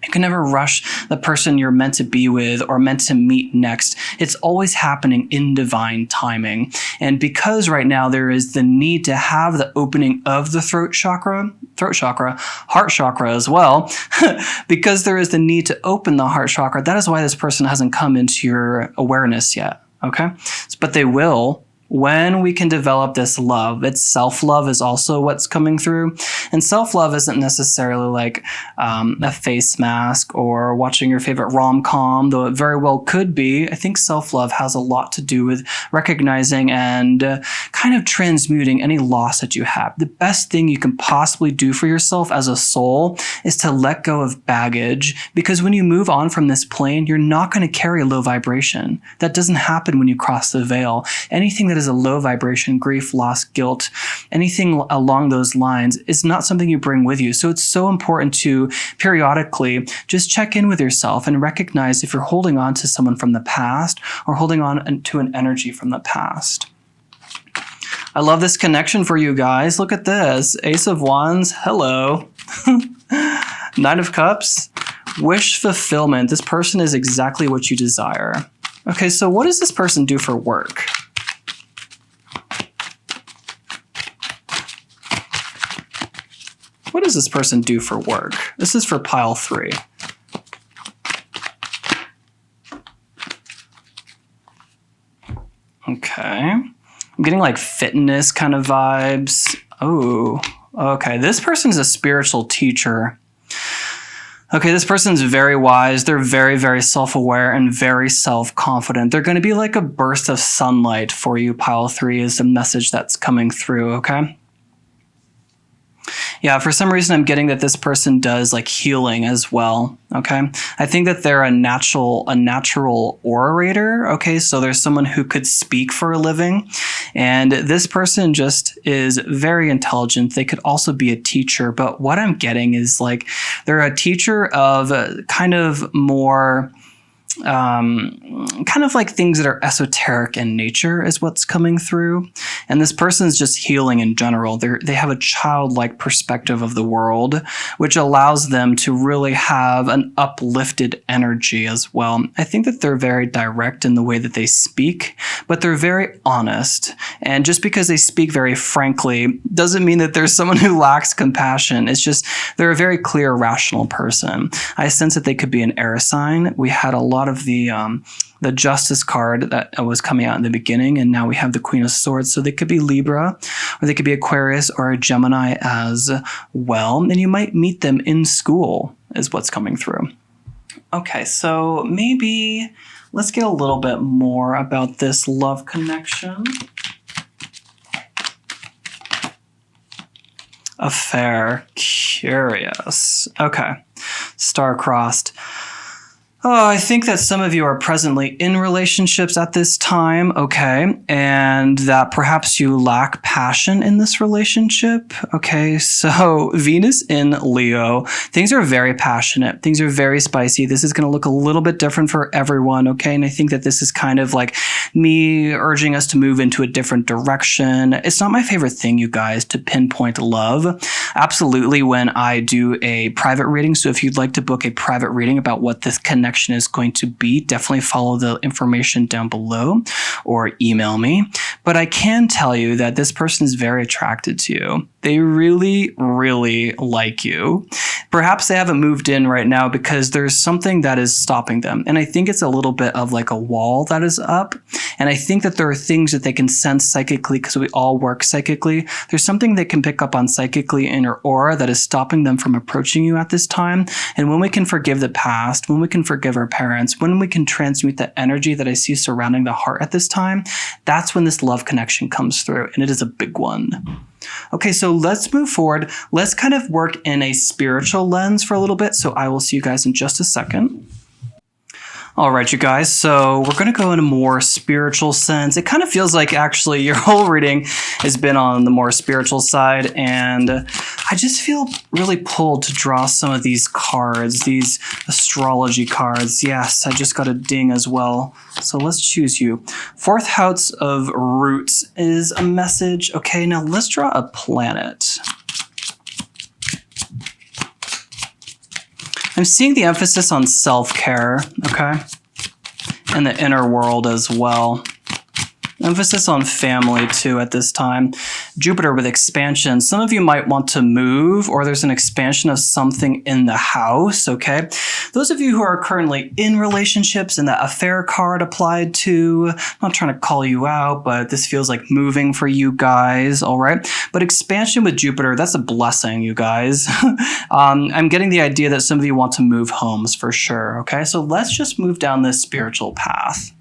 You can never rush the person you're meant to be with or meant to meet next. It's always happening in divine timing. And because right now there is the need to have the opening of the throat chakra, heart chakra as well, because there is the need to open the heart chakra, that is why this person hasn't come into your awareness yet, okay? But they will. When we can develop this love, it's self-love is also what's coming through. And self-love isn't necessarily like a face mask or watching your favorite rom-com, though it very well could be. I think self-love has a lot to do with recognizing and kind of transmuting any loss that you have. The best thing you can possibly do for yourself as a soul is to let go of baggage, because when you move on from this plane, you're not going to carry a low vibration. That doesn't happen when you cross the veil. Anything that is a low vibration, grief, loss, guilt, anything along those lines is not something you bring with you. So it's so important to periodically just check in with yourself and recognize if you're holding on to someone from the past or holding on to an energy from the past. I love this connection for you guys. Look at this. Ace of Wands. Hello. Nine of Cups. Wish fulfillment. This person is exactly what you desire. Okay, so what does this person do for work? What does this person do for work? This is for pile 3. Okay. I'm getting like fitness kind of vibes. Oh, okay. This person's a spiritual teacher. Okay, this person's very wise. They're very, very self-aware and very self-confident. They're going to be like a burst of sunlight for you, pile 3 is the message that's coming through, okay? Yeah, for some reason I'm getting that this person does like healing as well, okay? I think that they're a natural orator, okay? So there's someone who could speak for a living, and this person just is very intelligent. They could also be a teacher, but what I'm getting is like they're a teacher of kind of more kind of like things that are esoteric in nature is what's coming through. And this person's just healing in general. They have a childlike perspective of the world, which allows them to really have an uplifted energy as well. I think that they're very direct in the way that they speak, but they're very honest. And just because they speak very frankly doesn't mean that there's someone who lacks compassion. It's just they're a very clear, rational person. I sense that they could be an air sign. We had a lot of the Justice card that was coming out in the beginning, and now we have the Queen of Swords. So they could be Libra, or they could be Aquarius or a Gemini as well. And you might meet them in school is what's coming through. Okay, so maybe let's get a little bit more about this love connection. Affair, curious. Okay, star-crossed. Oh, I think that some of you are presently in relationships at this time, okay, and that perhaps you lack passion in this relationship, okay? So Venus in Leo, things are very passionate, things are very spicy. This is going to look a little bit different for everyone, okay? And I think that this is kind of like me urging us to move into a different direction. It's not my favorite thing, you guys, to pinpoint love. Absolutely, when I do a private reading, so if you'd like to book a private reading about what this connection is going to be, definitely follow the information down below or email me. But I can tell you that this person is very attracted to you. They really, really like you. Perhaps they haven't moved in right now because there's something that is stopping them. And I think it's a little bit of like a wall that is up. And I think that there are things that they can sense psychically because we all work psychically. There's something they can pick up on psychically in your aura that is stopping them from approaching you at this time. And when we can forgive the past, when we can forgive our parents, when we can transmute the energy that I see surrounding the heart at this time, that's when this love connection comes through. And it is a big one. Okay, so let's move forward. Let's kind of work in a spiritual lens for a little bit. So I will see you guys in just a second. All right, you guys, so we're going to go in a more spiritual sense. It kind of feels like actually your whole reading has been on the more spiritual side, and I just feel really pulled to draw some of these cards, these astrology cards. Yes, I just got a ding as well. So let's choose you. Fourth house of roots is a message. Okay, now let's draw a planet. I'm seeing the emphasis on self-care, okay, and the inner world as well. Emphasis on family too at this time. Jupiter with expansion. Some of you might want to move, or there's an expansion of something in the house, okay? Those of you who are currently in relationships and the affair card applied to, I'm not trying to call you out, but this feels like moving for you guys, all right? But expansion with Jupiter, that's a blessing, you guys. I'm getting the idea that some of you want to move homes for sure, okay? So let's just move down this spiritual path.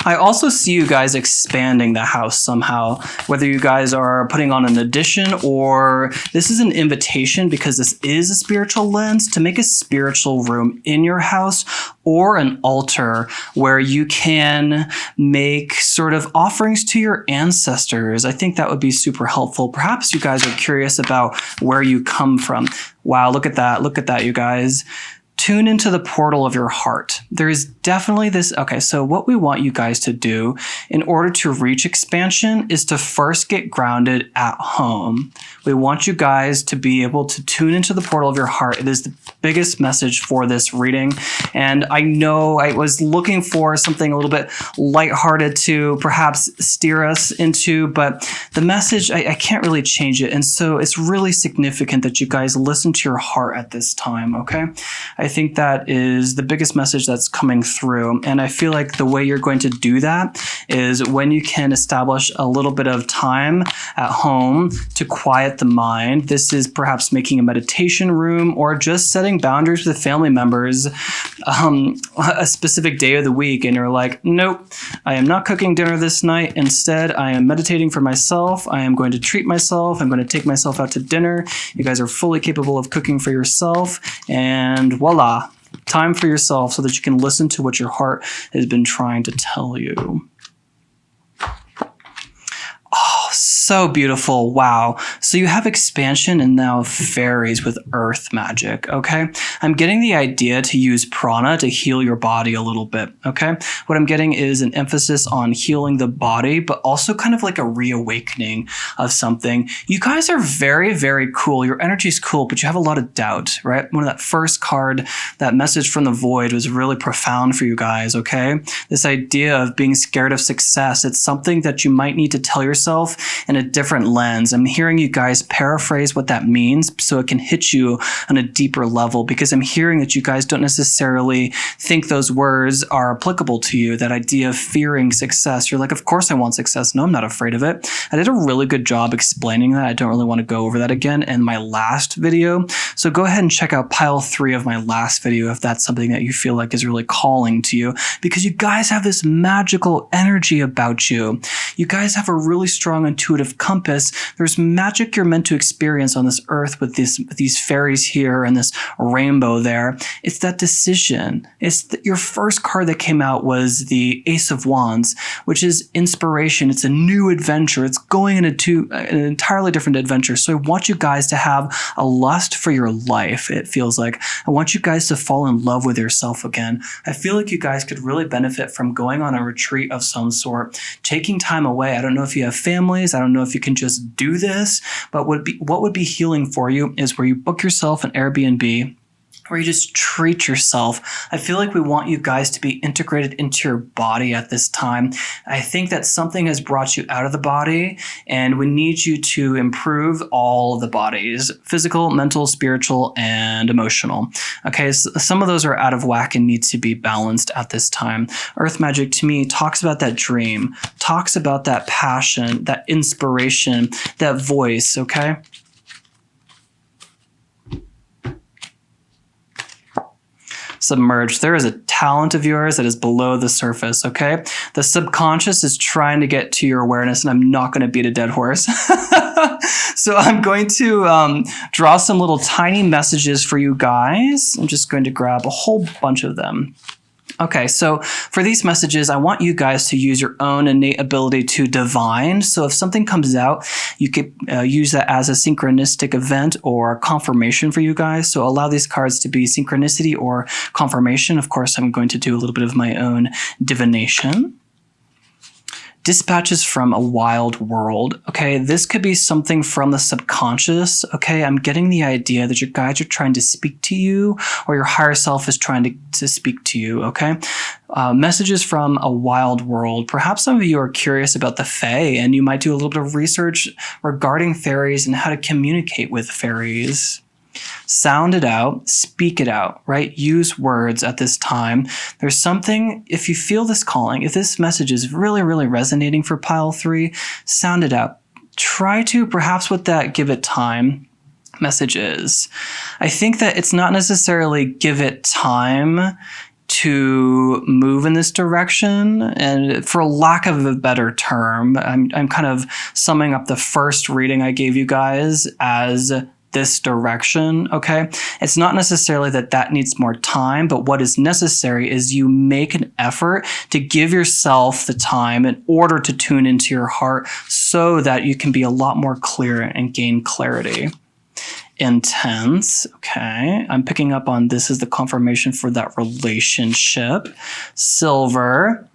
I also see you guys expanding the house somehow, whether you guys are putting on an addition or this is an invitation, because this is a spiritual lens, to make a spiritual room in your house or an altar where you can make sort of offerings to your ancestors. I think that would be super helpful. Perhaps you guys are curious about where you come from. Wow, look at that. Look at that, you guys. tune into the portal of your heart. There is definitely this. Okay, so what we want you guys to do in order to reach expansion is to first get grounded at home. We want you guys to be able to tune into the portal of your heart. It is the biggest message for this reading. And I know I was looking for something a little bit lighthearted to perhaps steer us into, but the message, I can't really change it. And so it's really significant that you guys listen to your heart at this time, okay? I think that is the biggest message that's coming through. And I feel like the way you're going to do that is when you can establish a little bit of time at home to quiet the mind. This is perhaps making a meditation room or just setting boundaries with family members a specific day of the week. And you're like, nope, I am not cooking dinner this night. Instead, I am meditating for myself. I am going to treat myself. I'm going to take myself out to dinner. You guys are fully capable of cooking for yourself. And voila, time for yourself so that you can listen to what your heart has been trying to tell you. Oh, so beautiful. Wow. So you have expansion and now fairies with earth magic, okay? I'm getting the idea to use prana to heal your body a little bit, okay? What I'm getting is an emphasis on healing the body, but also kind of like a reawakening of something. You guys are very, very cool. Your energy is cool, but you have a lot of doubt, right? One of that first card, that message from the void was really profound for you guys, okay? This idea of being scared of success, it's something that you might need to tell yourself in a different lens. I'm hearing you guys paraphrase what that means so it can hit you on a deeper level, because I'm hearing that you guys don't necessarily think those words are applicable to you. That idea of fearing success. You're like, of course I want success. No, I'm not afraid of it. I did a really good job explaining that. I don't really want to go over that again in my last video. So go ahead and check out pile 3 of my last video if that's something that you feel like is really calling to you, because you guys have this magical energy about you. You guys have a really strong intuitive compass. There's magic you're meant to experience on this earth with these fairies here and this rainbow there. It's that decision. Your first card that came out was the Ace of Wands, which is inspiration. It's a new adventure. It's going into an entirely different adventure. So I want you guys to have a lust for your life, it feels like. I want you guys to fall in love with yourself again. I feel like you guys could really benefit from going on a retreat of some sort, taking time away. I don't know if you have families. I don't know if you can just do this, but what would be healing for you is where you book yourself an Airbnb, where you just treat yourself. I feel like we want you guys to be integrated into your body at this time. I think that something has brought you out of the body, and we need you to improve all the bodies: physical, mental, spiritual, and emotional. Okay, so some of those are out of whack and need to be balanced at this time. Earth magic to me talks about that dream, talks about that passion, that inspiration, that voice, okay? Submerged. There is a talent of yours that is below the surface, okay? The subconscious is trying to get to your awareness, and I'm not going to beat a dead horse. So I'm going to draw some little tiny messages for you guys. I'm just going to grab a whole bunch of them. Okay, so for these messages, I want you guys to use your own innate ability to divine. So if something comes out, you could use that as a synchronistic event or confirmation for you guys. So allow these cards to be synchronicity or confirmation. Of course, I'm going to do a little bit of my own divination. Dispatches from a wild world. Okay, this could be something from the subconscious. Okay, I'm getting the idea that your guides are trying to speak to you, or your higher self is trying to speak to you. Okay, messages from a wild world. Perhaps some of you are curious about the Fae, and you might do a little bit of research regarding fairies and how to communicate with fairies. Sound it out, speak it out, right? Use words at this time. There's something, if you feel this calling, if this message is really, really resonating for pile 3, sound it out. Try to, perhaps with that give it time message is. I think that it's not necessarily give it time to move in this direction, and for lack of a better term, I'm kind of summing up the first reading I gave you guys as this direction, okay? It's not necessarily that needs more time, but what is necessary is you make an effort to give yourself the time in order to tune into your heart so that you can be a lot more clear and gain clarity. intense. Okay. I'm picking up on this is the confirmation for that relationship. Silver.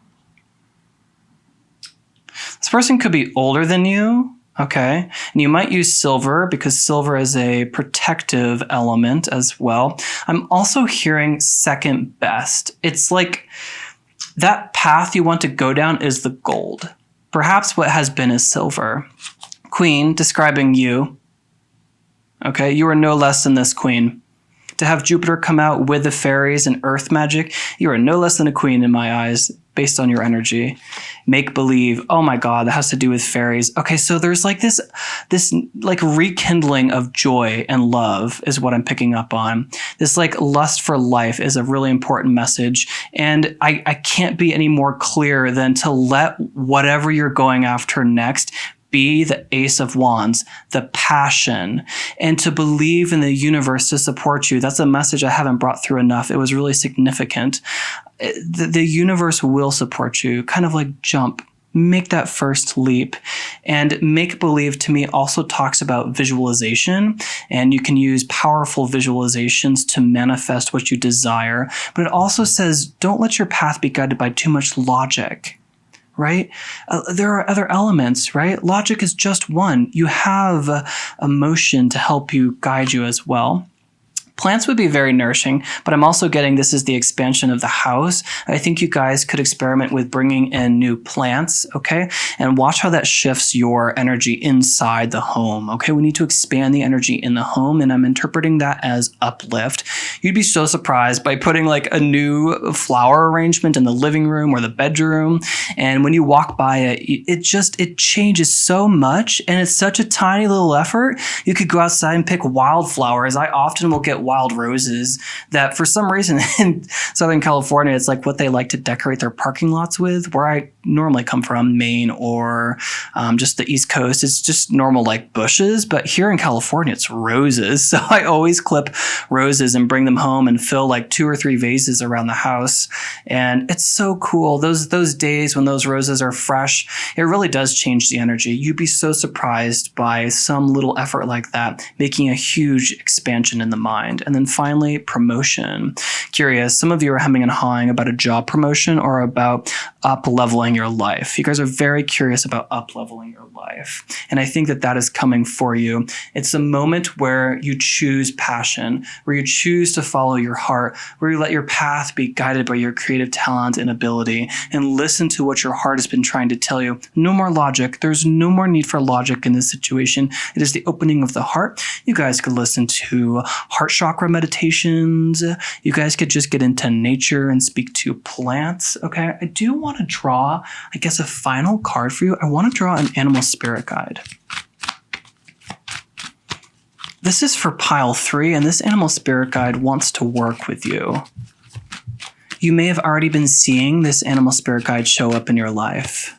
This person could be older than you. Okay. And you might use silver because silver is a protective element as well. I'm also hearing second best. It's like that path you want to go down is the gold. Perhaps what has been is silver. Queen, describing you. Okay. You are no less than this queen. To have Jupiter come out with the fairies and earth magic, you are no less than a queen in my eyes, based on your energy. Make believe. Oh my God, that has to do with fairies. Okay, so there's like this like rekindling of joy and love is what I'm picking up on. This like lust for life is a really important message. And I can't be any more clear than to let whatever you're going after next be the Ace of Wands, the passion, and to believe in the universe to support you. That's a message I haven't brought through enough. It was really significant. The universe will support you. Kind of like jump. Make that first leap. And make believe to me also talks about visualization, and you can use powerful visualizations to manifest what you desire. But it also says, don't let your path be guided by too much logic. Right? There are other elements, right? Logic is just one. You have emotion to help you guide you as well. Plants would be very nourishing, but I'm also getting this is the expansion of the house. I think you guys could experiment with bringing in new plants, okay? And watch how that shifts your energy inside the home, okay? We need to expand the energy in the home, and I'm interpreting that as uplift. You'd be so surprised by putting like a new flower arrangement in the living room or the bedroom, and when you walk by it, it changes so much, and it's such a tiny little effort. You could go outside and pick wildflowers. I often will get wild roses that for some reason in Southern California, it's like what they like to decorate their parking lots with. Where I normally come from, Maine or just the East Coast, it's just normal like bushes. But here in California, it's roses. So I always clip roses and bring them home and fill like 2 or 3 vases around the house. And it's so cool. Those days when those roses are fresh, it really does change the energy. You'd be so surprised by some little effort like that, making a huge expansion in the mind. And then finally, promotion. Curious, some of you are hemming and hawing about a job promotion or about up-leveling your life. You guys are very curious about up-leveling your life. And I think that that is coming for you. It's a moment where you choose passion, where you choose to follow your heart, where you let your path be guided by your creative talent and ability, and listen to what your heart has been trying to tell you. No more logic. There's no more need for logic in this situation. It is the opening of the heart. You guys could listen to heart chakra meditations. You guys could just get into nature and speak to plants. Okay, I do want to draw, I guess, a final card for you. I want to draw an animal spirit guide. This is for pile 3, and this animal spirit guide wants to work with you. You may have already been seeing this animal spirit guide show up in your life.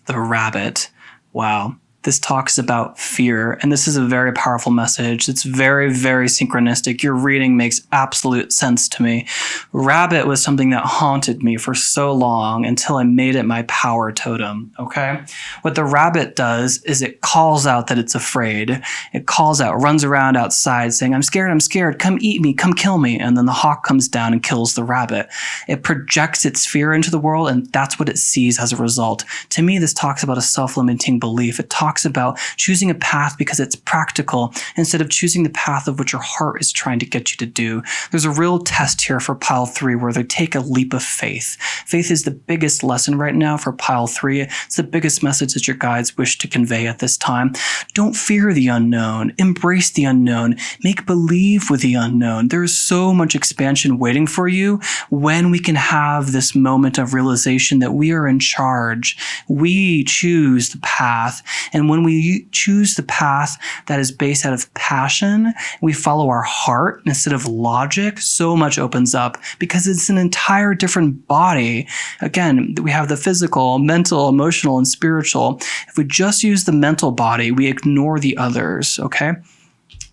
The rabbit. Wow. This talks about fear, and this is a very powerful message. It's very, very synchronistic. Your reading makes absolute sense to me. Rabbit was something that haunted me for so long until I made it my power totem, okay? What the rabbit does is it calls out that it's afraid. It calls out, runs around outside saying, I'm scared, come eat me, come kill me. And then the hawk comes down and kills the rabbit. It projects its fear into the world, and that's what it sees as a result. To me, this talks about a self-limiting belief. It talks about choosing a path because it's practical instead of choosing the path of what your heart is trying to get you to do. There's a real test here for pile 3 where they take a leap of faith. Faith is the biggest lesson right now for pile 3. It's the biggest message that your guides wish to convey at this time. Don't fear the unknown. Embrace the unknown. Make believe with the unknown. There's so much expansion waiting for you when we can have this moment of realization that we are in charge. We choose the path, and when we choose the path that is based out of passion, we follow our heart instead of logic, so much opens up because it's an entire different body. Again, we have the physical, mental, emotional, and spiritual. If we just use the mental body, we ignore the others, okay?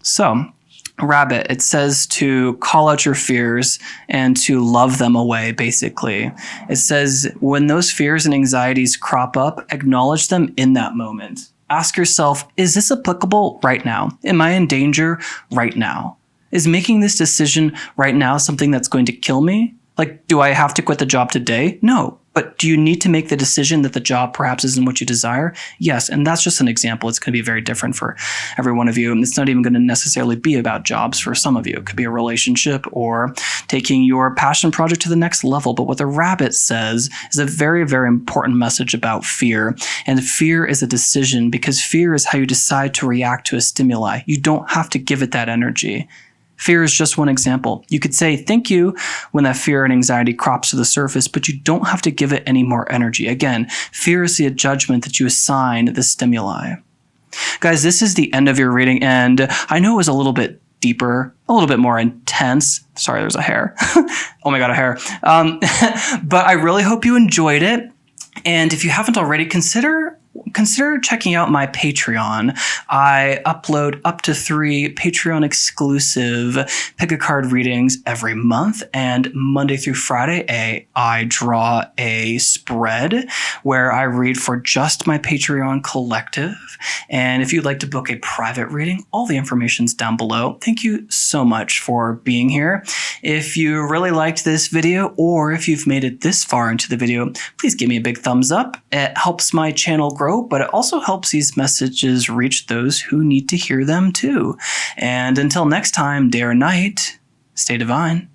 So rabbit, it says to call out your fears and to love them away, basically. It says when those fears and anxieties crop up, acknowledge them in that moment. Ask yourself, is this applicable right now? Am I in danger right now? Is making this decision right now something that's going to kill me? Like, do I have to quit the job today? No. But do you need to make the decision that the job perhaps isn't what you desire? Yes. And that's just an example. It's going to be very different for every one of you. And it's not even going to necessarily be about jobs for some of you. It could be a relationship or taking your passion project to the next level. But what the rabbit says is a very, very important message about fear. And fear is a decision, because fear is how you decide to react to a stimuli. You don't have to give it that energy. Fear is just one example. You could say thank you when that fear and anxiety crops to the surface, but you don't have to give it any more energy. Again, fear is the judgment that you assign the stimuli. Guys, this is the end of your reading, and I know it was a little bit deeper, a little bit more intense. Sorry, there's a hair. Oh my God, a hair. But I really hope you enjoyed it. And if you haven't already, consider checking out my Patreon. I upload up to 3 Patreon exclusive pick a card readings every month, and Monday through Friday I draw a spread where I read for just my Patreon collective. And if you'd like to book a private reading, all the information's down below. Thank you so much for being here. If you really liked this video, or if you've made it this far into the video, please give me a big thumbs up. It helps my channel grow, but it also helps these messages reach those who need to hear them too. And until next time, day or night, stay divine.